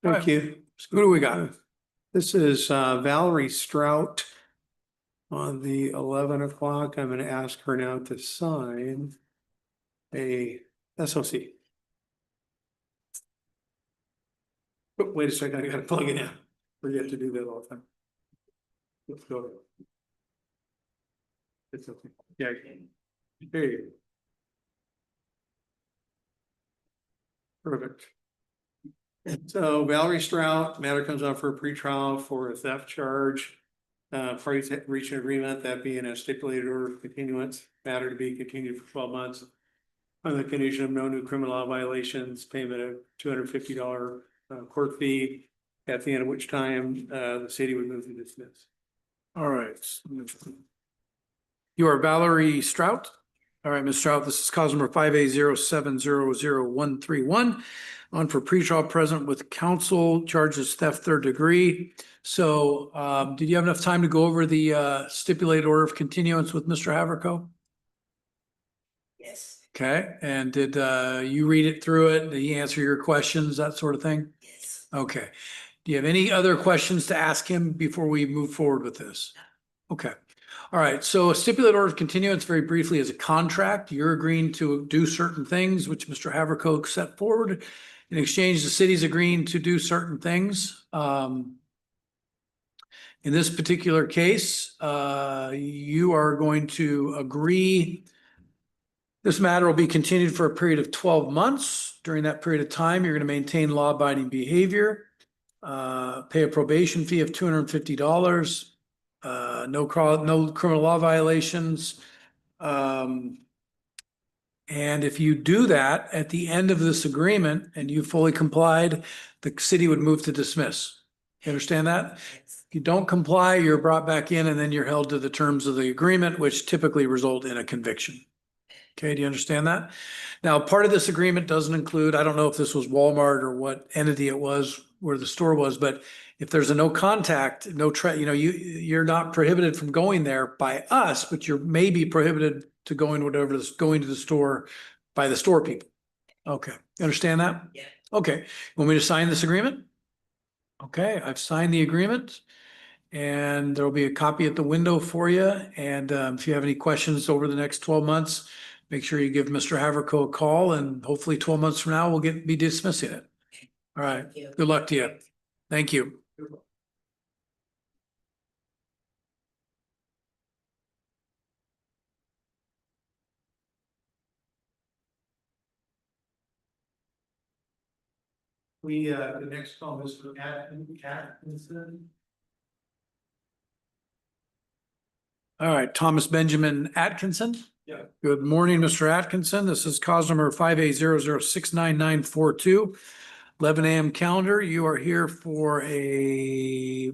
Thank you. Who do we got? This is Valerie Strout. On the 11 o'clock, I'm gonna ask her now to sign a SOC. Oh, wait a second, I gotta plug it in. Forget to do that all the time. Let's go. It's okay. Yeah. There you go. Perfect. So Valerie Strout, matter comes up for a pretrial for a theft charge. Parties reach an agreement, that being a stipulated order of continuance, matter to be continued for 12 months. On the condition of no new criminal law violations, payment of $250 court fee, at the end of which time the city would move to dismiss. All right. You are Valerie Strout. All right, Ms. Strout, this is cause number 5A07000131. On for pretrial present with counsel, charges theft third degree. So did you have enough time to go over the stipulated order of continuance with Mr. Haverco? Yes, Okay, and did you read it through it? Did he answer your questions, that sort of thing? yes. Okay. Do you have any other questions to ask him before we move forward with this? Okay. All right. So a stipulated order of continuance, very briefly, is a contract. You're agreeing to do certain things, which Mr. Haverco set forward. In exchange, the city's agreeing to do certain things. In this particular case, you are going to agree. This matter will be continued for a period of 12 months. During that period of time, you're going to maintain law-abiding behavior, pay a probation fee of $250, no criminal law violations. And if you do that at the end of this agreement and you fully complied, the city would move to dismiss. You understand that? If you don't comply, you're brought back in and then you're held to the terms of the agreement, which typically result in a conviction. Okay, do you understand that? Now, part of this agreement doesn't include, I don't know if this was Walmart or what entity it was where the store was, but if there's a no contact, you're not prohibited from going there by us, but you're maybe prohibited to going to the store by the store people. Okay, you understand that? Yeah. Okay, you want me to sign this agreement? Okay, I've signed the agreement. And there'll be a copy at the window for you. And if you have any questions over the next 12 months, make sure you give Mr. Haverco a call and hopefully 12 months from now, we'll be dismissing it. All right. Thank you. Good luck to you. Thank you. The next call is for Atkinson. All right, Thomas Benjamin Atkinson. Yeah. Good morning, Mr. Atkinson. This is cause number 5A00699942, 11 a.m. calendar. You are here for a.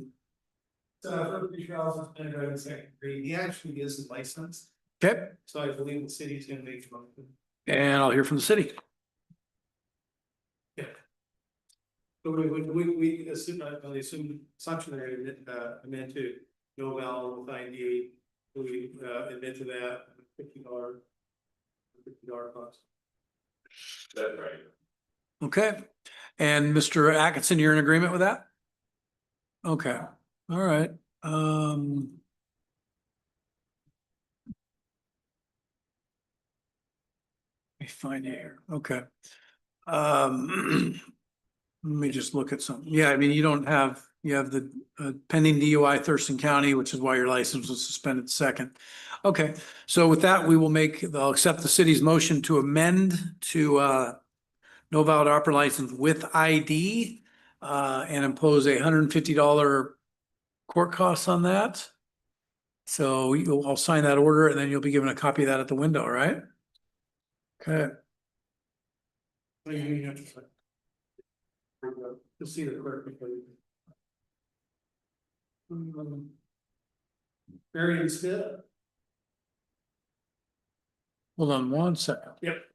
For pretrial suspended in second degree, he actually isn't licensed, Okay, so I believe the city's gonna make him. and I'll hear from the city. But we assume, I assume assumption there, meant to no valid with ID, we admit to that $50 cost. That's right. Okay, and Mr. Atkinson, you're in agreement with that? Okay, all right. Let me find you here. Okay. Let me just look at something. Yeah, I mean, you have the pending DUI Thurston County, which is why your license was suspended second. Okay, so with that, I'll accept the city's motion to amend to no valid operator license with ID and impose $150 court costs on that. So I'll sign that order and then you'll be given a copy of that at the window, right? Okay. You'll see the clerk. Marion Smith. Hold on one second. Yep.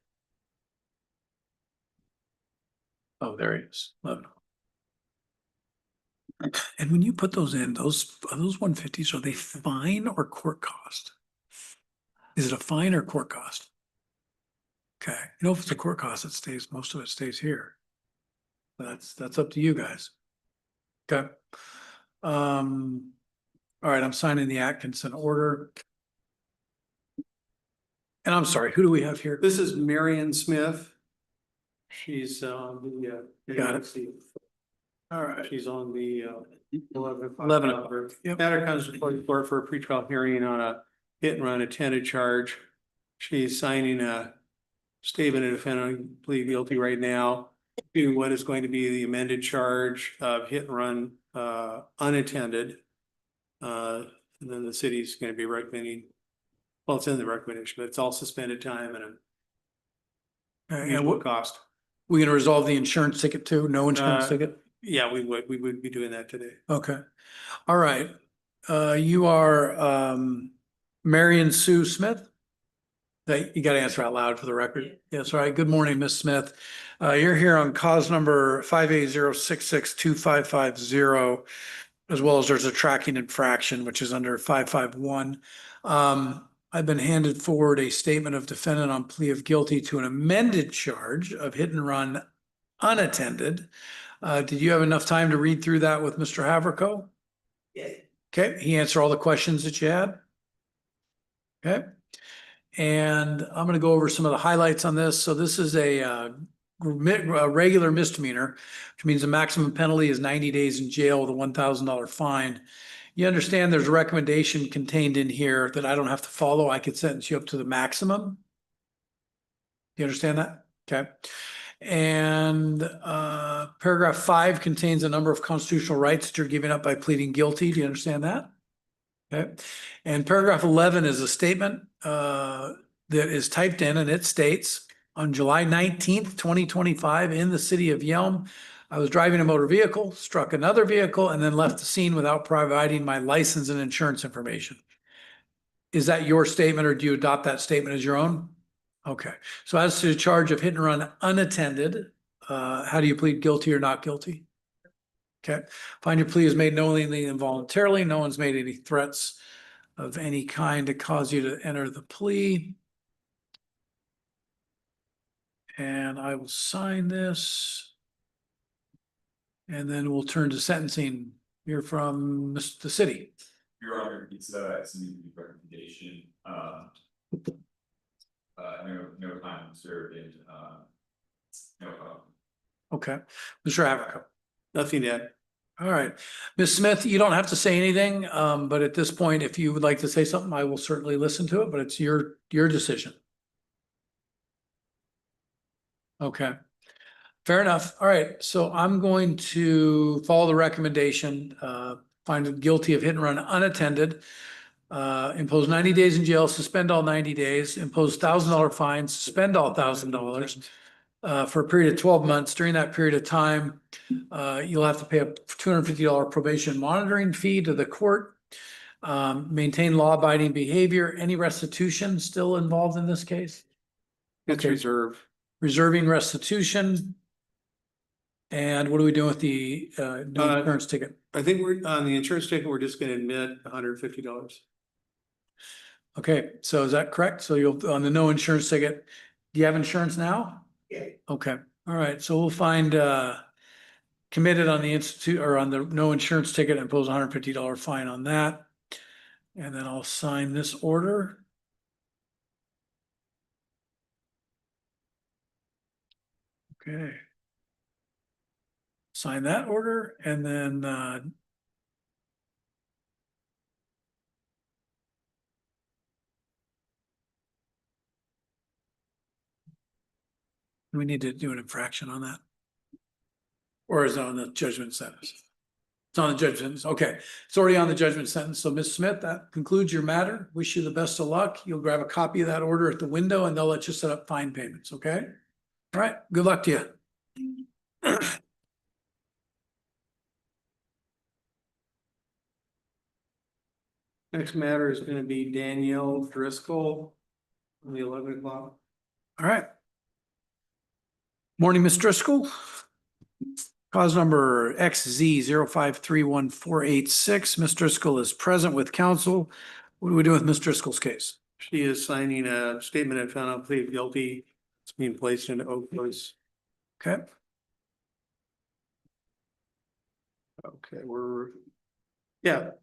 Oh, there he is. 11. And when you put those in, those 150s, are they fine or court cost? Is it a fine or court cost? Okay, you know, if it's a court cost, it stays, most of it stays here. That's up to you guys. Okay. All right, I'm signing the Atkinson order. And I'm sorry, who do we have here? This is Marion Smith. She's Got it. All right. She's on the 11 o'clock. Yep. Matter comes before the court for a pretrial hearing on a hit and run attended charge. She's signing a statement of defendant plea guilty right now to what is going to be the amended charge of hit and run unattended. And then the city's going to be recommending, well, it's in the recommendation, but it's all suspended time and a And what cost. we gonna resolve the insurance ticket too? No insurance ticket? Yeah, we would be doing that today. Okay. All right. You are Marion Sue Smith? You got to answer out loud for the record. Yes, all right. Good morning, Miss Smith. You're here on cause number 580662550, as well as there's a tracking infraction, which is under 551. I've been handed forward a statement of defendant on plea of guilty to an amended charge of hit and run unattended. Did you have enough time to read through that with Mr. Havrico? Yeah. Okay, he answered all the questions that you had? Okay. And I'm going to go over some of the highlights on this. So this is a regular misdemeanor, which means the maximum penalty is 90 days in jail with a $1,000 fine. You understand there's a recommendation contained in here that I don't have to follow. I could sentence you up to the maximum. You understand that? Okay. And paragraph 5 contains a number of constitutional rights that you're giving up by pleading guilty. Do you understand that? Okay. And paragraph 11 is a statement that is typed in, and it states, on July 19th, 2025, in the city of Yelm, I was driving a motor vehicle, struck another vehicle, and then left the scene without providing my license and insurance information. Is that your statement, or do you adopt that statement as your own? Okay. So as to the charge of hit and run unattended, how do you plead guilty or not guilty? Okay. Find your plea is made knowingly and voluntarily. No one's made any threats of any kind to cause you to enter the plea. And I will sign this. And then we'll turn to sentencing. You're from the city. Your Honor, it's a recommendation. No time served and no problem. Okay. Mr. Haverko. Nothing yet. All right. Ms. Smith, you don't have to say anything, but at this point, if you would like to say something, I will certainly listen to it, but it's your decision. Okay. Fair enough. All right. So I'm going to follow the recommendation, find it guilty of hit and run unattended, impose 90 days in jail, suspend all 90 days, impose $1,000 fine, suspend all $1,000 for a period of 12 months. During that period of time, you'll have to pay a $250 probation monitoring fee to the court, maintain law-abiding behavior. Any restitution still involved in this case? It's reserved. Reserving restitution. And what are we doing with the no insurance ticket? I think we're on the insurance ticket. We're just going to admit $150. Okay, so is that correct? So you'll, on the no insurance ticket, do you have insurance now? Yeah. Okay, all right, so we'll find committed on the institute or on the no insurance ticket and impose $150 fine on that. And then I'll sign this order. Okay. Sign that order and then we need to do an infraction on that. Or is it on the judgment sentence? It's on the judgment sentence. Okay, it's already on the judgment sentence. So Ms. Smith, that concludes your matter. Wish you the best of luck. You'll grab a copy of that order at the window and they'll let you set up fine payments, okay? All right, good luck to you. Next matter is going to be Danielle Driscoll on the 11 o'clock. All right. Morning, Ms. Driscoll. Cause number XZ 0531486. Ms. Driscoll is present with counsel. What do we do with Ms. Driscoll's case? She is signing a statement of found out plea of guilty It's being placed into Oakland's. Okay, Okay,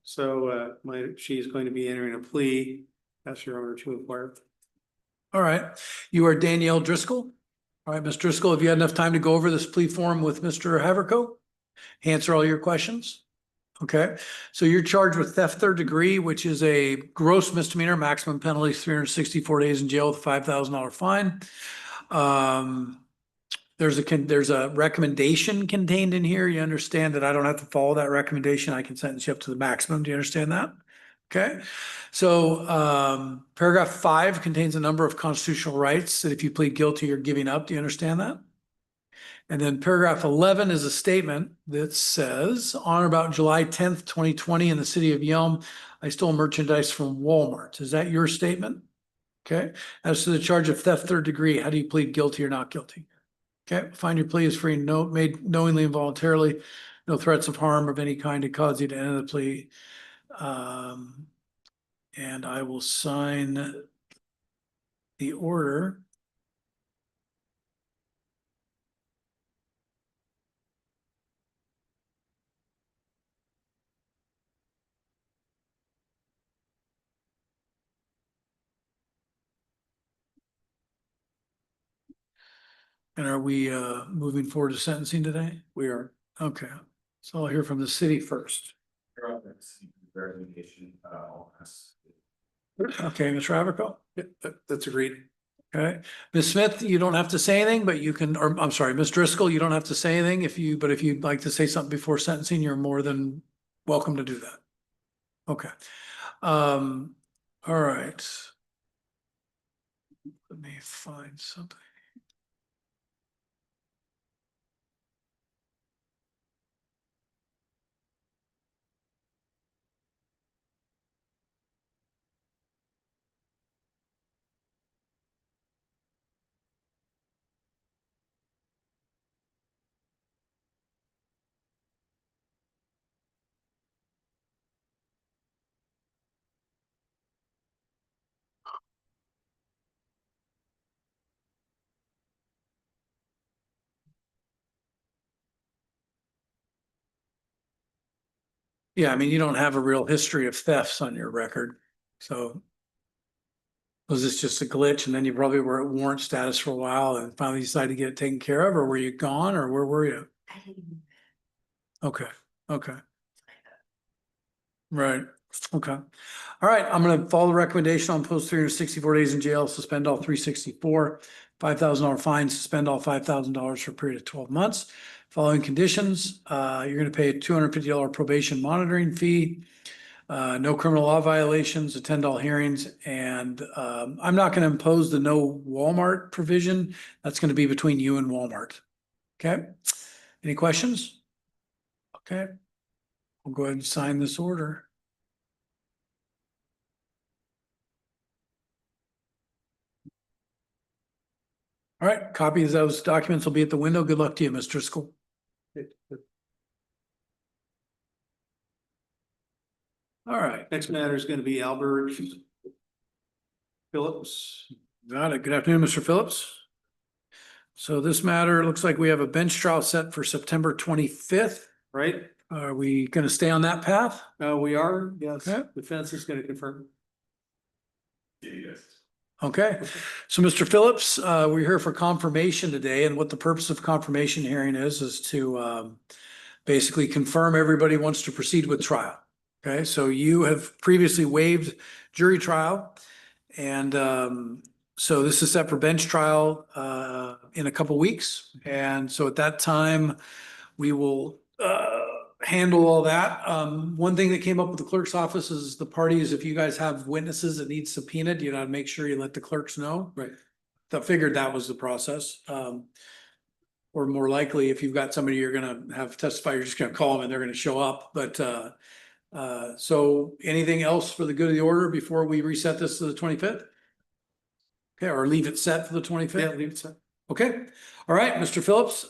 so she's going to be entering a plea. That's your honor to inquire. all right. You are Danielle Driscoll. All right, Ms. Driscoll, have you had enough time to go over this plea form with Mr. Haverco? Answer all your questions? Okay, so you're charged with theft third degree, which is a gross misdemeanor, maximum penalty is 364 days in jail with a $5,000 fine. There's a recommendation contained in here. You understand that I don't have to follow that recommendation. I can sentence you up to the maximum. Do you understand that? Okay, so paragraph 5 contains a number of constitutional rights that if you plead guilty, you're giving up. Do you understand that? And then paragraph 11 is a statement that says, on or about July 10th, 2020 in the city of Yelm, I stole merchandise from Walmart. Is that your statement? Okay. As to the charge of theft third degree, how do you plead guilty or not guilty? Okay. Find your plea is free, made knowingly and voluntarily, no threats of harm of any kind to cause you to enter the plea. And I will sign the order. And are we moving forward to sentencing today? We are. Okay. So I'll hear from the city first. Okay, Mr. Haverco? That's agreed. Okay. Ms. Smith, you don't have to say anything, but you can, or I'm sorry, Ms. Driscoll, you don't have to say anything but if you'd like to say something before sentencing, you're more than welcome to do that. Okay. All right. Let me find something. Yeah, I mean, you don't have a real history of thefts on your record, so was this just a glitch and then you probably were at warrant status for a while and finally decided to get it taken care of, or were you gone, or where were you? Okay, okay. Right, okay. All right, I'm gonna follow the recommendation on post 364 days in jail, suspend all 364, $5,000 fine, suspend all $5,000 for a period of 12 months. Following conditions, you're gonna pay a $250 probation monitoring fee, no criminal law violations, attend all hearings, and I'm not gonna impose the no Walmart provision. That's gonna be between you and Walmart. Okay, any questions? Okay, we'll go ahead and sign this order. All right, copies of those documents will be at the window. Good luck to you, Mr. Driscoll. All right. Next matter is going to be Albert Phillips. Got it. Good afternoon, Mr. Phillips. So this matter looks like we have a bench trial set for September 25th. Right? Are we going to stay on that path? We are, yes. Okay. Defense is going to confirm. Yes. Okay, so Mr. Phillips, we're here for confirmation today, and what the purpose of confirmation hearing is to basically confirm everybody wants to proceed with trial. Okay, so you have previously waived jury trial, and so this is set for bench trial in a couple weeks, and so at that time we will handle all that. One thing that came up with the clerk's office is the parties, if you guys have witnesses that need subpoenaed, you know, make sure you let the clerks know. Right. I figured that was the process. Or more likely, if you've got somebody you're gonna have testify, you're just gonna call them and they're gonna show up. But so anything else for the good of the order before we reset this to the 25th? Okay, or leave it set for the 25th? Yeah, leave it set. Okay, all right, Mr. Phillips,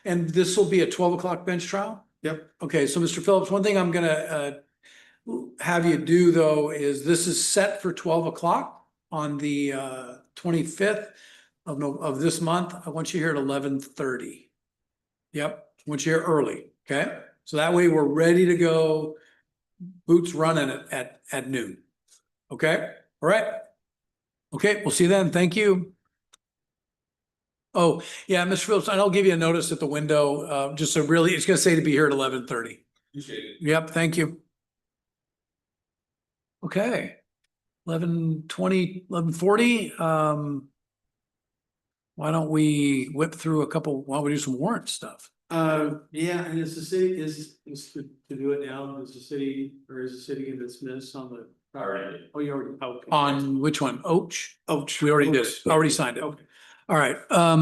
and this will be a 12 o'clock bench trial? Yep. Okay, so Mr. Phillips, one thing I'm gonna have you do though is this is set for 12 o'clock on the 25th. of this month. I want you here at 11:30. Yep, I want you here early, okay? So that way we're ready to go, boots running at noon. Okay, all right? Okay, we'll see you then. Thank you. Oh, yeah, Mr. Phillips, and I'll give you a notice at the window, just so really, it's gonna say to be here at 11:30. Appreciate it. Yep, thank you. Okay. 11:20, 11:40, why don't we whip through why don't we do some warrant stuff? Yeah, and is the city, is to do it now, is the city, or is the city gonna dismiss on the? Already. Oh, you already, okay. On which one? Oach, we already did, Okay. already signed it. Okay. All right,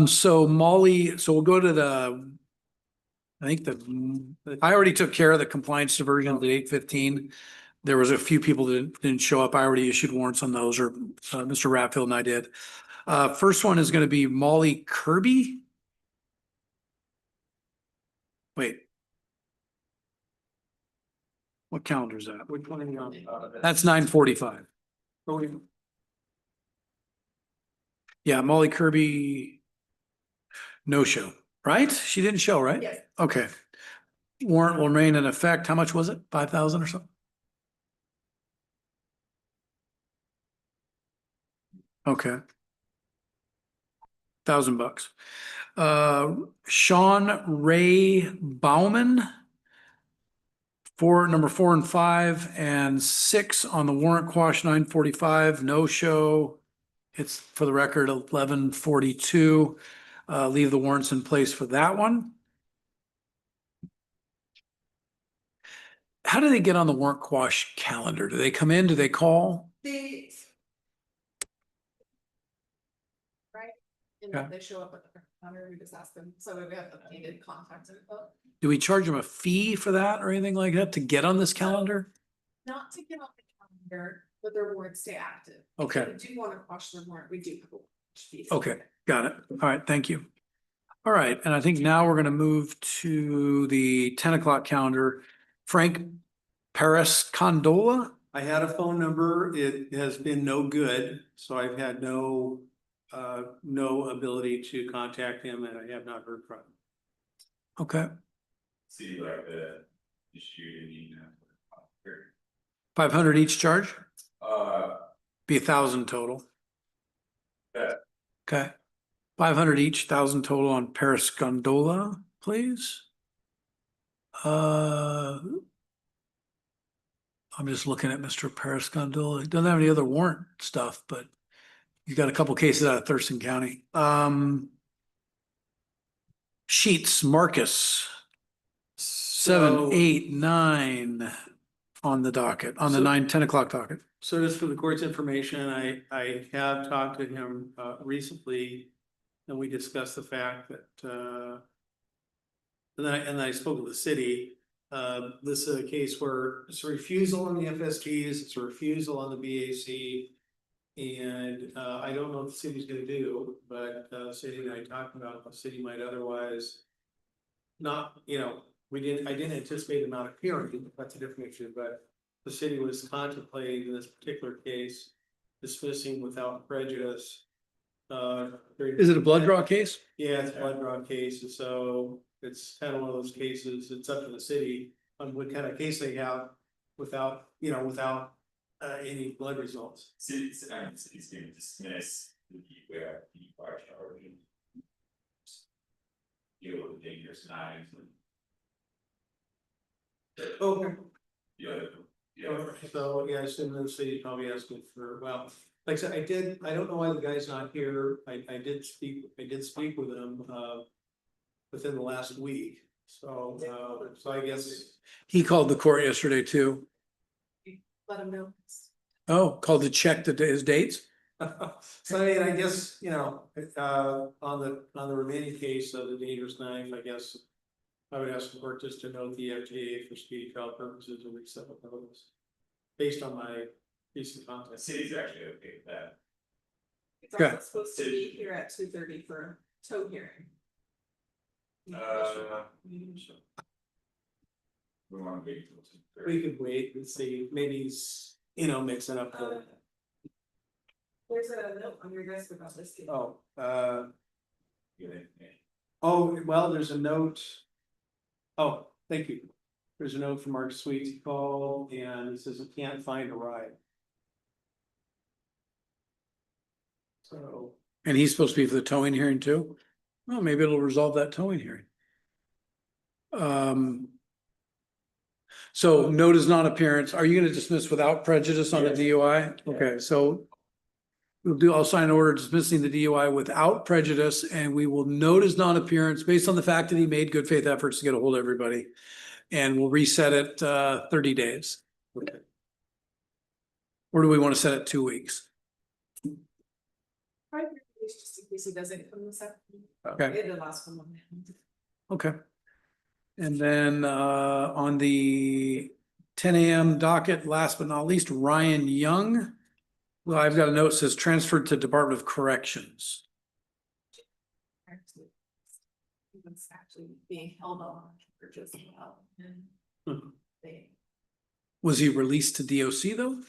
so Molly, so we'll go to I think I already took care of the compliance diversion at 8:15. There was a few people that didn't show up. I already issued warrants on those, or Mr. Ratfield and I did. First one is gonna be Molly Kirby. Wait. What calendar is that? Which one are you on? That's 9:45. Oh, we- Yeah, Molly Kirby. No show, right? She didn't show, right? Yes. Okay. Warrant will remain in effect. How much was it? 5,000 or something? Okay. $1,000. Sean Ray Bauman. Number 4 and 5 and 6 on the warrant quash 9:45, no show. It's for the record 11:42. Leave the warrants in place for that one. How do they get on the warrant quash calendar? Do they come in? Do they call? They. Right, and Yeah. if they show up at the counter, we just ask them, so we have updated contact info. Do we charge them a fee for that or anything like that to get on this calendar? Not to get on the calendar, but their warrants stay active. Okay. If we do want to quash their warrant, we do have a watch fee. Okay, got it. All right, thank you. All right, and I think now we're gonna move to the 10 o'clock calendar. Frank Paris Condola? I had a phone number. It has been no good, so I've had no ability to contact him, and I have not heard from him. Okay, See like the issue in 500 each charge? uh, Be 1,000 total. yeah. Okay. 500 each, 1,000 total on Paris Gondola, please. I'm just looking at Mr. Paris Gondola. He doesn't have any other warrant stuff, but he's got a couple cases out of Thurston County. Sheets, Marcus. 7, 8, 9 on the docket, on the 10 o'clock docket. So just for the court's information, I have talked to him recently, and we discussed the fact that and I spoke with the city. This is a case where it's a refusal on the FSTs, it's a refusal on the BAC. And I don't know what the city's gonna do, but the city and I talked about the city might otherwise not, I didn't anticipate them not appearing, that's a different issue, but the city was contemplating in this particular case dismissing without prejudice. Is it a blood draw case? Yeah, it's a blood draw case, and so it's kind of one of those cases, it's up to the city on what kind of case they have without any blood results. City's gonna dismiss the fire charge. Deal with dangerous knives and. Okay. Yeah. So, yeah, I assume the city probably asking for, well, like I said, I don't know why the guy's not here, I did speak with him, within the last week, so I guess. He called the court yesterday too. Let them know. Oh, called to check his dates? So I mean, I guess, on the remaining case of the dangerous knife, I guess. I would ask the court just to note the FTA for speedy trial purposes and reset the notice. Based on my recent contact. City's actually okay with that. It's Okay. also supposed to be here at 2:30 for a tow hearing. We wanna wait till. We could wait and see, maybe he's, mixing up the. There's a note on your desk about this. Oh, oh, well, there's a note. Oh, thank you. There's a note from Mark Sweet. He called and he says he can't find a ride. So, And he's supposed to be for the towing hearing too? Well, maybe it'll resolve that towing hearing. So note is non-appearance. Are you gonna dismiss without prejudice on the Yes. DUI? Okay, so I'll sign an order dismissing the DUI without prejudice, and we will note his non-appearance based on the fact that he made good faith efforts to get a hold of everybody. And we'll reset it 30 days. okay. Or do we want to set it 2 weeks? Probably just in case he doesn't come this afternoon. Okay. It last one. Okay. And then on the 10 a.m. docket, last but not least, Ryan Young. Well, I've got a note that says transferred to Department of Corrections. He was actually being held on for just well. Hmm. They, Was he released to DOC though?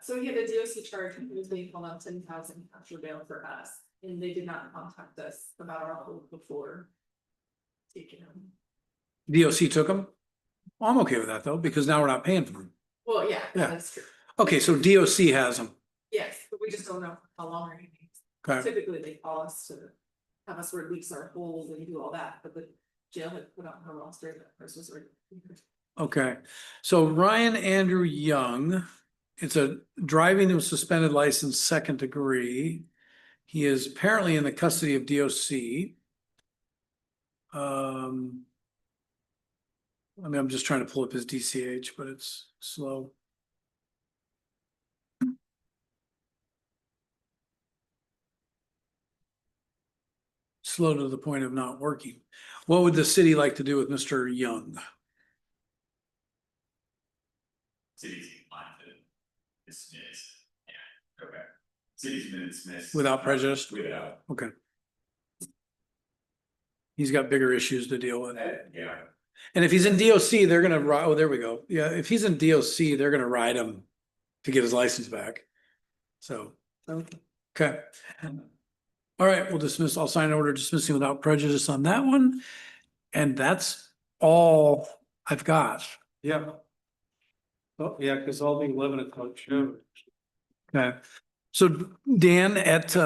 so he had a DOC charge and he was being held on 10,000 after bail for us, and they did not contact us about our hold before taking him. DOC took him? Well, I'm okay with that though, because now we're not paying for him. Well, yeah, Yeah. that's true. Okay, so DOC has him. Yes, but we just don't know how long or anything. Okay. Typically, they call us to have us release our hold and do all that, but the jail had put on her roster that person was already. Okay, so Ryan Andrew Young, it's a driving with suspended license, 2nd degree. He is apparently in the custody of DOC. I mean, I'm just trying to pull up his DCH, but it's slow. Slow to the point of not working. What would the city like to do with Mr. Young? City's inclined to dismiss. Yeah, okay. City's been dismissed. Without prejudice? Without. Okay. He's got bigger issues to deal with. Yeah. And if he's in DOC, they're gonna ride, oh, there we go. Yeah, if he's in DOC, they're gonna ride him to get his license back. So, okay. All right, we'll dismiss, I'll sign an order dismissing without prejudice on that one. And that's all I've got. Yeah. Oh, yeah, because all the 11 o'clock show. Okay. So Dan, at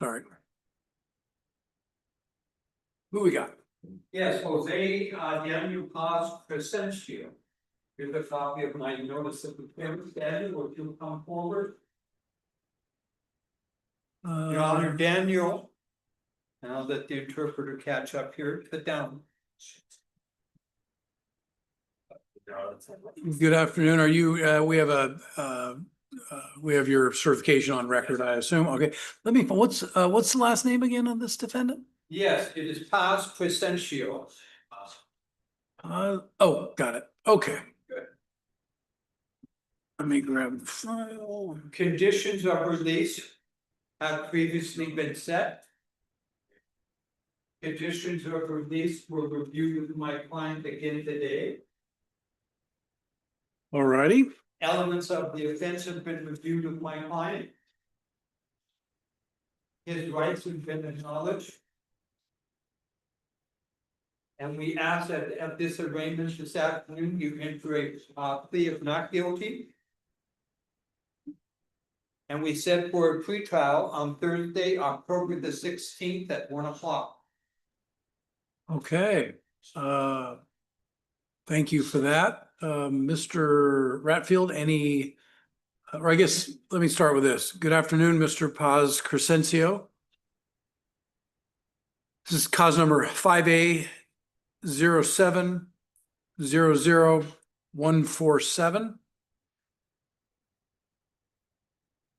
All right. Who we got? Yes, Jose, Daniel Paz Crescencio. Here's a copy of my notice of appearance. Daniel, would you come forward? Your Honor, Daniel. Now let the interpreter catch up here. Sit down. Good afternoon. Are you, we have your certification on record, I assume. Okay, let me, what's the last name again of this defendant? Yes, it is Paz Crescencio. Oh, got it. Okay. Good. Let me grab the file. Conditions of release have previously been set. Conditions of release were reviewed with my client again today. All righty. Elements of the offense have been reviewed with my client. His rights have been acknowledged. And we ask that at this arraignment this afternoon, you enter a plea of not guilty. And we set for a pretrial on Thursday, October the 16th at 1 o'clock. Okay. Thank you for that. Mr. Ratfield, any, or I guess, let me start with this. Good afternoon, Mr. Paz Crescencio. This is cause number 5A07-00147.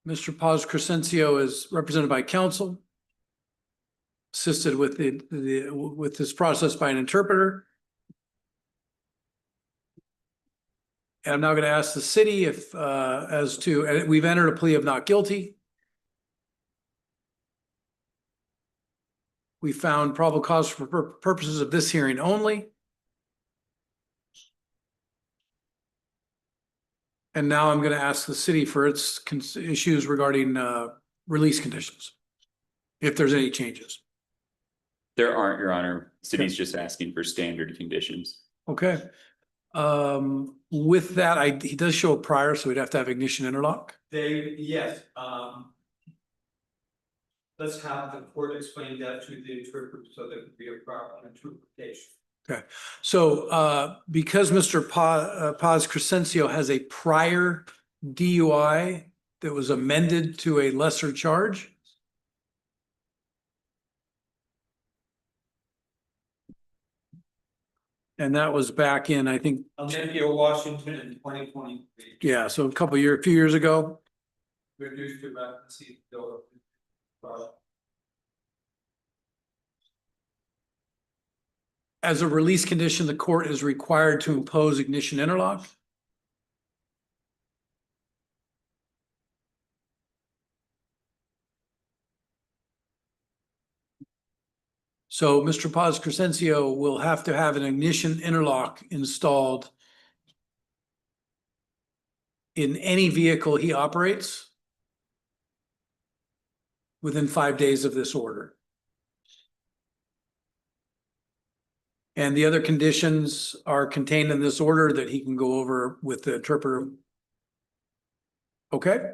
Mr. Paz Crescencio is represented by counsel, assisted with with this process by an interpreter. And I'm now going to ask the city if, as to, and we've entered a plea of not guilty. We found probable cause for purposes of this hearing only. And now I'm going to ask the city for its issues regarding release conditions, if there's any changes. There aren't, Your Honor. City's just asking for standard conditions. Okay. With that, he does show a prior, so we'd have to have ignition interlock. Yes, let's have the court explain that to the interpreter so that it would be a proper interpretation. Okay, so because Mr. Paz Crescencio has a prior DUI that was amended to a lesser charge. And that was back in, I think. Olympia, Washington in 2023. Yeah, so a few years ago. Reduced to vacancy. As a release condition, the court is required to impose ignition interlock. So Mr. Paz Crescencio will have to have an ignition interlock installed in any vehicle he operates within 5 days of this order. And the other conditions are contained in this order that he can go over with the interpreter. Okay.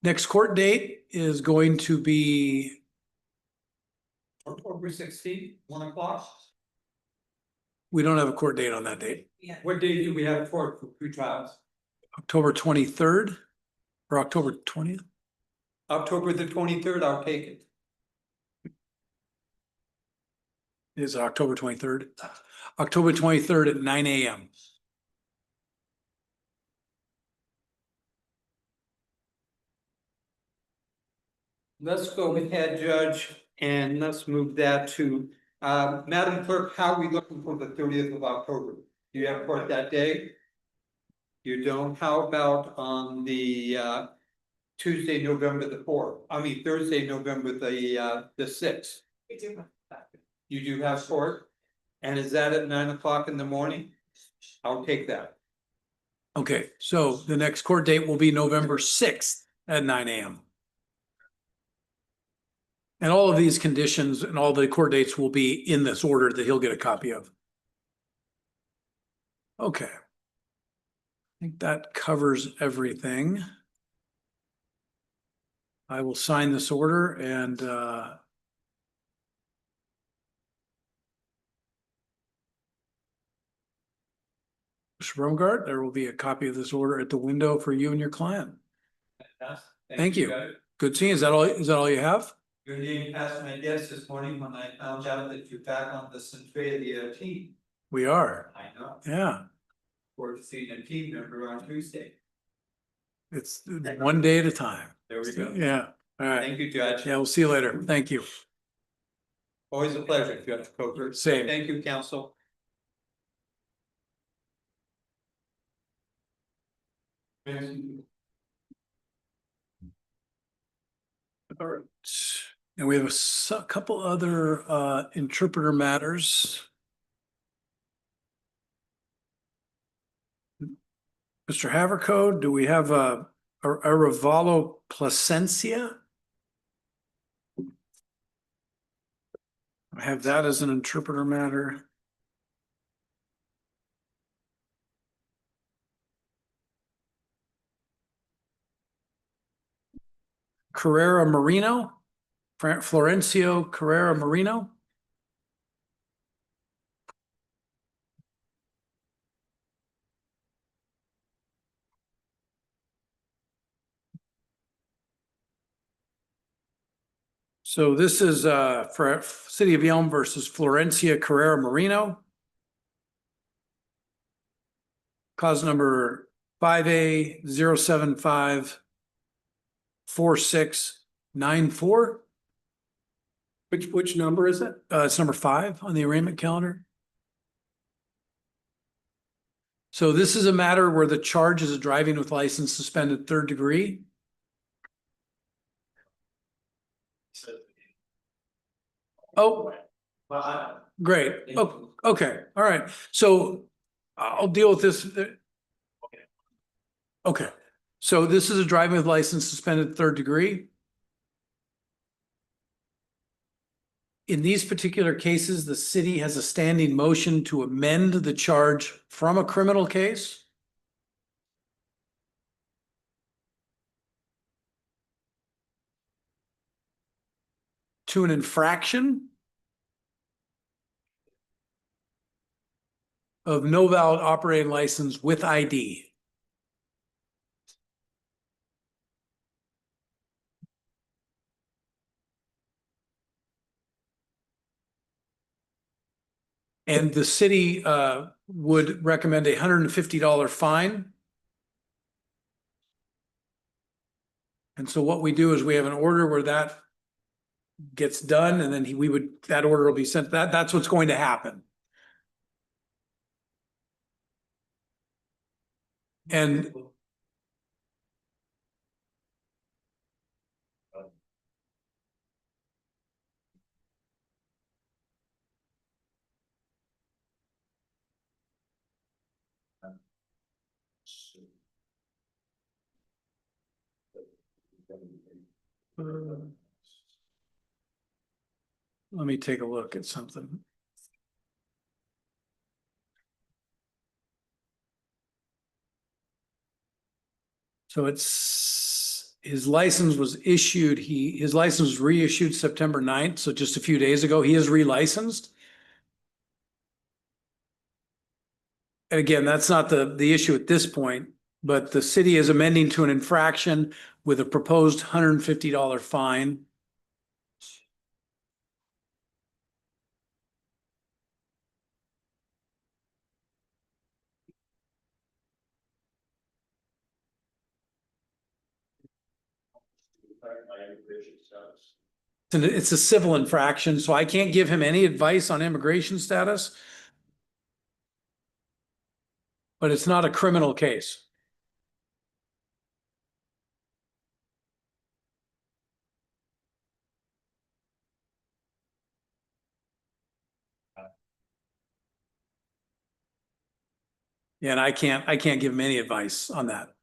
Next court date is going to be October 16th, 1 o'clock. we don't have a court date on that date. Yeah. What day do we have for pretrials? October 23rd or October 20th? October the 23rd, I'll take it. Is October 23rd. October 23rd at 9 a.m. Let's go ahead, Judge, and let's move that to, Madam Clerk, how are we looking for the 30th of October? Do you have court that day? You don't? How about on the, Tuesday, November the 4th? I mean, Thursday, November the 6th? We do have that. You do have court? And is that at 9 o'clock in the morning? I'll take that. Okay, so the next court date will be November 6th at 9 a.m. And all of these conditions and all the court dates will be in this order that he'll get a copy of. Okay. I think that covers everything. I will sign this order and Mr. Bromgart, there will be a copy of this order at the window for you and your client. Thank you. guys. Good seeing you. Is that all you have? Your name passed my desk this morning when I found out that you're back on the Centralia team. We are. I know. Yeah. Forward to seeing a team member on Tuesday. It's one day at a time. There we go. Yeah. All right. Thank you, Judge. Yeah, we'll see you later. Thank you. Always a pleasure, Judge Coker. Same. Thank you, counsel. All right. And we have a couple other interpreter matters. Mr. Havercode, do we have a Revalo Placencia? I have that as an interpreter matter. Carrera Marino, Florencio Carrera Marino. So this is for City of Yelm versus Florencia Carrera Marino. Cause number 5A0754694. Which number is it? It's number 5 on the arraignment calendar. So this is a matter where the charge is a driving with license suspended 3rd degree. Oh, great. Oh, okay. All right. So I'll deal with this. Okay. So this is a driving with license suspended 3rd degree. In these particular cases, the city has a standing motion to amend the charge from a criminal case to an infraction of no valid operating license with ID. And the city would recommend a $150 fine. And so what we do is we have an order where that gets done, and then that order will be sent. That's what's going to happen. And let me take a look at something. So his license was issued, his license was reissued September 9th, so just a few days ago. He is relicensed. And again, that's not the issue at this point, but the city is amending to an infraction with a proposed $150 fine. And it's a civil infraction, so I can't give him any advice on immigration status. But it's not a criminal case. And I can't give him any advice on that.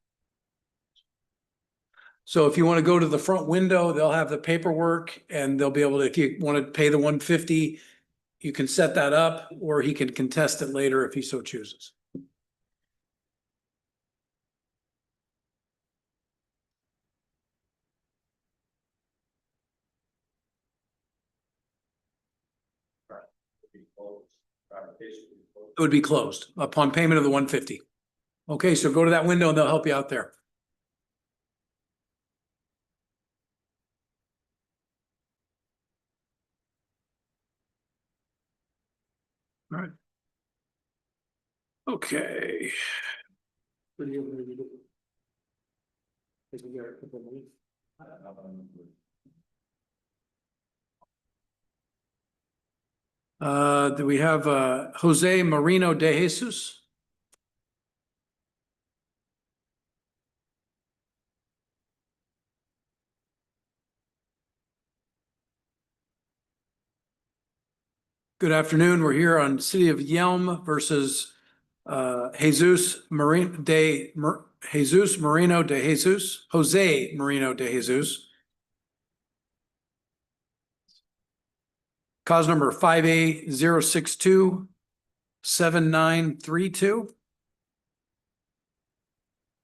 So if you want to go to the front window, they'll have the paperwork and they'll be able to, if you want to pay the $150, you can set that up, or he can contest it later if he so chooses. It would be closed upon payment of the 150. Okay, so go to that window and they'll help you out there. All right. Okay. Do we have Jose Marino de Jesus? Good afternoon. We're here on City of Yelm versus Jesus Marino de Jesus. Jose Marino de Jesus. Cause number 5A0627932.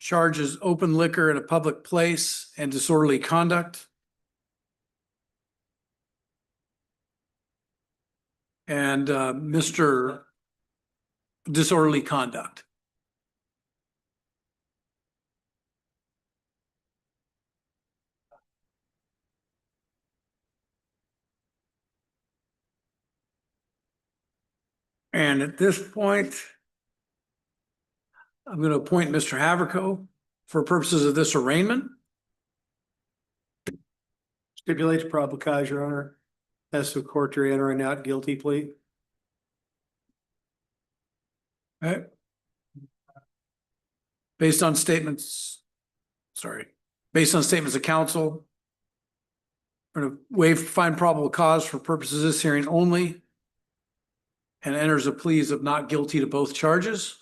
Charges open liquor in a public place and disorderly conduct. And Mr. Disorderly conduct. And at this point, I'm going to appoint Mr. Haverco for purposes of this arraignment. Stipulates probable cause, Your Honor. As to court to enter a not guilty plea. Okay. Based on statements of counsel. We're going to waive find probable cause for purposes of this hearing only. And enters a pleas of not guilty to both charges.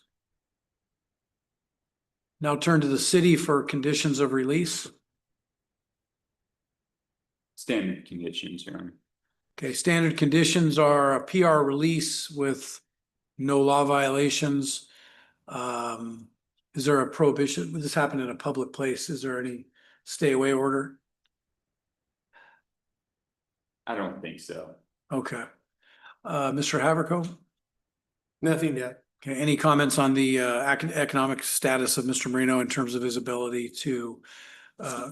Now turn to the city for conditions of release. Standard conditions, Your Honor. Okay, standard conditions are a PR release with no law violations. Is there a prohibition? This happened in a public place. Is there any stay away order? I don't think so. Okay. Mr. Haverco? Nothing yet. Okay, any comments on the economic status of Mr. Marino in terms of his ability to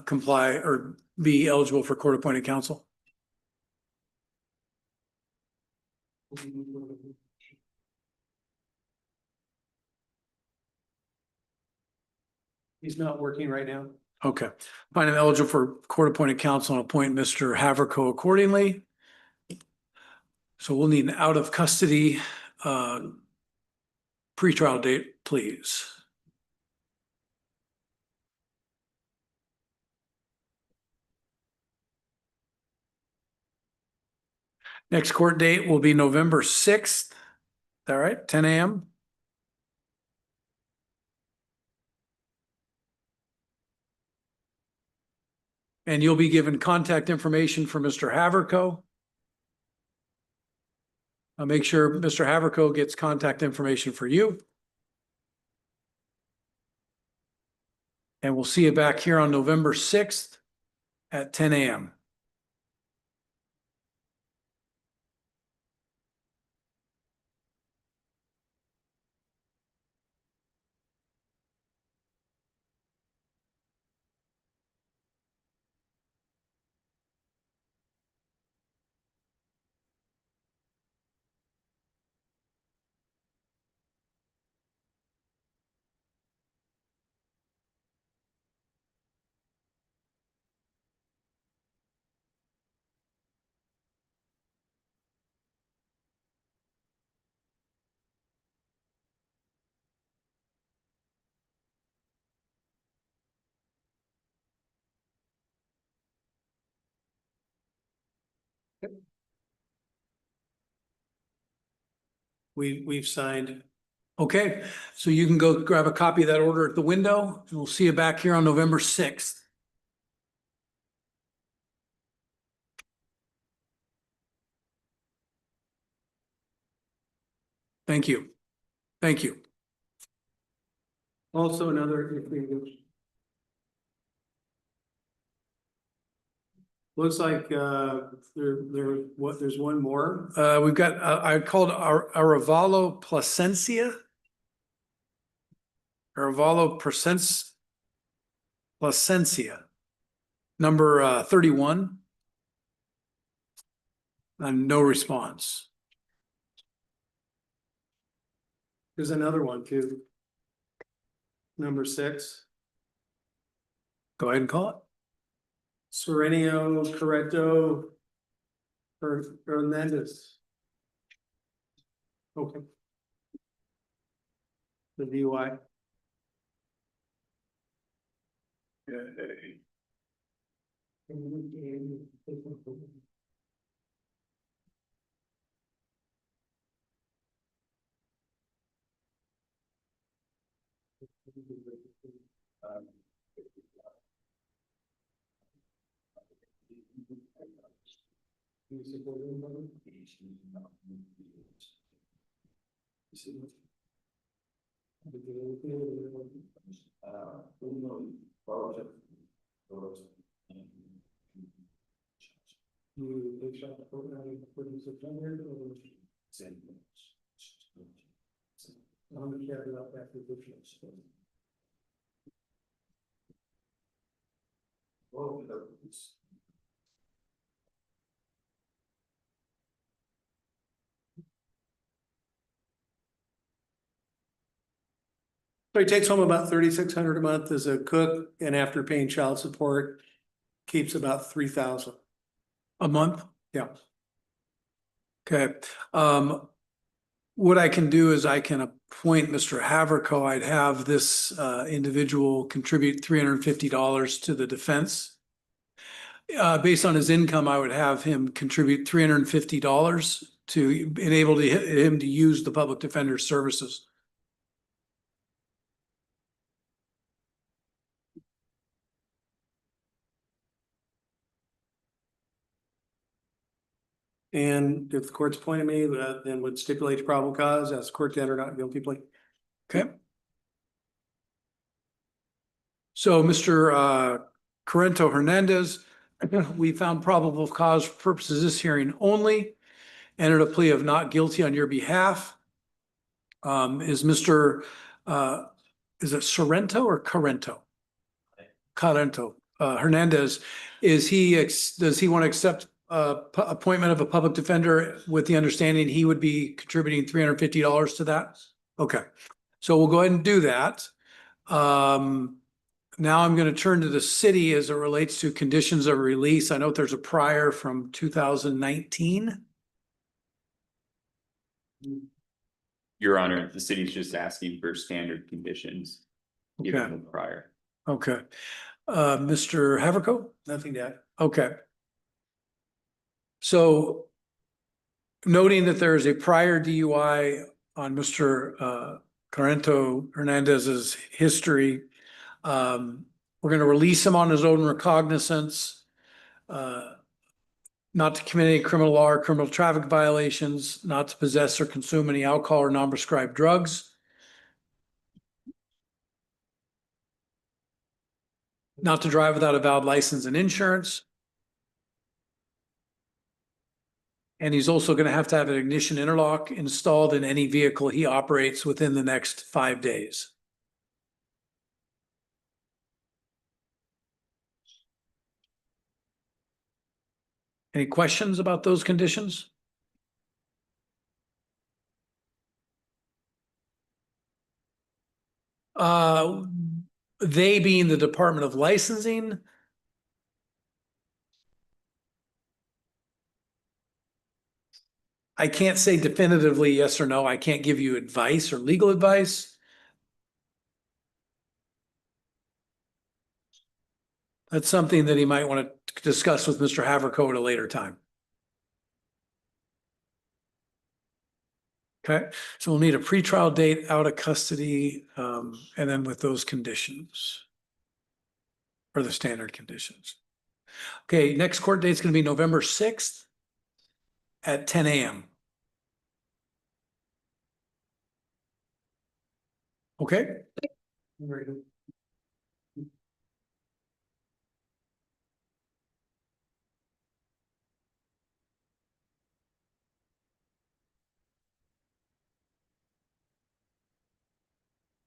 comply or be eligible for court appointed counsel? He's not working right now. Okay, find him eligible for court appointed counsel and appoint Mr. Haverco accordingly. So we'll need an out of custody pretrial date, please. Next court date will be November 6th. All right, 10 a.m. And you'll be given contact information for Mr. Haverco. I'll make sure Mr. Haverco gets contact information for you. And we'll see you back here on November 6th at 10 a.m. We've signed. Okay, so you can go grab a copy of that order at the window, and we'll see you back here on November 6th. Thank you. Thank you. Also another, if we Looks like, there's one more. We've got, I called Aravalo Placencia. Aravalo Placencia. Number 31. And no response. There's another one too. Number 6. Go ahead and call it. Serenio Correcto Hernandez. Okay. The DUI. So he takes home about 3,600 a month as a cook, and after paying child support, keeps about 3,000 a month. Yeah. Okay. What I can do is I can appoint Mr. Haverco. I'd have this individual contribute $350 to the defense. Based on his income, I would have him contribute $350 to enable him to use the public defender's services. And if the court's appointed me, then would stipulate to probable cause, ask the court to enter not guilty plea. Okay. So Mr. Corrento Hernandez, we found probable cause for purposes of this hearing only, entered a plea of not guilty on your behalf. Is Mr. Is it Sorrento or Corrento? Corrento Hernandez, does he want to accept appointment of a public defender with the understanding he would be contributing $350 to that? Okay, so we'll go ahead and do that. Now I'm going to turn to the city as it relates to conditions of release. I know there's a prior from 2019. Your Honor, the city's just asking for standard conditions. Given the prior. Okay. Mr. Haverco? Nothing to add. Okay. So noting that there is a prior DUI on Mr. Corrento Hernandez's history, we're going to release him on his own recognizance, not to commit any criminal law or criminal traffic violations, not to possess or consume any alcohol or non-prescribed drugs, not to drive without a valid license and insurance. And he's also going to have an ignition interlock installed in any vehicle he operates within the next 5 days. Any questions about those conditions? They being the Department of Licensing. I can't say definitively yes or no. I can't give you advice or legal advice. That's something that he might want to discuss with Mr. Haverco at a later time. Okay, so we'll need a pretrial date, out of custody, and then with those conditions. Or the standard conditions. Okay, next court date is going to be November 6th at 10 a.m. Okay? Very good.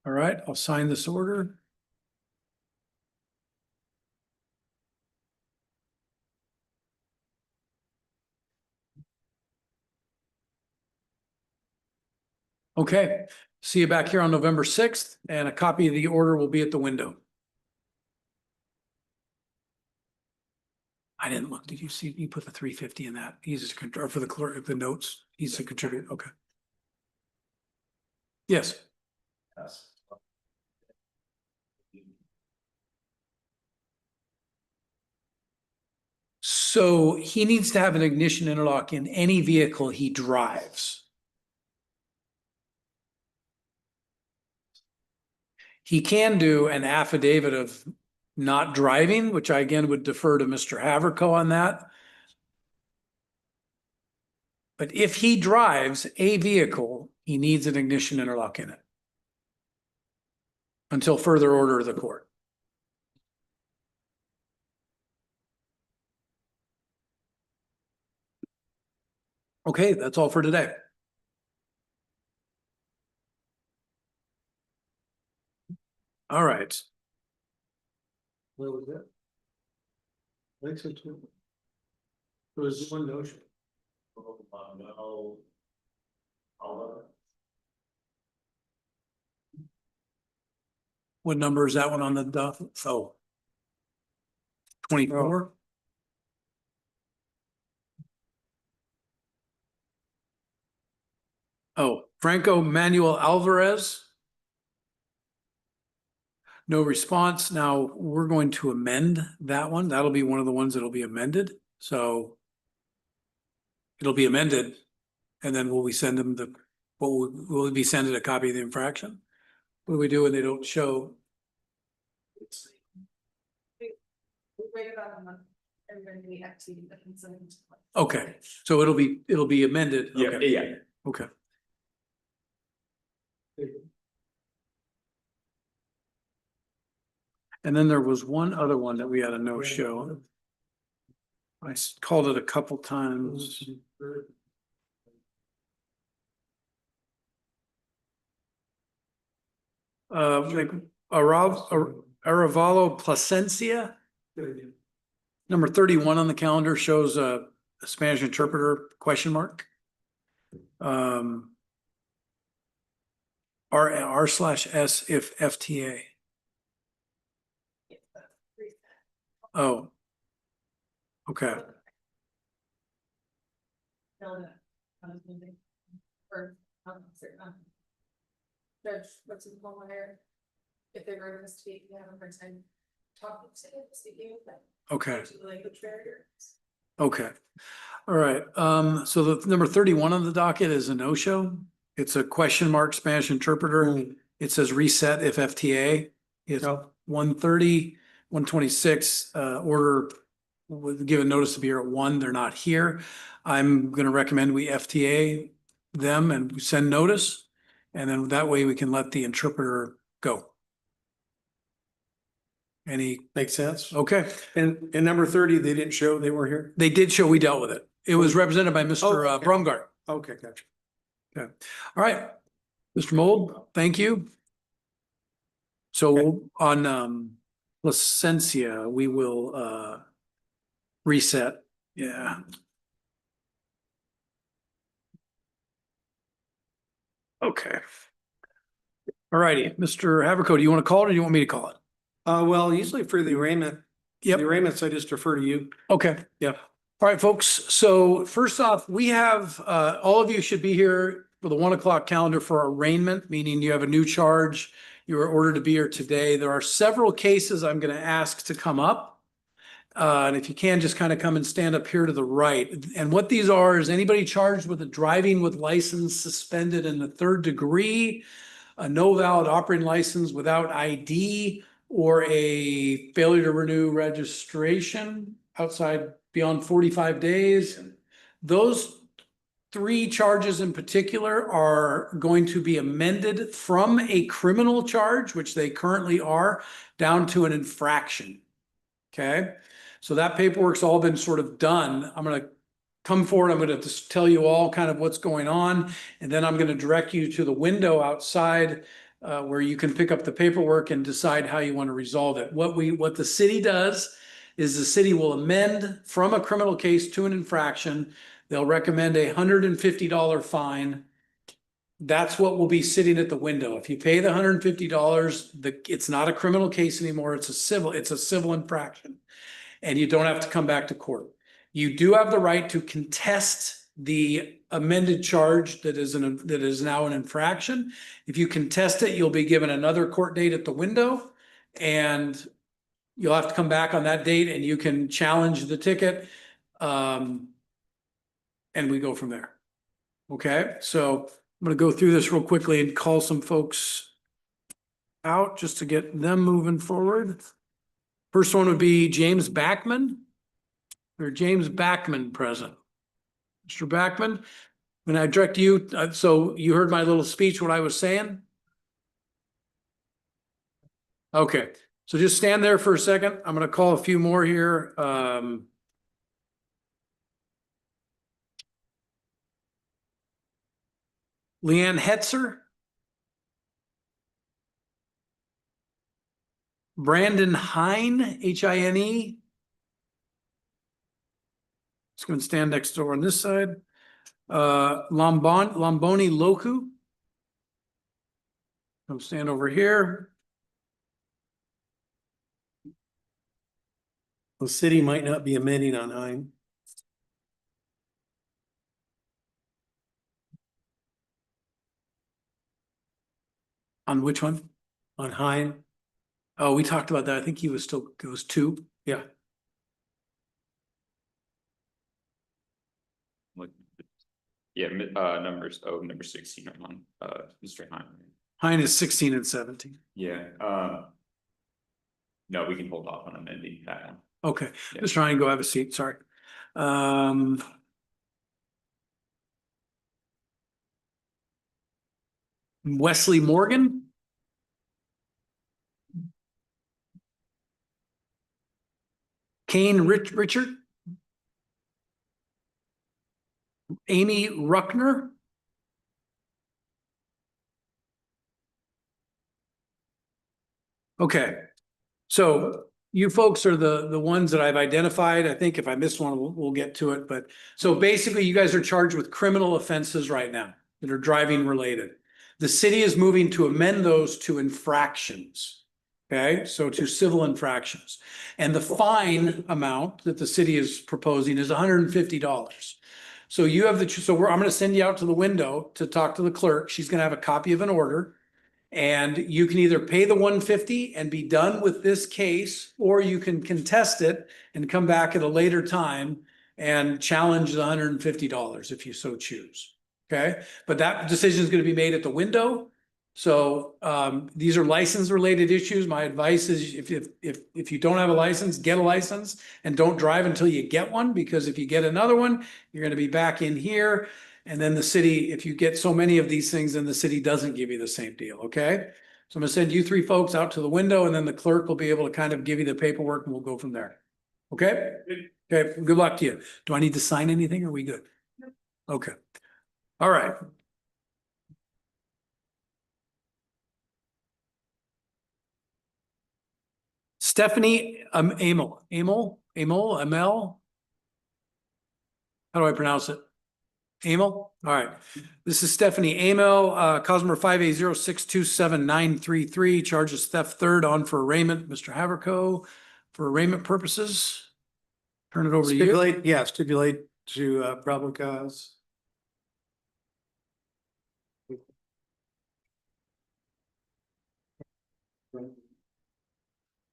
All right, I'll sign this order. Okay, see you back here on November 6th, and a copy of the order will be at the window. I didn't look. Did you see, you put the 350 in that? He's a, or for the clerk, the notes, he's a contributor. Okay. Yes. So he needs to have an ignition interlock in any vehicle he drives. He can do an affidavit of not driving, which I again would defer to Mr. Haverco on that. But if he drives a vehicle, he needs an ignition interlock in it until further order of the court. Okay, that's all for today. All right. Where was that? I think so too. It was one notion. No. What number is that one on the duff? Oh. 24? Oh, Franco Manuel Alvarez. No response. Now we're going to amend that one. That'll be one of the ones that'll be amended. So it'll be amended. And then will we send them the, will we be sending a copy of the infraction? What do we do when they don't show? We wait about a month and then we have to the consent. Okay, so it'll be amended. Yeah, Okay. yeah. Okay. And then there was one other one that we had a no show. I called it a couple times. Like Aravalo Placencia. Number 31 on the calendar shows a Spanish interpreter question mark. R/S if FTA. Oh. Okay. Judge, what's in the wire? If they were to speak, you have a hard time talking to them, speaking with them. Okay. To the language barrier. Okay. All right. So the number 31 on the docket is a no-show. It's a question mark Spanish interpreter. It says reset if FTA. It's 1:30, 1:26, order was given notice to be here at 1. They're not here. I'm going to recommend we FTA them and send notice. And then that way we can let the interpreter go. Any? Makes sense. Okay. And number 30, they didn't show, they weren't here? They did show, we dealt with it. It was represented by Mr. okay. Brumgart. Okay, gotcha. Okay. All right. Mr. Mold, thank you. So on Placencia, we will reset. Yeah. Okay. All righty. Mr. Haverco, do you want to call it or do you want me to call it? Well, usually for the arraignment, Yep. the arraignments, I just defer to you. Okay. Yeah. All right, folks. So first off, we have, all of you should be here for the 1 o'clock calendar for arraignment, meaning you have a new charge. You are ordered to be here today. There are several cases I'm going to ask to come up. And if you can, just kind of come and stand up here to the right. And what these are is anybody charged with a driving with license suspended in the 3rd degree, a no valid operating license without ID, or a failure to renew registration outside beyond 45 days. Those 3 charges in particular are going to be amended from a criminal charge, which they currently are, down to an infraction. Okay, so that paperwork's all been sort of done. I'm going to come forward. I'm going to just tell you all kind of what's going on, and then I'm going to direct you to the window outside where you can pick up the paperwork and decide how you want to resolve it. What the city does is the city will amend from a criminal case to an infraction. They'll recommend $150 fine. That's what will be sitting at the window. If you pay the $150, it's not a criminal case anymore. It's a civil infraction. And you don't have to come back to court. You do have the right to contest the amended charge that is now an infraction. If you contest it, you'll be given another court date at the window, and you'll have to come back on that date and you can challenge the ticket. And we go from there. Okay, so I'm going to go through this real quickly and call some folks out just to get them moving forward. First one would be James Backman. Or James Backman present. Mr. Backman, when I direct you, so you heard my little speech, what I was saying? Okay, so just stand there for a second. I'm going to call a few more here. Leanne Hetzer. Brandon Hine, Hine. It's going to stand next door on this side. Lamboni Loku. Come stand over here. The city might not be amending on Hine. On which one? On Hine. Oh, we talked about that. I think it was 2. Yeah. Yeah, number 16 on, Mr. Hine. Hine is 16 and 17. Yeah, no, we can hold off on amending that one. Okay, Yeah. Mr. Hine, go have a seat, sorry. Wesley Morgan. Kane Richard. Amy Ruckner. Okay, so you folks are the ones that I've identified. I think if I missed one, we'll get to it. But so basically, you guys are charged with criminal offenses right now that are driving related. The city is moving to amend those to infractions. Okay, so to civil infractions. And the fine amount that the city is proposing is $150. So you have I'm going to send you out to the window to talk to the clerk. She's going to have a copy of an order. And you can either pay the $150 and be done with this case, or you can contest it and come back at a later time and challenge the $150 if you so choose. Okay, but that decision is going to be made at the window. So these are license related issues. My advice is if you don't have a license, get a license and don't drive until you get one, because if you get another one, you're going to be back in here. And then the city, if you get so many of these things, then the city doesn't give you the same deal. Okay, so I'm going to send you 3 folks out to the window, and then the clerk will be able to kind of give you the paperwork and we'll go from there. Okay. Okay, good luck to you. Do I need to sign anything? Or are we good? Okay. All right. Stephanie Amel. How do I pronounce it? Amel? All right. This is Stephanie Amel, cause number 580627933, charges theft third on for arraignment. Mr. Haverco, for arraignment purposes. Turn it over to you. Stipulate to probable cause.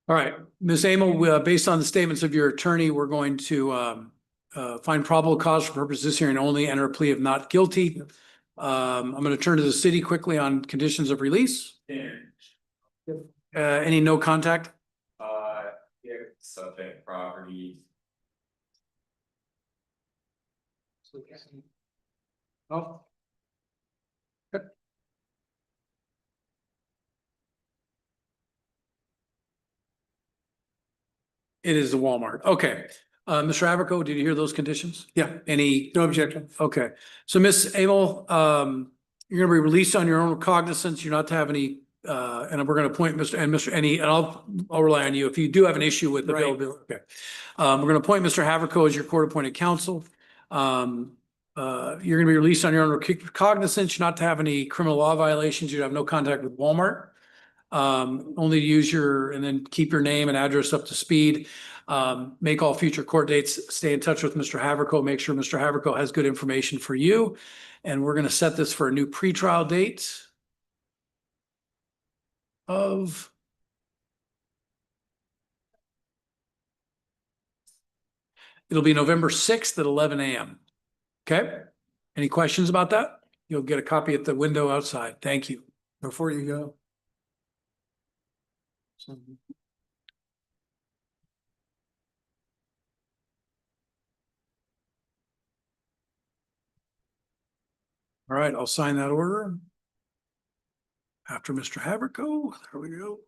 All right, Ms. Amel, based on the statements of your attorney, we're going to find probable cause for purposes of this hearing only, enter a plea of not guilty. I'm going to turn to the city quickly on conditions of release. Any no contact? Yeah, subject property. Oh. Good. It is the Walmart. Okay. Mr. Averco, did you hear those conditions? Yeah. Any? No objection. Okay. So Ms. Amel, you're going to be released on your own recognizance. You're not to have any and we're gonna appoint and I'll rely on you. If you do have an issue with Right. availability, okay. We're gonna appoint Mr. Haverco as your court-appointed counsel. You're gonna be released on your own recognizance, not to have any criminal law violations. You have no contact with Walmart. Only use and then keep your name and address up to speed. Make all future court dates, stay in touch with Mr. Haverco, make sure Mr. Haverco has good information for you. And we're gonna set this for a new pretrial date of it'll be November 6th at 11 a.m. Okay? Any questions about that? You'll get a copy at the window outside. Thank you. Before you go. All right, I'll sign that order. After Mr. Haverco, there we go.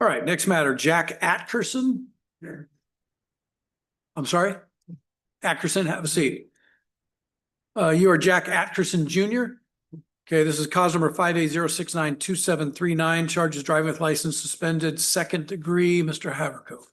All right, next matter, Jack Atkerson. I'm sorry? Atkerson, have a seat. You are Jack Atkerson Jr. Okay, this is cause number 580692739, charges driving with license suspended, second degree, Mr. Haverco.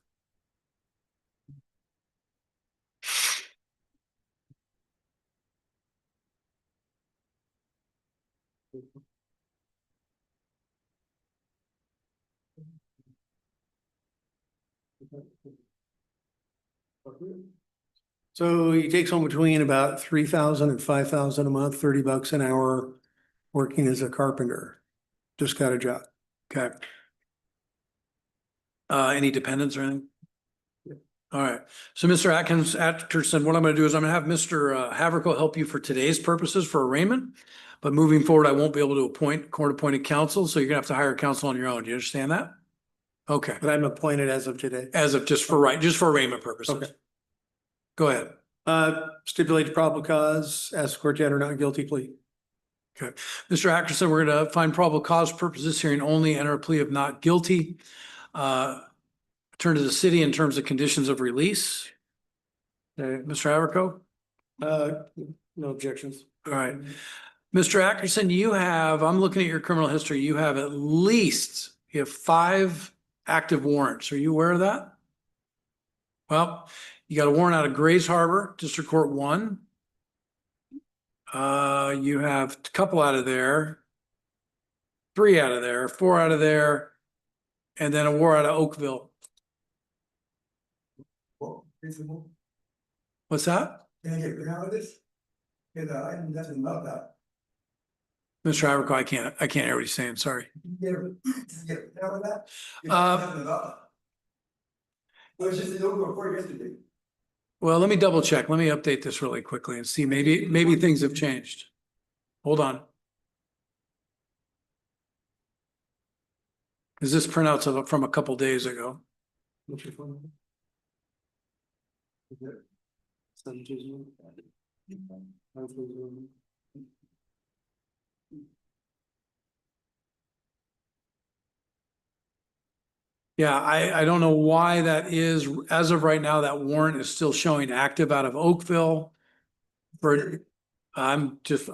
So he takes home between about 3,000 and 5,000 a month, $30 an hour, working as a carpenter. Just got a job. Okay. Any dependents or anything? All right. So Mr. Atkerson, what I'm going to do is I'm going to have Mr. Haverco help you for today's purposes for arraignment. But moving forward, I won't be able to appoint court-appointed counsel, so you're gonna have to hire counsel on your own. Do you understand that? Okay. But I'm appointed as of today. As of just for arraignment purposes. Okay. Go ahead. Stipulate probable cause, ask the court to enter not guilty plea. Okay. Mr. Atkerson, we're gonna find probable cause purposes hearing only, enter a plea of not guilty. Turn to the city in terms of conditions of release. Okay, Mr. Haverco? No objections. All right. Mr. Atkerson, I'm looking at your criminal history. You have 5 active warrants. Are you aware of that? Well, you got a warrant out of Grays Harbor, District Court 1. You have a couple out of there, 3 out of there, 4 out of there, and then a warrant out of Oakville. What's that? Can I get rid of this? Because I know nothing about that. Mr. Haverco, I can't hear what he's saying. Sorry. Get rid of that? It was just an open report yesterday. Well, let me double check. Let me update this really quickly and see maybe things have changed. Hold on. Is this printouts from a couple days ago? What's your phone number? Is it 720? Yeah, I don't know why that is. As of right now, that warrant is still showing active out of Oakville. I'm just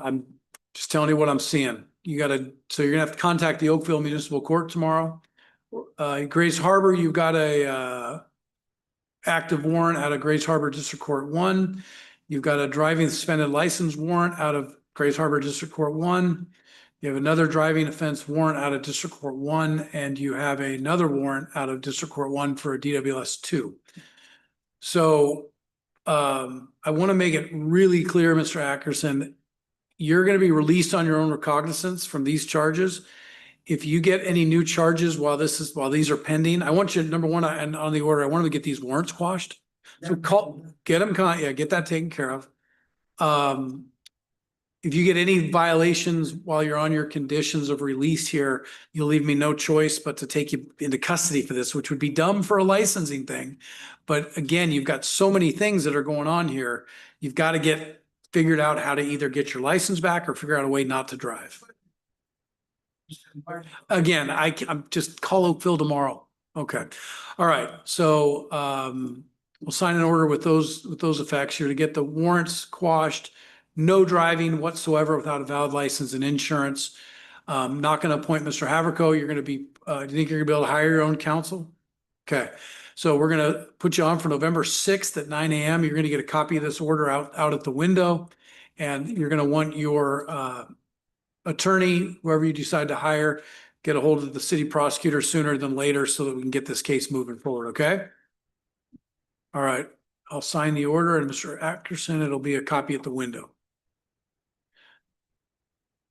telling you what I'm seeing. So you're gonna have to contact the Oakville Municipal Court tomorrow. Grays Harbor, you've got a active warrant out of Grays Harbor District Court 1. You've got a driving suspended license warrant out of Grays Harbor District Court 1. You have another driving offense warrant out of District Court 1, and you have another warrant out of District Court 1 for a DWS 2. So I want to make it really clear, Mr. Atkerson, you're going to be released on your own recognizance from these charges. If you get any new charges while these are pending, I want you, number one, and on the order, I want to get these warrants quashed. So get that taken care of. If you get any violations while you're on your conditions of release here, you'll leave me no choice but to take you into custody for this, which would be dumb for a licensing thing. But again, you've got so many things that are going on here. You've got to get figured out how to either get your license back or figure out a way not to drive. Again, I'm just call Oakville tomorrow. Okay. All right. So we'll sign an order with those effects. You're to get the warrants quashed, no driving whatsoever without a valid license and insurance. Not gonna appoint Mr. Haverco. You're gonna be, do you think you're gonna be able to hire your own counsel? Okay, so we're gonna put you on for November 6th at 9 a.m. You're gonna get a copy of this order out at the window. And you're gonna want your attorney, whoever you decide to hire, get a hold of the city prosecutor sooner than later so that we can get this case moving forward, okay? All right, I'll sign the order, and Mr. Atkerson, it'll be a copy at the window.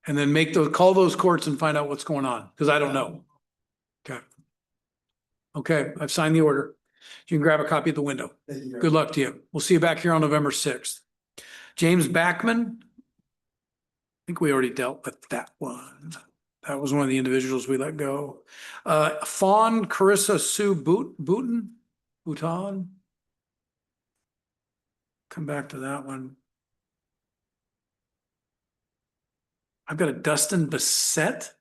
And then call those courts and find out what's going on, because I don't know. Okay. Okay, I've signed the order. You can grab a copy at the window. Good luck to you. We'll see you back here on November 6th. James Backman. I think we already dealt with that one. That was one of the individuals we let go. Fawn Carissa Sue Bouton. Come back to that one. I've got a Dustin Bissett.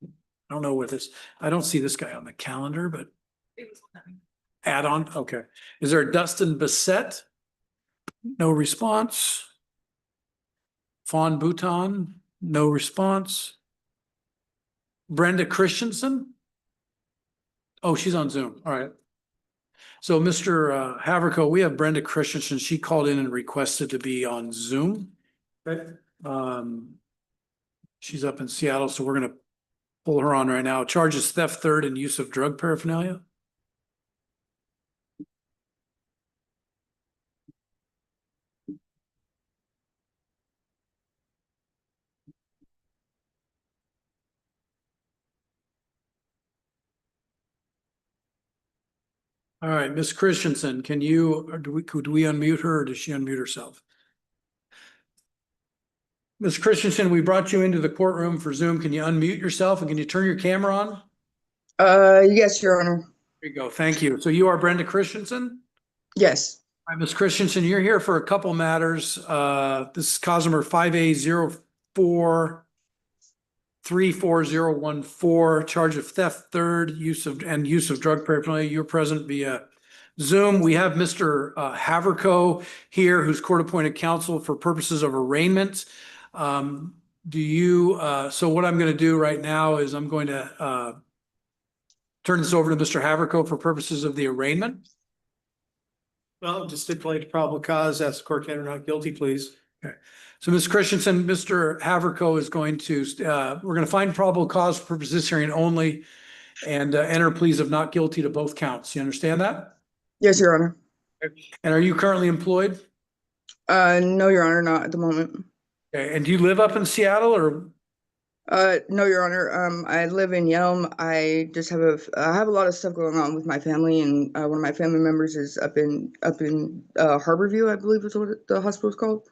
I don't know what this, I don't see this guy on the calendar, but add on. Okay. Is there a Dustin Bissett? No response. Fawn Bouton, no response. Brenda Christensen. Oh, she's on Zoom. All right. So Mr. Haverco, we have Brenda Christensen. She called in and requested to be on Zoom. Okay. She's up in Seattle, so we're going to pull her on right now. Charges theft, third, and use of drug paraphernalia. All right, Miss Christensen, can you, or could we unmute her, or does she unmute herself? Ms. Christensen, we brought you into the courtroom for Zoom. Can you unmute yourself and can you turn your camera on? Yes, Your Honor. There you go. Thank you. So you are Brenda Christensen? Yes. All right, Ms. Christensen, you're here for a couple matters. This is cause number 5A04-34014, charge of theft, third, use of drug paraphernalia. You're present via Zoom. We have Mr. Haverco here, who's court-appointed counsel for purposes of arraignment. So what I'm going to do right now is I'm going to turn this over to Mr. Haverco for purposes of the arraignment. Well, just stipulate probable cause, ask the court to enter not guilty, please. Okay. So Ms. Christensen, Mr. Haverco is going to, we're going to find probable cause for purposes of this hearing only and enter pleas of not guilty to both counts. You understand that? Yes, Your Honor. And are you currently employed? No, Your Honor, not at the moment. Okay. And do you live up in Seattle or? No, Your Honor. I live in Yelm. I just have I have a lot of stuff going on with my family, and one of my family members is up in Harborview, I believe is what the hospital is called.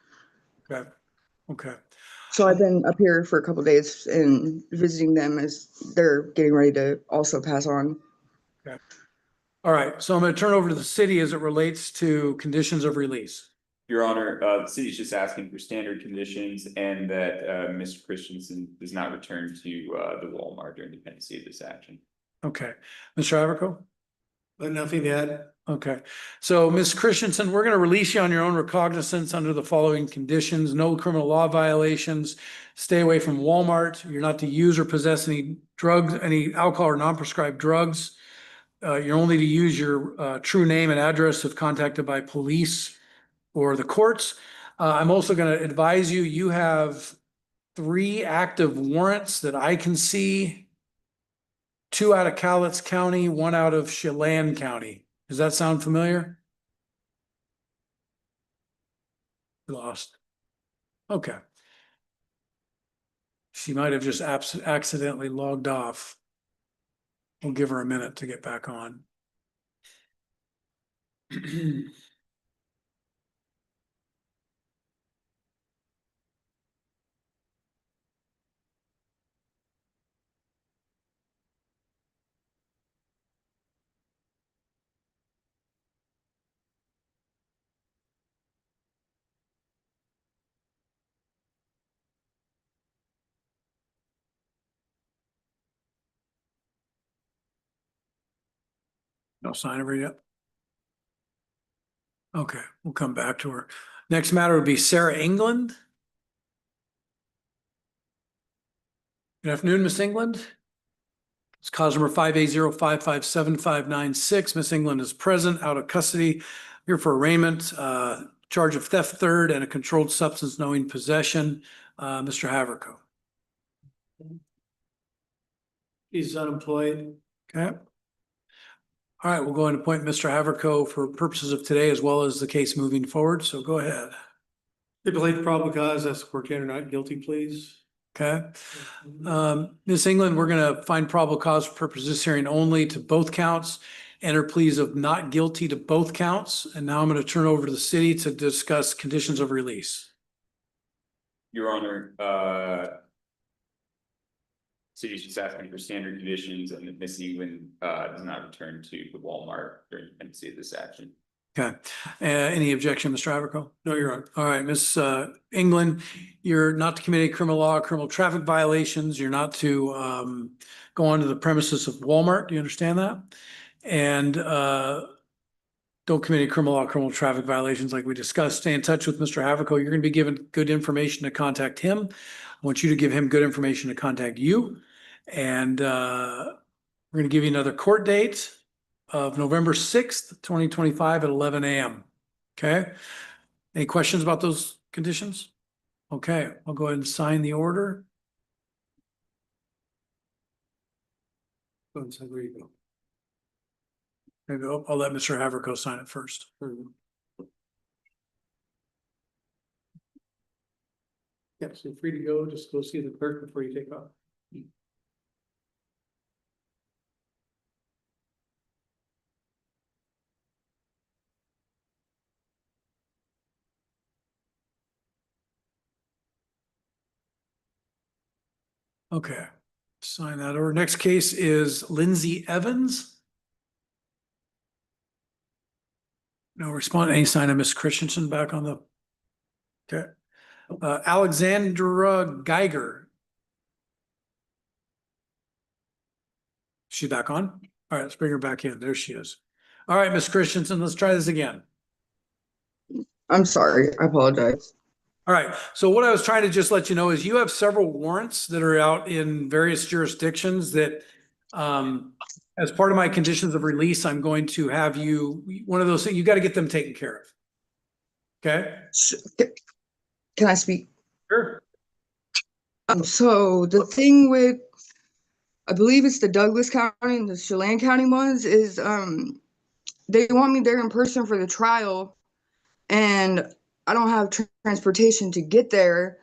Okay. Okay. So I've been up here for a couple of days and visiting them as they're getting ready to also pass on. Okay. All right. So I'm going to turn over to the city as it relates to conditions of release. Your Honor, the city's just asking for standard conditions and that Mr. Christensen does not return to the Walmart during the pendency of this action. Okay. Mr. Haverco? Nothing to add. Okay. So Ms. Christensen, we're going to release you on your own recognizance under the following conditions: no criminal law violations, stay away from Walmart, you're not to use or possess any drugs, any alcohol or non-prescribed drugs. You're only to use your true name and address if contacted by police or the courts. I'm also going to advise you, you have 3 active warrants that I can see. 2 out of Cowlitz County, 1 out of Chelan County. Does that sound familiar? Lost. Okay. She might have just accidentally logged off. We'll give her a minute to get back on. No sign of her yet. Okay, we'll come back to her. Next matter would be Sarah England. Good afternoon, Miss England. It's cause number 580-557-596. Miss England is present, out of custody, here for arraignment, charge of theft third and a controlled substance knowing possession. Mr. Haverco. He's unemployed. Okay. All right, we'll go and appoint Mr. Haverco for purposes of today as well as the case moving forward. So go ahead. Stipulate probable cause, ask the court to enter not guilty, please. Okay. Ms. England, we're going to find probable cause for purposes of this hearing only to both counts. Enter pleas of not guilty to both counts. And now I'm going to turn over to the city to discuss conditions of release. Your Honor, city's just asking for standard conditions and that Miss England does not return to the Walmart during the pendency of this action. Okay. Any objection, Mr. Haverco? No, Your Honor. All right, Miss England, you're not to commit any criminal law, criminal traffic violations. You're not to go onto the premises of Walmart. Do you understand that? And don't commit any criminal law, criminal traffic violations like we discussed. Stay in touch with Mr. Haverco. You're going to be given good information to contact him. I want you to give him good information to contact you. And we're going to give you another court date of November 6th, 2025 at 11 a.m. Okay. Any questions about those conditions? Okay, I'll go ahead and sign the order. Go ahead and sign. There you go. There you go. I'll let Mr. Haverco sign it first. Yeah, so you're free to go. Just go see the clerk before you take off. Okay, sign that order. Next case is Lindsay Evans. No response. Any sign of Miss Christensen back on the. Okay. Alexandra Geiger. She back on? All right, let's bring her back in. There she is. All right, Miss Christensen, let's try this again. I'm sorry. I apologize. All right, so what I was trying to just let you know is you have several warrants that are out in various jurisdictions that as part of my conditions of release, I'm going to have you, one of those things, you got to get them taken care of. Okay? Can I speak? Sure. So the thing with, I believe it's the Douglas County and the Chelan County ones is they want me there in person for the trial, and I don't have transportation to get there.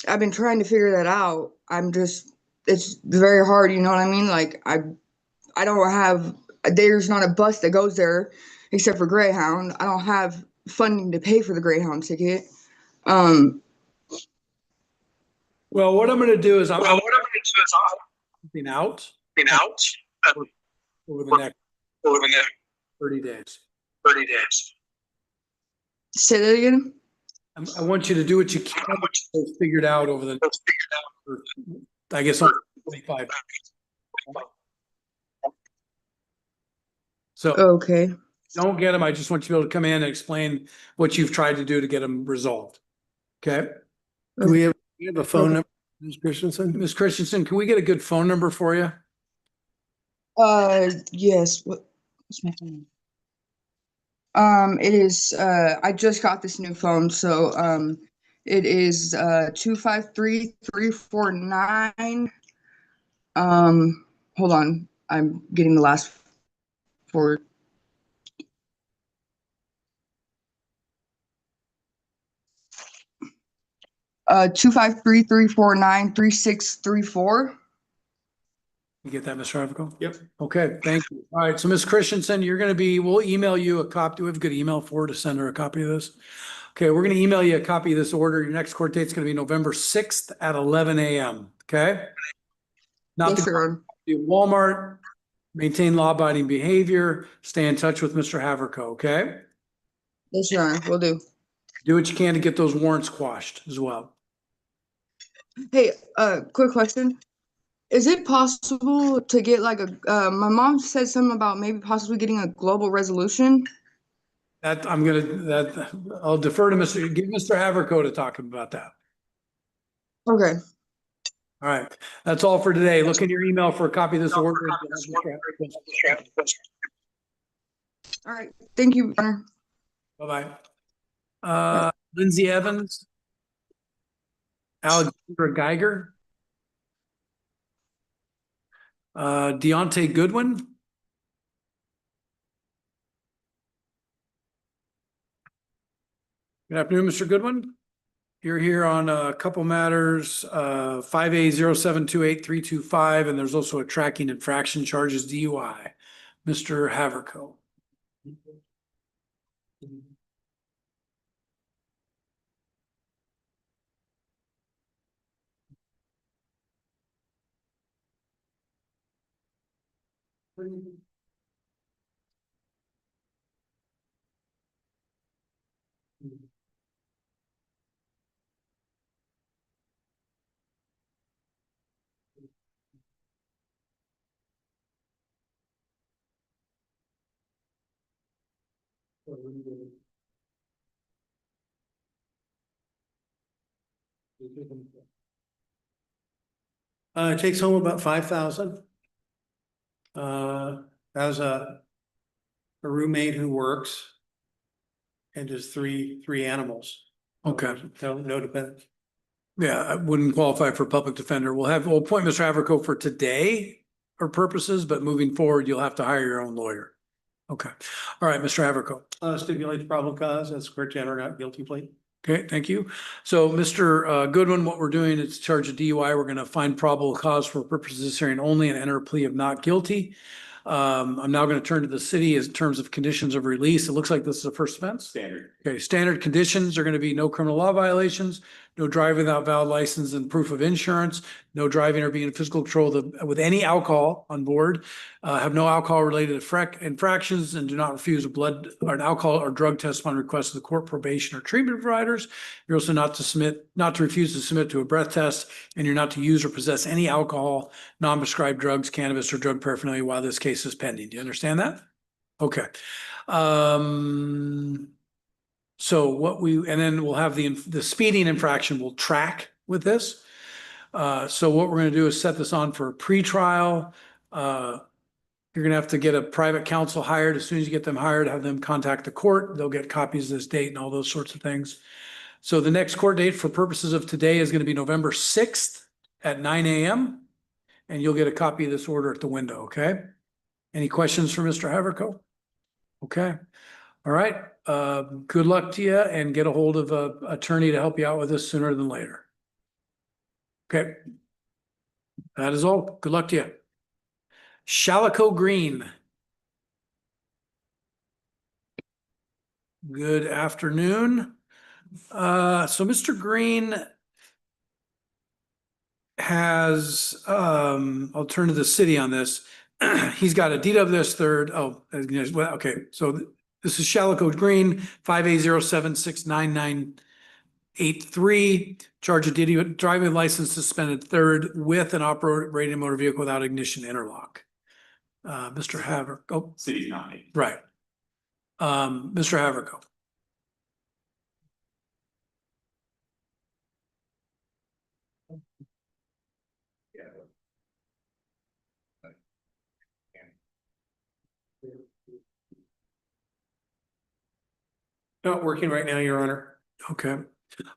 I've been trying to figure that out. It's very hard, you know what I mean? Like I don't have, there's not a bus that goes there except for Greyhound. I don't have funding to pay for the Greyhound ticket. Well, what I'm going to do is I'm something out over the next 30 days. 30 days. Say that again. I want you to do what you can. Figured out over the next, I guess, 25. So okay. Don't get them. I just want you to be able to come in and explain what you've tried to do to get them resolved. Okay. Do we have a phone number, Ms. Christensen? Ms. Christensen, can we get a good phone number for you? Yes. What's my phone? It is, I just got this new phone, so, it is, 253-349. Hold on. I'm getting the last four. 253-349-3634. You get that, Mr. Haverco? Yep. Okay, thank you. All right, so Ms. Christensen, you're going to be, we'll email you a copy. Do we have a good email for her to send her a copy of this? Okay, we're going to email you a copy of this order. Your next court date is going to be November 6th at 11 a.m. Okay? Not to Walmart, maintain law-abiding behavior, stay in touch with Mr. Haverco, okay? Yes, Your Honor, will do. Do what you can to get those warrants quashed as well. Hey, quick question. Is it possible to get like a, my mom said something about maybe possibly getting a global resolution? That, I'll defer to give Mr. Haverco to talk about that. Okay. All right, that's all for today. Look in your email for a copy of this order. All right. Thank you, Your Honor. Bye-bye. Lindsay Evans. Alexandra Geiger. Deontay Goodwin. Good afternoon, Mr. Goodwin. You're here on a couple matters, 5A0728-325, and there's also a tracking infraction charges DUI. Mr. Haverco. It takes home about 5,000. As a roommate who works and just three animals. Okay. No dependents. Yeah, I wouldn't qualify for public defender. We'll appoint Mr. Haverco for today or purposes, but moving forward, you'll have to hire your own lawyer. Okay. All right, Mr. Haverco. Stipulate the probable cause as court to enter not guilty plea. Okay, thank you. So, Mr. Goodwin, what we're doing is charge of DUI. We're going to find probable cause for purposes of this hearing only and enter a plea of not guilty. I'm now going to turn to the city in terms of conditions of release. It looks like this is a first offense. Standard. Okay, standard conditions are going to be no criminal law violations, no driving without valid license and proof of insurance, no driving or being in physical control with any alcohol on board, have no alcohol related infractions, and do not refuse a blood or an alcohol or drug test upon request of the court, probation, or treatment providers. You're also not to refuse to submit to a breath test, and you're not to use or possess any alcohol, non-prescribed drugs, cannabis, or drug paraphernalia while this case is pending. Do you understand that? Okay. So and then we'll have the speeding infraction will track with this. So what we're going to do is set this on for a pretrial. You're going to have to get a private counsel hired. As soon as you get them hired, have them contact the court. They'll get copies of this date and all those sorts of things. So the next court date for purposes of today is going to be November 6th at 9 a.m. And you'll get a copy of this order at the window, okay? Any questions for Mr. Haverco? Okay. All right. Good luck to you, and get a hold of an attorney to help you out with this sooner than later. Okay. That is all. Good luck to you. Shalico Green. Good afternoon. So Mr. Green has, I'll turn to the city on this. He's got a DWS third. Oh, well, okay. So this is Shalico Green, 5A07699983. Charge of driving license suspended third with an operating motor vehicle without ignition interlock. Mr. Haverco. City's not me. Right. Mr. Haverco. Not working right now, Your Honor. Okay. All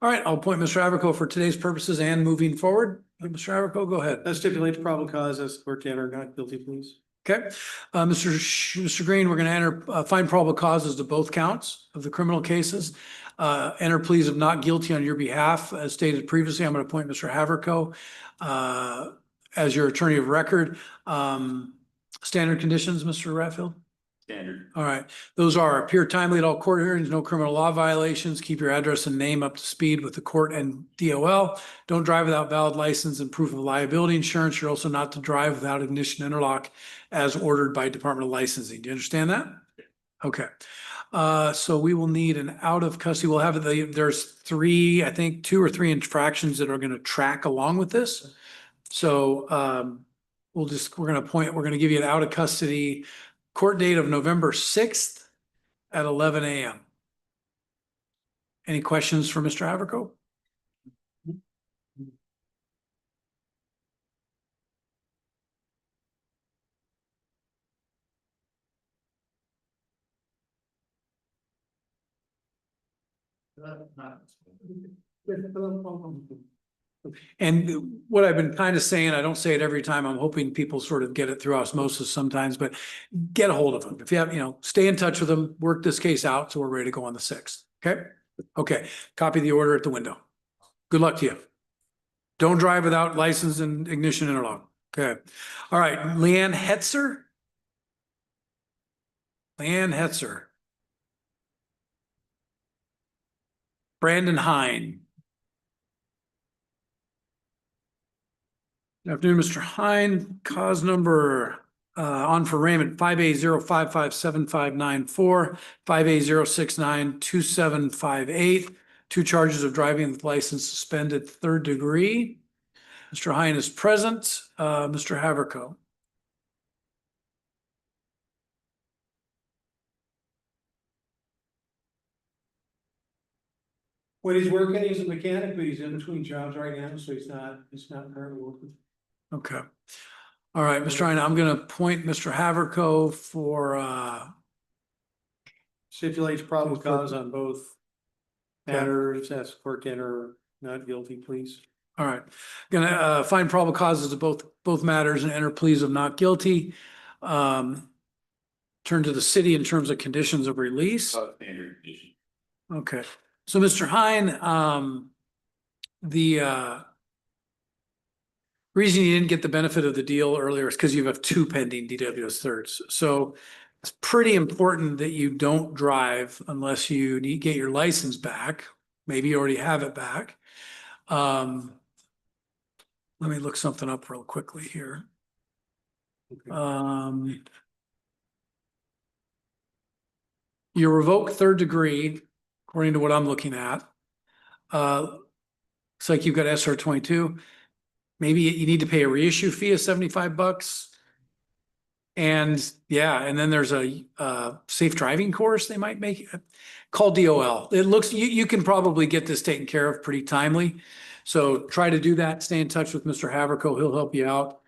right. I'll appoint Mr. Haverco for today's purposes and moving forward. Mr. Haverco, go ahead. Stipulate the probable cause as court to enter not guilty pleas. Okay. Mr. Green, we're going to enter find probable causes to both counts of the criminal cases. Enter pleas of not guilty on your behalf. As stated previously, I'm going to appoint Mr. Haverco as your attorney of record. Standard conditions, Mr. Ratfield? Standard. All right. Those are appear timely at all court hearings, no criminal law violations, keep your address and name up to speed with the court and DOL. Don't drive without valid license and proof of liability insurance. You're also not to drive without ignition interlock as ordered by Department of Licensing. Do you understand that? Okay. So we will need an out of custody. We'll have there's three, I think 2 or 3 infractions that are going to track along with this. So we're going to give you an out of custody court date of November 6th at 11 a.m. Any questions for Mr. Haverko? And what I've been kind of saying, I don't say it every time, I'm hoping people sort of get it through osmosis sometimes, but get a hold of them. If you have, stay in touch with them, work this case out so we're ready to go on the 6th. Okay? Okay. Copy the order at the window. Good luck to you. Don't drive without license and ignition interlock. Okay. All right. Leanne Hetzer. Leanne Hetzer. Brandon Hine. Good afternoon, Mr. Hine. Cause number on for arraignment 5A0557594, 5A0692758. 2 charges of driving with license suspended 3rd degree. Mr. Hine is present. Mr. Haverko. When he's working, he's a mechanic, but he's in between jobs right now, so he's not currently working. Okay. All right, Mr. Hine, I'm going to appoint Mr. Haverko for Stipulates probable cause on both matters, as court can or not guilty, please. all right. Gonna find probable causes of both matters and enter pleas of not guilty. Turn to the city in terms of conditions of release. Standard condition. Okay, so Mr. Hine, the reason you didn't get the benefit of the deal earlier is because you have 2 pending DWS thirds. So it's pretty important that you don't drive unless you get your license back. Maybe you already have it back. Let me look something up real quickly here. You revoke 3rd degree, according to what I'm looking at. Looks like you've got SR 22. Maybe you need to pay a reissue fee of $75. And yeah, and then there's a safe driving course they might make. Call DOL. It looks, you can probably get this taken care of pretty timely. So try to do that. Stay in touch with Mr. Haverko. He'll help you out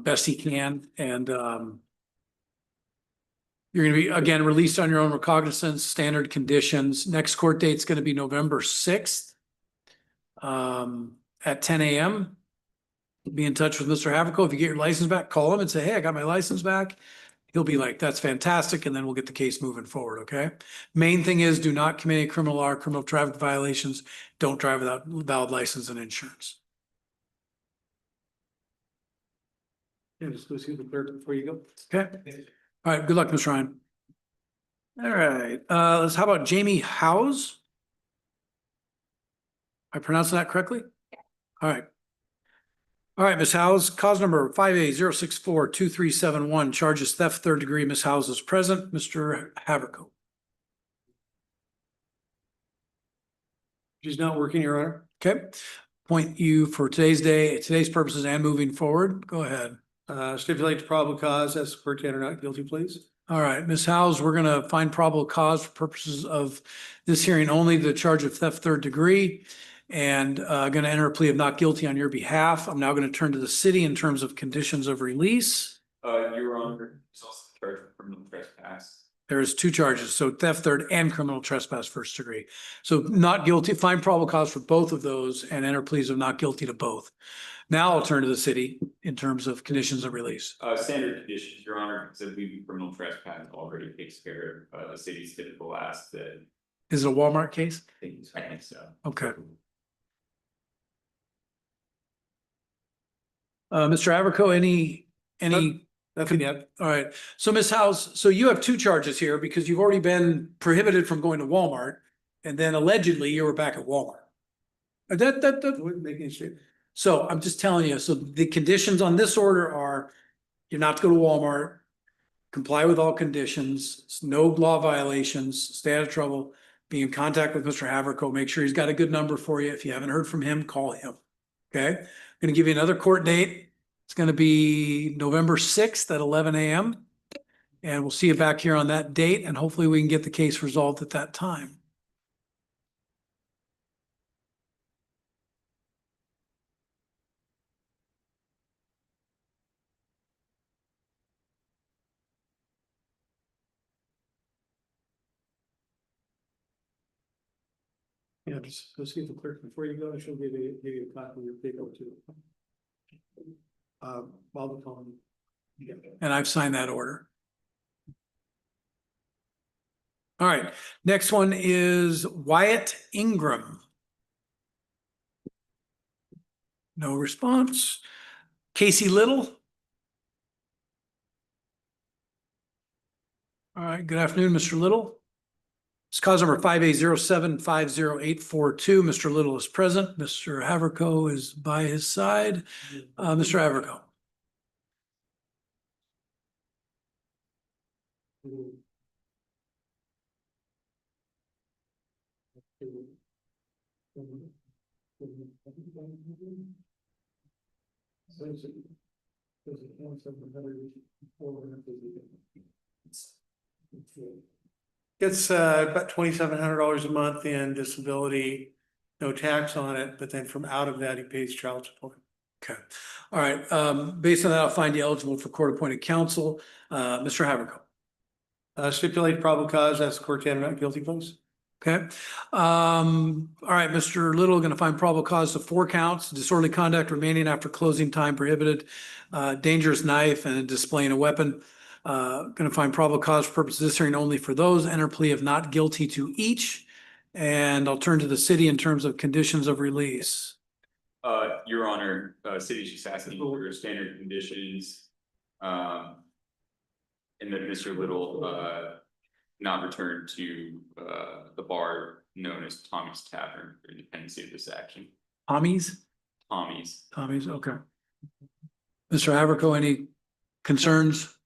best he can. And you're going to be, again, released on your own recognizance, standard conditions. Next court date's going to be November 6th at 10 a.m. Be in touch with Mr. Haverko. If you get your license back, call him and say, hey, I got my license back. He'll be like, that's fantastic. And then we'll get the case moving forward. Okay. Main thing is do not commit any criminal law or criminal traffic violations. Don't drive without valid license and insurance. Yeah, just go see the clerk before you go. Okay. All right. Good luck, Mr. Ryan. All right. How about Jamie Howes? Am I pronouncing that correctly? All right. All right, Ms. Howes, cause number 5A0642371, charges theft 3rd degree. Ms. Howes is present. Mr. Haverko. She's not working, Your Honor. Okay. Point you for today's purposes and moving forward. Go ahead. Stipulate the probable cause as the court can or not guilty, please. All right, Ms. Howes, we're going to find probable cause for purposes of this hearing only the charge of theft 3rd degree. And going to enter a plea of not guilty on your behalf. I'm now going to turn to the city in terms of conditions of release. Your Honor, it's also charged for criminal trespass. There's 2 charges, so theft 3rd and criminal trespass 1st degree. So not guilty, find probable cause for both of those and enter pleas of not guilty to both. Now I'll turn to the city in terms of conditions of release. Standard conditions, Your Honor, said we criminal trespass already takes care of the city's typical ask that. Is it a Walmart case? I think so. Okay. Mr. Haverko, any? Nothing yet. All right. So Ms. House, so you have 2 charges here because you've already been prohibited from going to Walmart. And then allegedly you were back at Walmart. That Wouldn't make any sense. So I'm just telling you, so the conditions on this order are you're not to go to Walmart, comply with all conditions, no law violations, stay out of trouble, be in contact with Mr. Haverko, make sure he's got a good number for you. If you haven't heard from him, call him. Okay. I'm going to give you another court date. It's going to be November 6th at 11 a.m. And we'll see you back here on that date, and hopefully we can get the case resolved at that time. Yeah, just go see the clerk before you go. She'll give you a copy of your paper too. While the phone. Yeah. And I've signed that order. All right, next one is Wyatt Ingram. No response. Casey Little. All right, good afternoon, Mr. Little. It's cause number 580750842. Mr. Little is present. Mr. Haverco is by his side. Mr. Haverco. It's about $2,700 a month in disability, no tax on it, but then from out of that, he pays child support. Okay. All right. Based on that, I'll find you eligible for court-appointed counsel. Mr. Haverco. Stipulated probable cause, that's the court not guilty, please. Okay. All right, Mr. Little, going to find probable cause of 4 counts: disorderly conduct remaining after closing time prohibited, dangerous knife, and displaying a weapon. Going to find probable cause for purposes of this hearing only for those. Enter plea of not guilty to each. And I'll turn to the city in terms of conditions of release. Your Honor, city's just asking for standard conditions. And that Mr. Little, not return to, the bar known as Tommy's Tavern for the pendency of this action. Tommy's? Tommy's. Tommy's, okay. Mr. Haverco, any concerns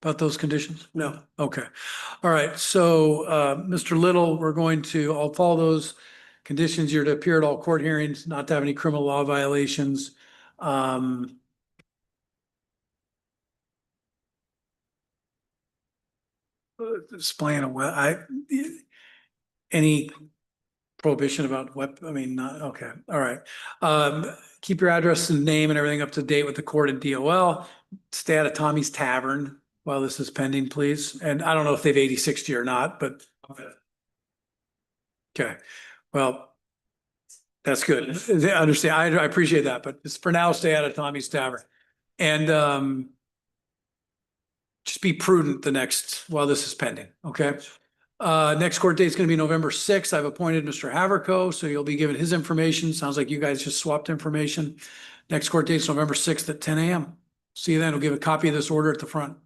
about those conditions? No. Okay. All right. So, Mr. Little, I'll follow those conditions. You're to appear at all court hearings, not to have any criminal law violations. Displaying any prohibition about weapon, I mean, not, okay, all right. Keep your address and name and everything up to date with the court and DOL. Stay out of Tommy's Tavern while this is pending, please. And I don't know if they've 80/60 or not, but. Okay, well, that's good. I understand. I appreciate that, but just for now, stay out of Tommy's Tavern. And just be prudent while this is pending, okay? Next court date is going to be November 6th. I've appointed Mr. Haverco, so you'll be given his information. Sounds like you guys just swapped information. Next court date is November 6th at 10 a.m. See you then. We'll give a copy of this order at the front.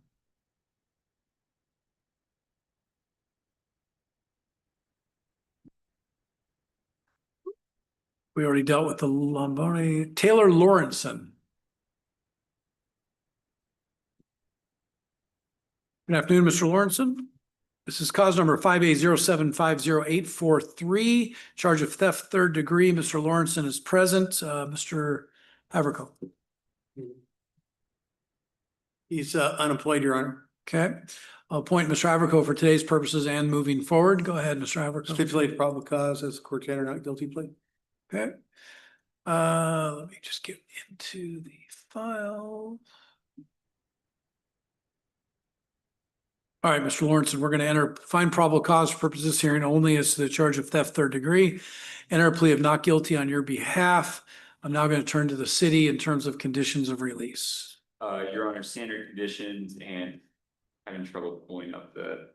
We already dealt with the Lombardi. Taylor Lawrenson. Good afternoon, Mr. Lawrenson. This is cause number 580750843. Charge of theft, 3rd degree. Mr. Lawrenson is present. Mr. Haverco. He's unemployed, Your Honor. Okay. I'll appoint Mr. Haverco for today's purposes and moving forward. Go ahead, Mr. Haverco. Stipulated probable cause as the court not guilty plea. Okay. Let me just get into the file. All right, Mr. Lawrence, we're going to find probable cause for purposes of this hearing only as to the charge of theft, 3rd degree. Enter a plea of not guilty on your behalf. I'm now going to turn to the city in terms of conditions of release. Your Honor, standard conditions, and having trouble pulling up the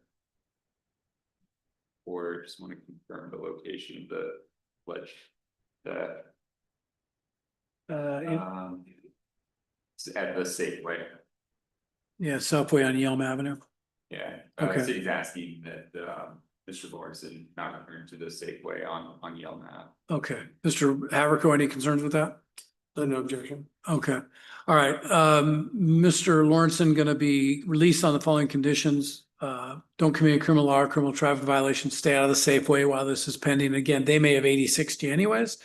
order. Just want to confirm the location of the pledge. It's at the Safeway. Yeah, Subway on Yelm Avenue. Yeah. Okay. City's asking that Mr. Lawrence not return to the Safeway on Yelm Ave. Okay. Mr. Haverco, any concerns with that? No objection. Okay. All right. Mr. Lawrenson going to be released on the following conditions. Don't commit a criminal law or criminal traffic violation. Stay out of the Safeway while this is pending. Again, they may have 80/60 anyways.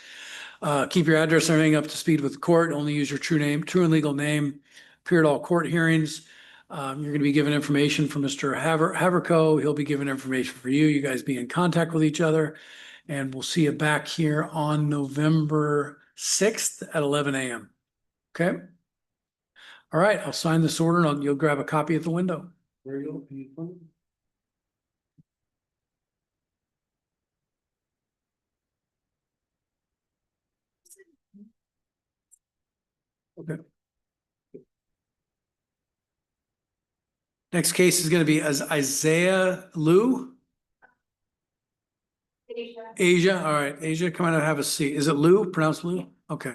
Keep your address and everything up to speed with the court. Only use your true and legal name. Appear at all court hearings. You're gonna be given information from Mr. Haverco. He'll be giving information for you. You guys be in contact with each other. And we'll see you back here on November 6th at 11 a.m. Okay? All right, I'll sign this order and you'll grab a copy at the window. There you go. Okay. Next case is gonna be Isaiah Liu. Asia, all right, Asia, come on and have a seat. Is it Lou, pronounced Lou? Okay.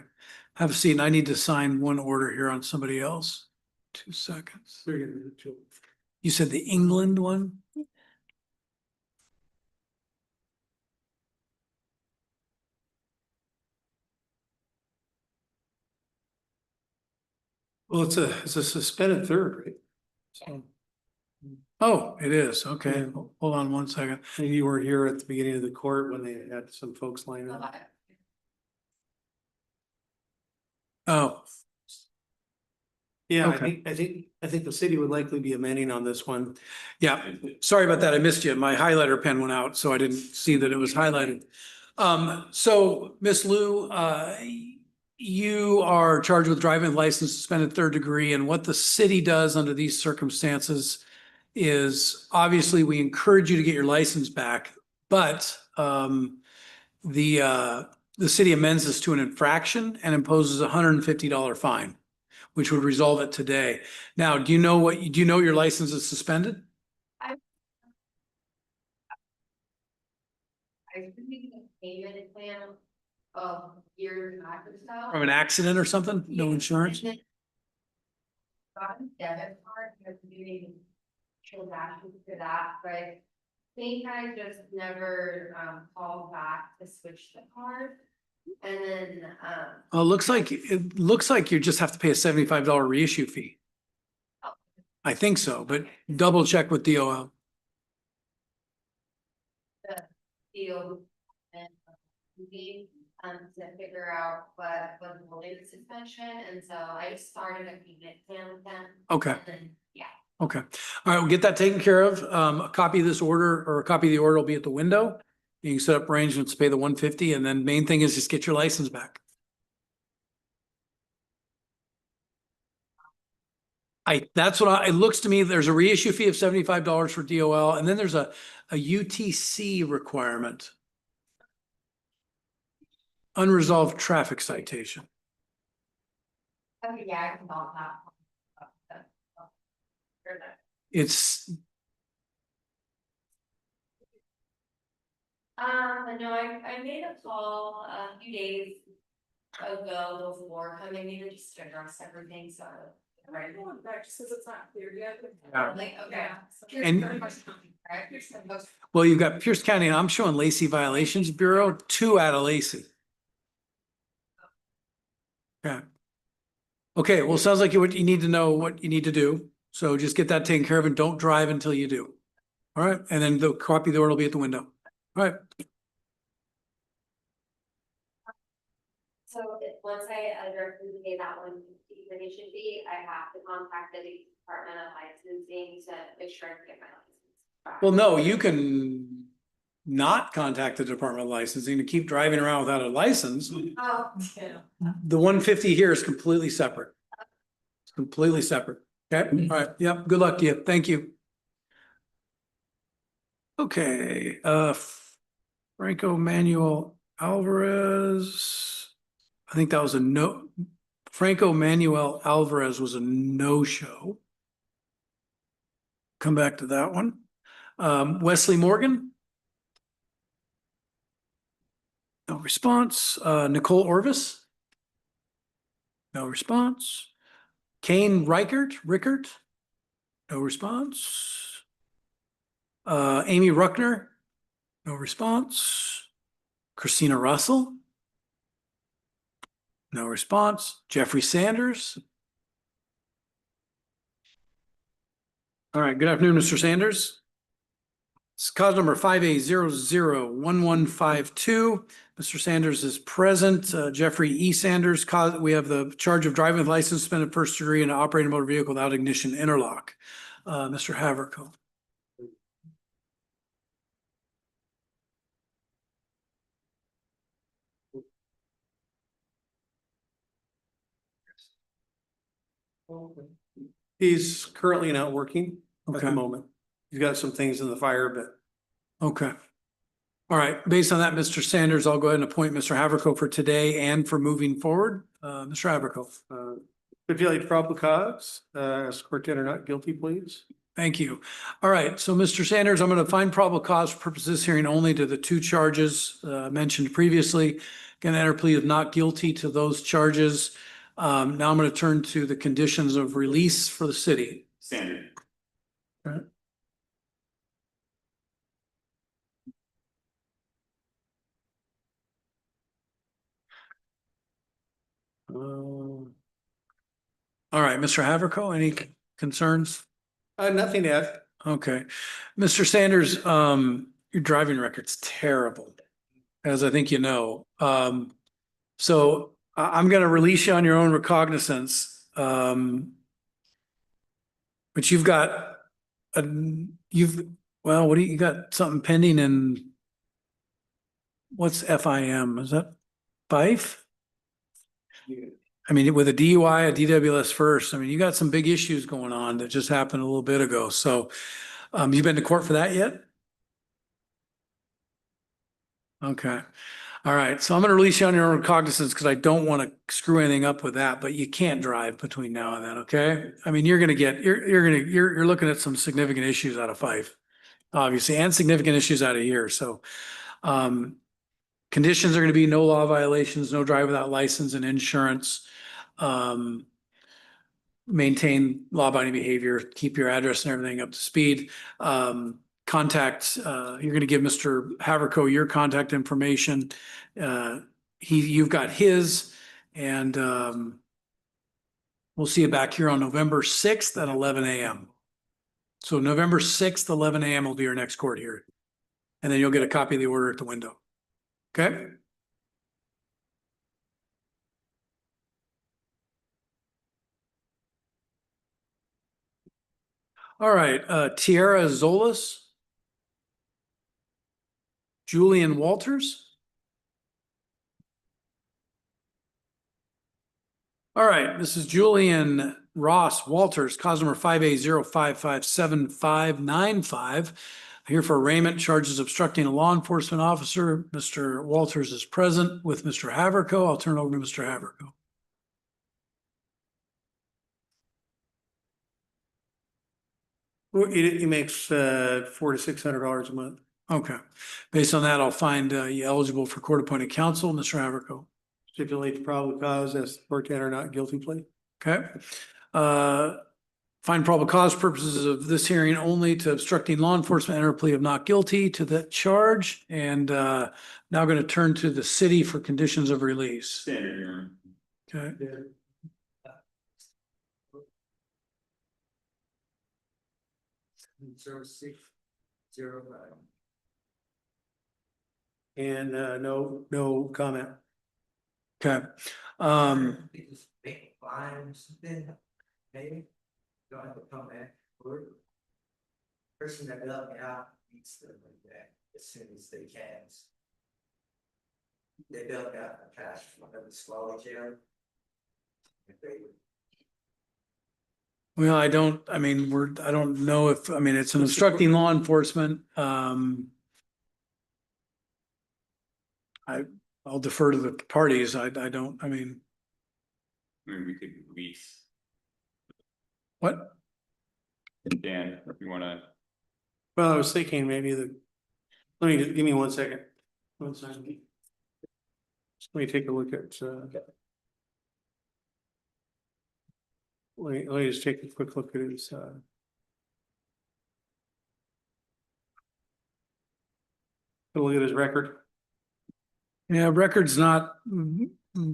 Have a seat, and I need to sign one order here on somebody else. 2 seconds. You said the England one? Well, it's a suspended third, right? So, Oh, it is, okay, Yeah. hold on 1 second. and you were here at the beginning of the court when they had some folks line up. Oh, Yeah, Okay. I think the city would likely be amending on this one. yeah, sorry about that, I missed you. My highlighter pen went out, so I didn't see that it was highlighted. So Miss Lou, you are charged with driving license suspended 3rd degree, and what the city does under these circumstances is obviously we encourage you to get your license back, but the city amends this to an infraction and imposes a $150 fine, which would resolve it today. Now, do you know your license is suspended? I think a payment plan of years back or so. From an accident or something? No Yeah, insurance? and then got a debit card, because doing transactions for that, but they kind of just never called back to switch the card. And then Well, it looks like you just have to pay a $75 reissue fee. I think so, but double check with DOL. the deal and to figure out what was holding the suspension, and so I just started a payment plan with them. Okay. And then, yeah. Okay. All right, we'll get that taken care of. A copy of this order or a copy of the order will be at the window. You can set up arrangements to pay the $150, and then main thing is just get your license back. It looks to me, there's a reissue fee of $75 for DOL, and then there's a UTC requirement. Unresolved traffic citation. Okay, yeah, I can call that. It's, No, I made a call a few days ago before coming in just to address everything, so. Right, that just says it's not clear yet. Yeah. Like, okay. And- well, you've got Pierce County, and I'm showing Lacey Violations Bureau, 2 out of Lacey. Okay. Okay, well, sounds like you need to know what you need to do. So just get that taken care of and don't drive until you do. All right, and then the copy of the order will be at the window. All right, So once I pay that $150 fee, I have to contact the Department of Licensing to make sure I get my license back. well, no, you can not contact the Department of Licensing to keep driving around without a license. Oh, yeah. The $150 here is completely separate. It's completely separate. Okay, all right, yep, good luck to you. Thank you. Okay, Franco Manuel Alvarez. I think that was a no. Franco Manuel Alvarez was a no-show. Come back to that one. Wesley Morgan. No response. Nicole Orvis. No response. Kane Rickert. No response. Amy Ruckner. No response. Christina Russell. No response. Jeffrey Sanders. All right, good afternoon, Mr. Sanders. It's cause number 5A001152. Mr. Sanders is present. Jeffrey E. Sanders, we have the charge of driving with license suspended first degree and operating a motor vehicle without ignition interlock. Mr. Haverko. He's currently not working at the Okay. moment. He's got some things in the fire, but Okay. All right. Based on that, Mr. Sanders, I'll go ahead and appoint Mr. Haverko for today and for moving forward. Mr. Haverko. stipulate probable cause, escort or not guilty, please. Thank you. All right. So, Mr. Sanders, I'm going to find probable cause for purposes of this hearing only to the two charges mentioned previously. Going to enter plea of not guilty to those charges. Now I'm going to turn to the conditions of release for the city. Standard. All right. All right, Mr. Haverko, any concerns? Nothing to add. Okay. Mr. Sanders, your driving record's terrible, as I think you know. So I'm going to release you on your own recognizance. But you've got, what do you got something pending in, what's FIM? Is that Fife? I mean, with a DUI, a DWS first, I mean, you got some big issues going on that just happened a little bit ago. So, you've been to court for that yet? Okay. All right. So I'm going to release you on your own recognizance because I don't want to screw anything up with that, but you can't drive between now and then. Okay. I mean, you're looking at some significant issues out of Fife, obviously, and significant issues out of here. So, conditions are going to be no law violations, no drive without license and insurance. Maintain law-abiding behavior, keep your address and everything up to speed. Contact, you're going to give Mr. Haverko your contact information. You've got his, and we'll see you back here on November 6th at 11 a.m. So November 6th, 11 a.m. will be your next court hearing. And then you'll get a copy of the order at the window. Okay? All right, Tiara Zolas. Julian Walters. All right, this is Julian Ross Walters, cause number 5A05557595. Here for arraignment, charges obstructing a law enforcement officer. Mr. Walters is present with Mr. Haverko. I'll turn it over to Mr. Haverko. Well, he makes $400 to $600 a month. Okay. Based on that, I'll find you eligible for court-appointed counsel, Mr. Haverko. Stipulate the probable cause as escort or not guilty plea. Okay. Find probable cause purposes of this hearing only to obstructing law enforcement, enter a plea of not guilty to that charge. And now going to turn to the city for conditions of release. Standard. Okay. And no comment. Okay. Maybe. Don't have to come back. Person that helped me out needs to like that as soon as they can. They built out the cash from the squalor jail. Well, I don't know if, it's an obstructing law enforcement. I'll defer to the parties. I mean, we could release. What? Dan, if you want to. Well, I was thinking maybe give me 1 second. 1 second. Let me take a look at, let me just take a quick look at his, look at his record. Yeah, record's not,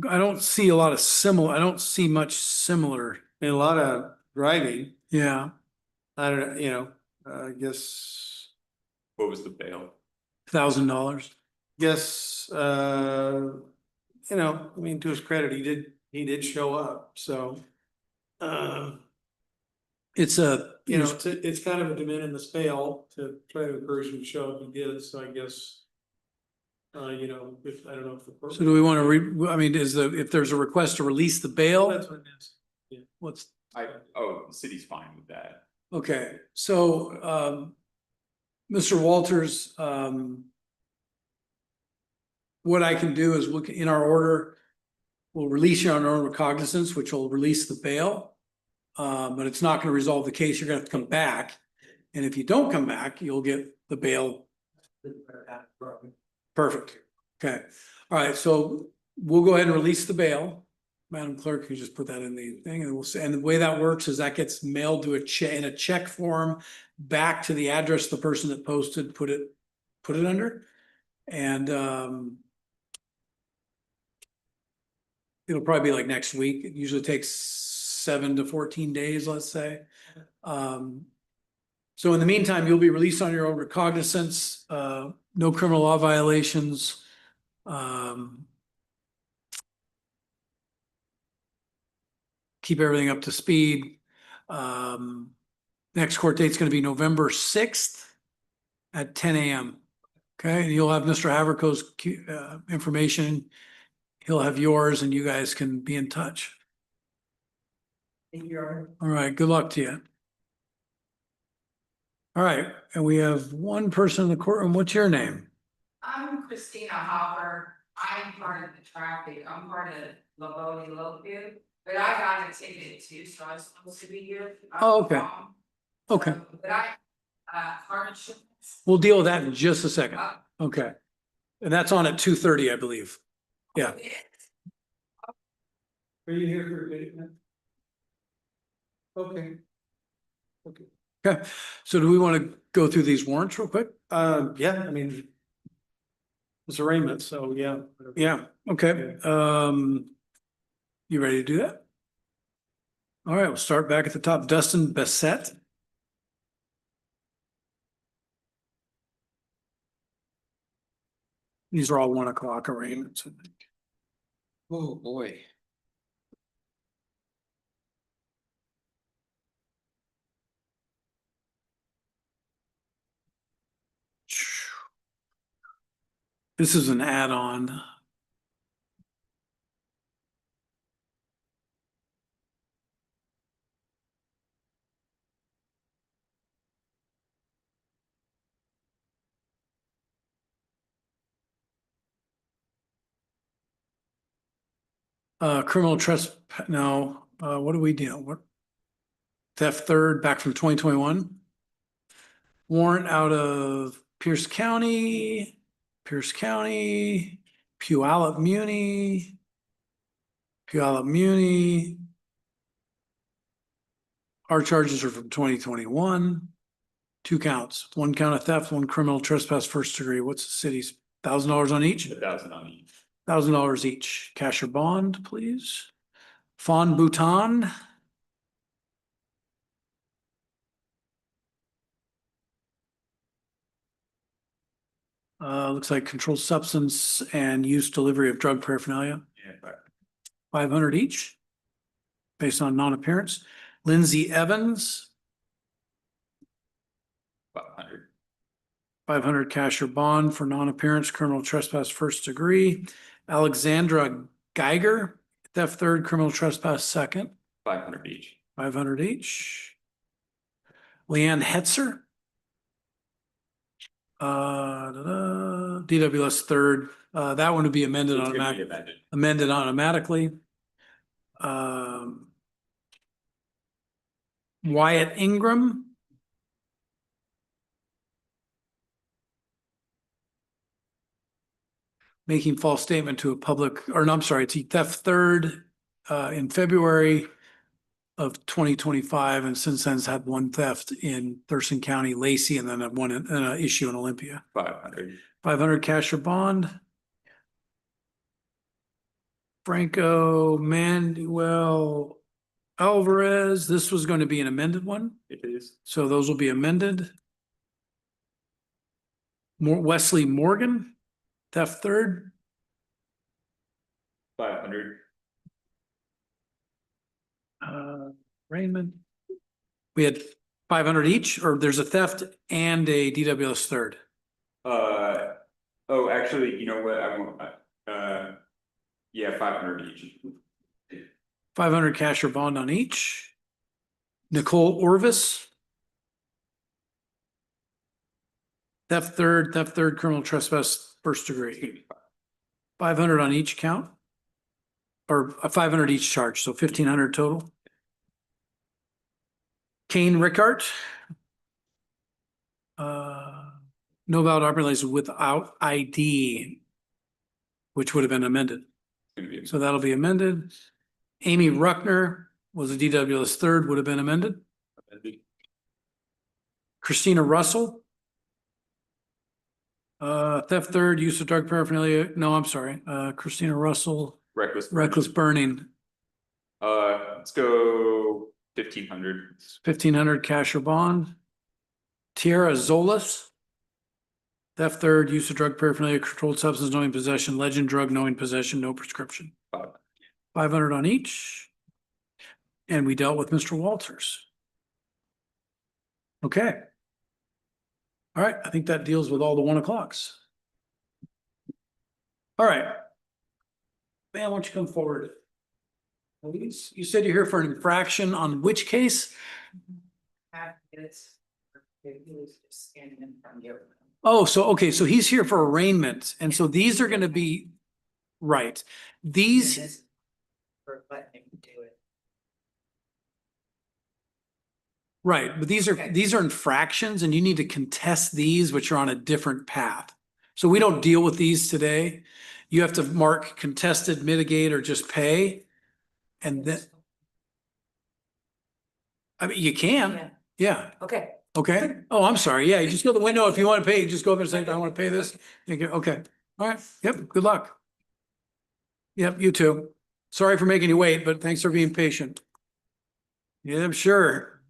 I don't see a lot of similar, I don't see much similar. And a lot of driving. Yeah. I don't know, I guess. What was the bail? $1,000. guess, you know, I mean, to his credit, he did show up, so. It's a, You know, it's kind of a de minimis fail to try to encourage him to show up, he did, so I guess. You know, if, I don't know if the. so do we want to I mean, if there's a request to release the bail? That's what it is. Yeah. What's, The city's fine with that. okay, so, Mr. Walters, what I can do is look in our order. We'll release you on our own recognizance, which will release the bail. But it's not gonna resolve the case. You're gonna have to come back. And if you don't come back, you'll get the bail. Perfect. Okay. All right, so we'll go ahead and release the bail. Madam Clerk, you just put that in the thing and we'll say, and the way that works is that gets mailed to in a check form back to the address the person that posted put it under. And it'll probably be like next week. It usually takes 7 to 14 days, let's say. So in the meantime, you'll be released on your own recognizance, no criminal law violations. Keep everything up to speed. Next court date's gonna be November 6th at 10 a.m. Okay, and you'll have Mr. Haverco's information. He'll have yours and you guys can be in touch. Thank you, Your Honor. All right, good luck to you. All right, and we have one person in the courtroom. What's your name? I'm Christina Hopper. I'm part of the traffic. I'm part of Lavoni Lokeview, but I got a ticket too, so I was supposed to be here. Oh, okay. Okay, But car insurance. we'll deal with that in just a second. Okay. And that's on at 2:30, I believe. Yeah. Are you here for a minute? Okay. Okay. Okay, so do we want to go through these warrants real quick? Yeah, I mean. It's arraignment, so yeah. Yeah, okay. You ready to do that? All right, we'll start back at the top. Dustin Bassett. These are all 1 o'clock arraignments, I think. Oh, boy. This is an add-on. Criminal trespass, no, what do we deal? What? Theft third, back from 2021. Warrant out of Pierce County, Puyallup Muni. Our charges are from 2021. 2 counts, 1 count of theft, 1 criminal trespass first degree. What's the city's $1,000 on each? $1,000 on each. $1,000 each. Cash or bond, please. Fawn Bhutan. Looks like controlled substance and use delivery of drug paraphernalia. Yeah, 500 each. Based on non-appearance. Lindsay Evans. 500. 500 cash or bond for non-appearance, criminal trespass first degree. Alexandra Geiger, theft third, criminal trespass second. 500 each. 500 each. Leanne Hetzer. DWS third. That one would be amended automatically. Wyatt Ingram. Making false statement to a public, or no, I'm sorry, it's theft third in February of 2025, and since then has had 1 theft in Thurston County, Lacey, and then one issue in Olympia. 500. 500 cash or bond. Franco Manuel Alvarez, this was going to be an amended one. It is. So those will be amended. Wesley Morgan. Theft third, 500. Raymond. We had 500 each, or there's a theft and a DWS third. Oh, actually, you know what, I won't, yeah, 500 each. 500 cash or bond on each. Nicole Orvis. Theft third, criminal trespass, first degree. 500 on each count. Or 500 each charge, so 1,500 total. Kane Rickart. No valid operating license without ID, which would have been amended. So that'll be amended. Amy Ruckner was a DWS third, would have been amended. Christina Russell. Theft third, use of drug paraphernalia. No, I'm sorry. Christina Russell. Reckless burning. Let's go 1,500. 1,500 cash or bond. Tierra Zolas. Theft third, use of drug paraphernalia, controlled substance knowing possession, legend drug knowing possession, no prescription. 500 on each. And we dealt with Mr. Walters. Okay. All right, I think that deals with all the 1 o'clocks. All right. Man, why don't you come forward? Please. You said you're here for an infraction on which case? Oh, so, okay, so he's here for arraignment, and so these are gonna be, right, these. Right, but these are infractions and you need to contest these, which are on a different path. So we don't deal with these today. You have to mark contested, mitigate, or just pay. And then. I mean, you can, yeah. Okay. Okay, oh, I'm sorry, yeah, you just go to the window, if you want to pay, you just go over and say, I want to pay this. Okay, all right, yep, good luck. Yep, you too. Sorry for making you wait, but thanks for being patient. Yeah, I'm sure.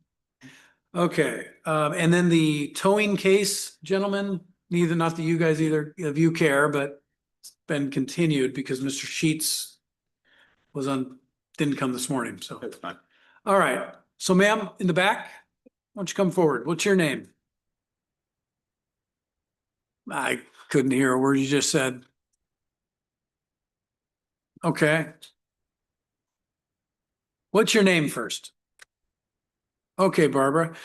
Okay, and then the towing case, gentlemen, not that you guys either of you care, but it's been continued because Mr. Sheets didn't come this morning, so. That's fine. All right, so ma'am, in the back, why don't you come forward? What's your name? I couldn't hear a word you just said. Okay. What's your name first? Okay, Barbara.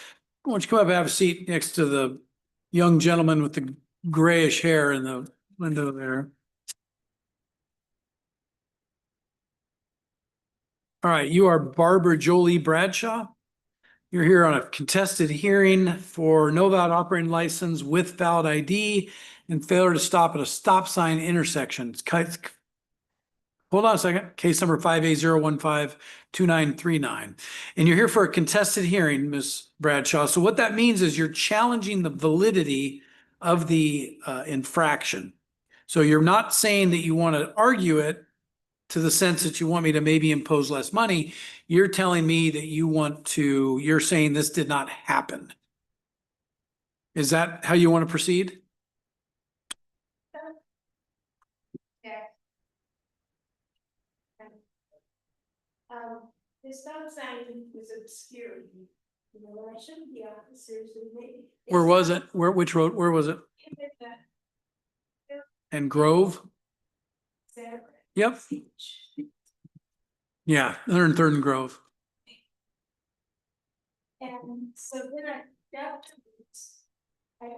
Why don't you come up and have a seat next to the young gentleman with the grayish hair in the window there. All right, you are Barbara Jolie Bradshaw. You're here on a contested hearing for no valid operating license with valid ID and failure to stop at a stop sign intersection. Hold on a second. Case number 5A0152939. And you're here for a contested hearing, Ms. Bradshaw. So what that means is you're challenging the validity of the infraction. So you're not saying that you want to argue it to the sense that you want me to maybe impose less money. You're telling me that you're saying this did not happen. Is that how you want to proceed? The stop sign was obscured. You know, I shouldn't be officers and they. Where was it? Which road? Where was it? And Grove? Yep. Yeah, 103rd and Grove. And so then I got to this. I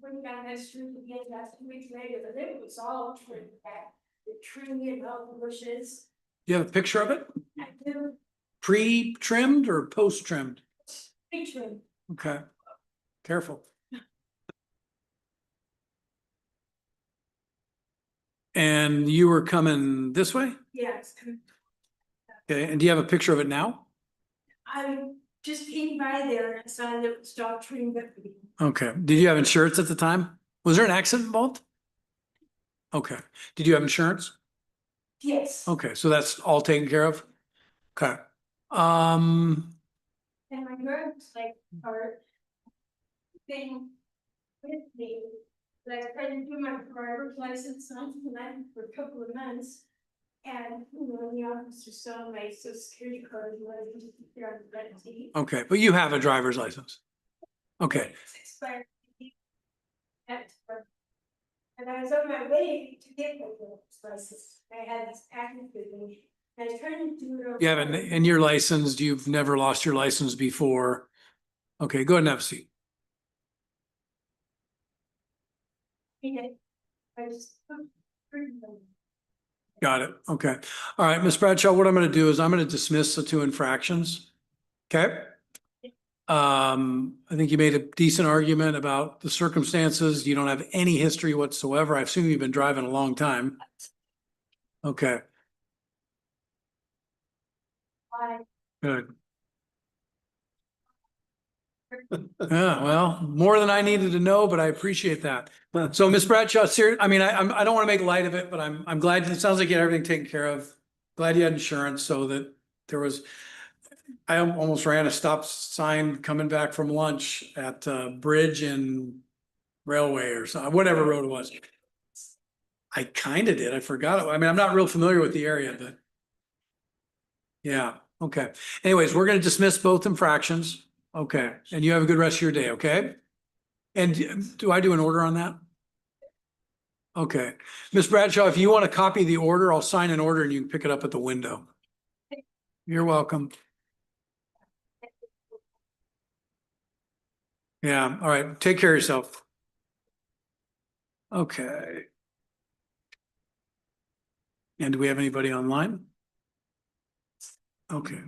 went down that street again last 2 weeks later, but it was all trimmed back. The tree and all the bushes. You have a picture of it? I do. Pre-trimmed or post-trimmed? Pre-trimmed. Okay, careful. And you were coming this way? Yes. Okay, and do you have a picture of it now? I just came by there and I saw that it was all trimmed up. Okay, did you have insurance at the time? Was there an accident involved? Okay, did you have insurance? Yes. Okay, so that's all taken care of? Okay. And my girls like are thing with me, But I tried to do my driver's license on tonight for a couple of months. And, the officer saw my social security card and wanted to figure out the ID. Okay, but you have a driver's license. Okay, It's expired. And I was on my way to get my driver's license. I had this package with me. I was trying to do it. you haven't, and you're licensed, you've never lost your license before. Okay, go ahead and have a seat. I just. Got it. Okay. All right, Ms. Bradshaw, what I'm going to do is I'm going to dismiss the 2 infractions. Okay. I think you made a decent argument about the circumstances. You don't have any history whatsoever. I assume you've been driving a long time. Okay, Bye. good. Yeah, well, more than I needed to know, but I appreciate that. So Ms. Bradshaw, I mean, I don't want to make light of it, but I'm glad, it sounds like you had everything taken care of. Glad you had insurance so that there was, I almost ran a stop sign coming back from lunch at Bridge and Railway or something, whatever road it was. I kind of did. I forgot it. I mean, I'm not real familiar with the area, but yeah, okay. Anyways, we're going to dismiss both infractions. Okay, and you have a good rest of your day, okay? And do I do an order on that? Okay. Ms. Bradshaw, if you want to copy the order, I'll sign an order and you can pick it up at the window. You're welcome. Yeah, all right. Take care of yourself. Okay. And do we have anybody online? Okay.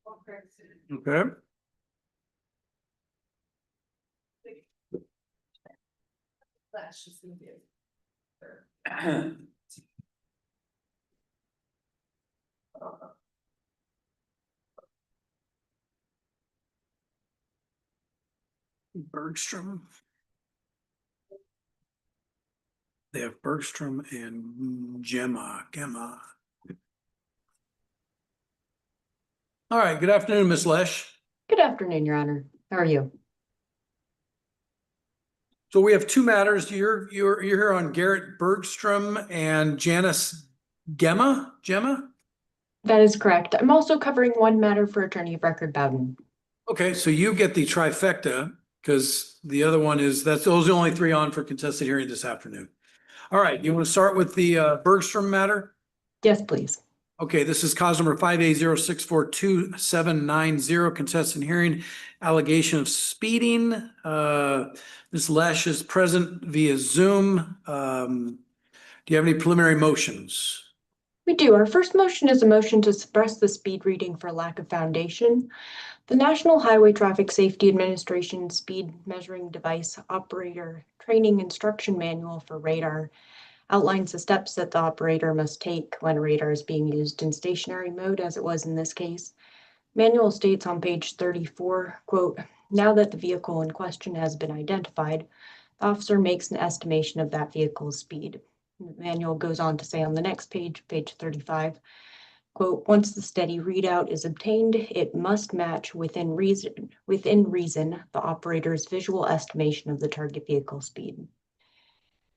Okay. That's just gonna be. Bergstrom. They have Bergstrom and Gemma. All right, good afternoon, Ms. Lesh. Good afternoon, Your Honor. How are you? So we have two matters. You're here on Garrett Bergstrom and Janice Gemma? That is correct. I'm also covering one matter for Attorney of Record Bowden. Okay, so you get the trifecta because the other one is those are the only three on for contested hearing this afternoon. All right, you want to start with the Bergstrom matter? Yes, please. Okay, this is cause number 5A0642-790, contested hearing, allegation of speeding. Ms. Lesh is present via Zoom. Do you have any preliminary motions? We do. Our first motion is a motion to suppress the speed reading for lack of foundation. The National Highway Traffic Safety Administration Speed Measuring Device Operator Training Instruction Manual for radar outlines the steps that the operator must take when radar is being used in stationary mode, as it was in this case. Manual states on page 34, quote, "Now that the vehicle in question has been identified, the officer makes an estimation of that vehicle's speed." The manual goes on to say on the next page, page 35, quote, "Once the steady readout is obtained, it must match within reason the operator's visual estimation of the target vehicle speed."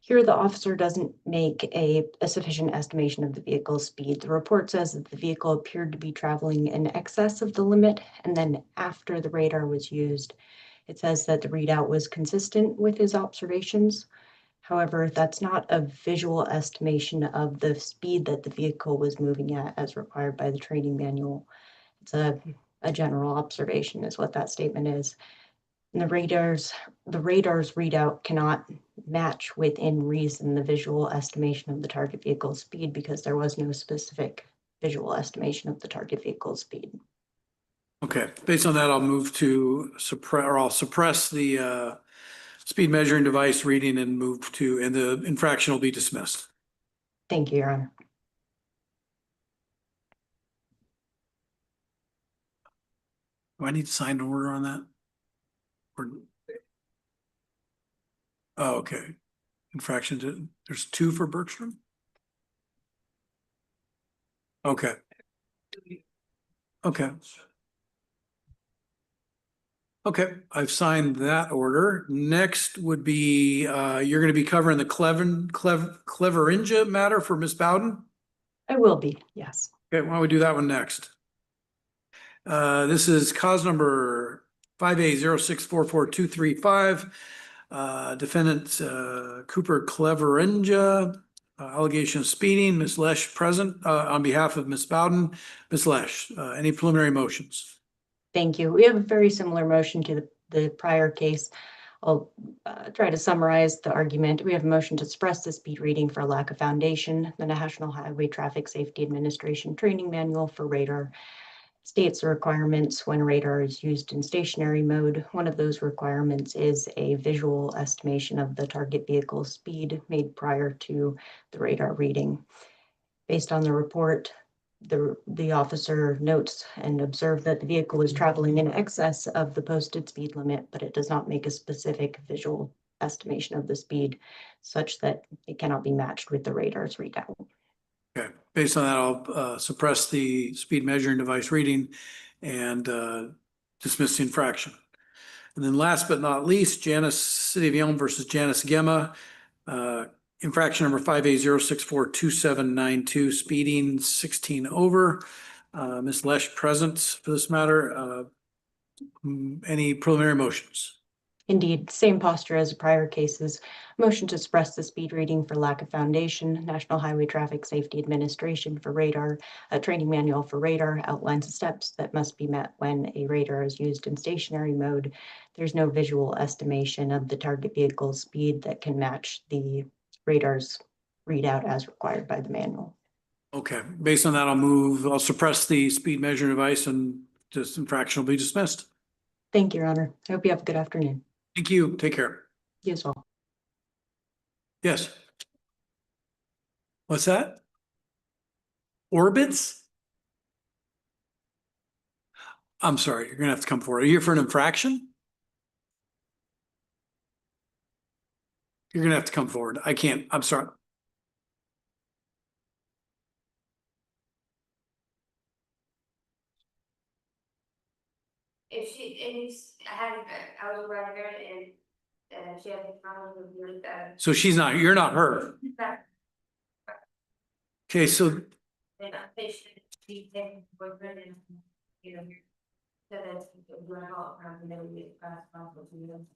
Here, the officer doesn't make a sufficient estimation of the vehicle's speed. The report says that the vehicle appeared to be traveling in excess of the limit, and then after the radar was used, it says that the readout was consistent with his observations. However, that's not a visual estimation of the speed that the vehicle was moving at as required by the training manual. It's a general observation is what that statement is. And the radar's readout cannot match within reason the visual estimation of the target vehicle speed because there was no specific visual estimation of the target vehicle speed. Okay, based on that, I'll move to suppress the speed measuring device reading and the infraction will be dismissed. Thank you, Your Honor. Do I need to sign an order on that? Oh, okay. Infraction, there's two for Bergstrom? Okay. Okay, I've signed that order. Next would be, you're gonna be covering the Cleverinja matter for Ms. Bowden? I will be, yes. Okay, why don't we do that one next? This is cause number 5A0644-235. Defendant Cooper Cleverinja, allegation of speeding. Ms. Lesh present on behalf of Ms. Bowden. Ms. Lesh, any preliminary motions? Thank you. We have a very similar motion to the prior case. I'll try to summarize the argument. We have a motion to suppress the speed reading for lack of foundation. The National Highway Traffic Safety Administration Training Manual for radar states the requirements when radar is used in stationary mode. One of those requirements is a visual estimation of the target vehicle speed made prior to the radar reading. Based on the report, the officer notes and observed that the vehicle was traveling in excess of the posted speed limit, but it does not make a specific visual estimation of the speed such that it cannot be matched with the radar's readout. Okay, based on that, I'll suppress the speed measuring device reading and dismiss the infraction. And then last but not least, City of Yelm versus Janice Gemma. Infraction number 5A0642-792, speeding 16 over. Ms. Lesh present for this matter. Any preliminary motions? Indeed, same posture as the prior cases. Motion to suppress the speed reading for lack of foundation. National Highway Traffic Safety Administration for radar. A training manual for radar outlines the steps that must be met when a radar is used in stationary mode. There's no visual estimation of the target vehicle's speed that can match the radar's readout as required by the manual. Okay, based on that, I'll suppress the speed measuring device and this infraction will be dismissed. Thank you, Your Honor. I hope you have a good afternoon. Thank you. Take care. You as well. Yes. What's that? Orbits? I'm sorry, you're gonna have to come forward. Are you here for an infraction? You're gonna have to come forward. I can't, I'm sorry. If she, I was right here and she had a problem with that. So she's not, you're not her. Okay, so Then they should be taken boyfriend and, you know, so that's we're all probably never get responsible to you.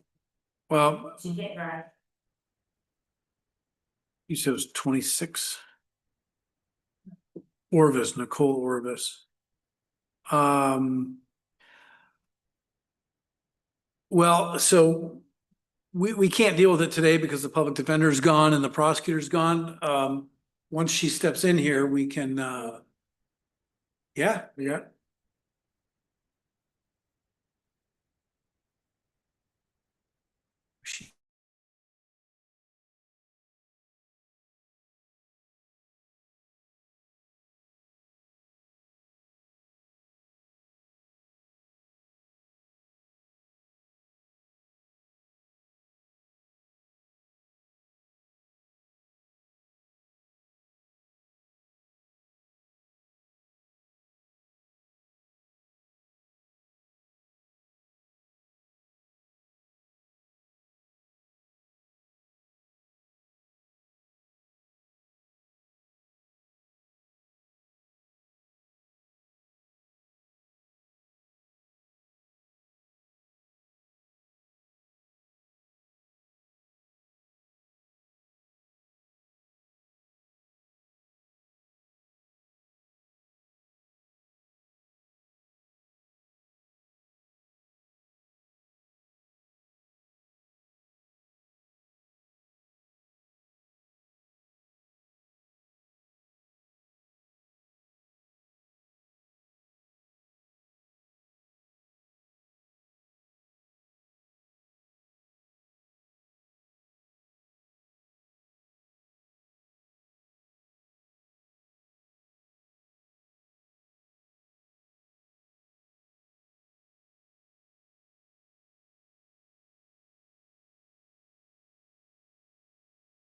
well, She can't drive. you said it was 26. Orvis, Nicole Orvis. Well, so we can't deal with it today because the public defender's gone and the prosecutor's gone. Once she steps in here, we can, yeah,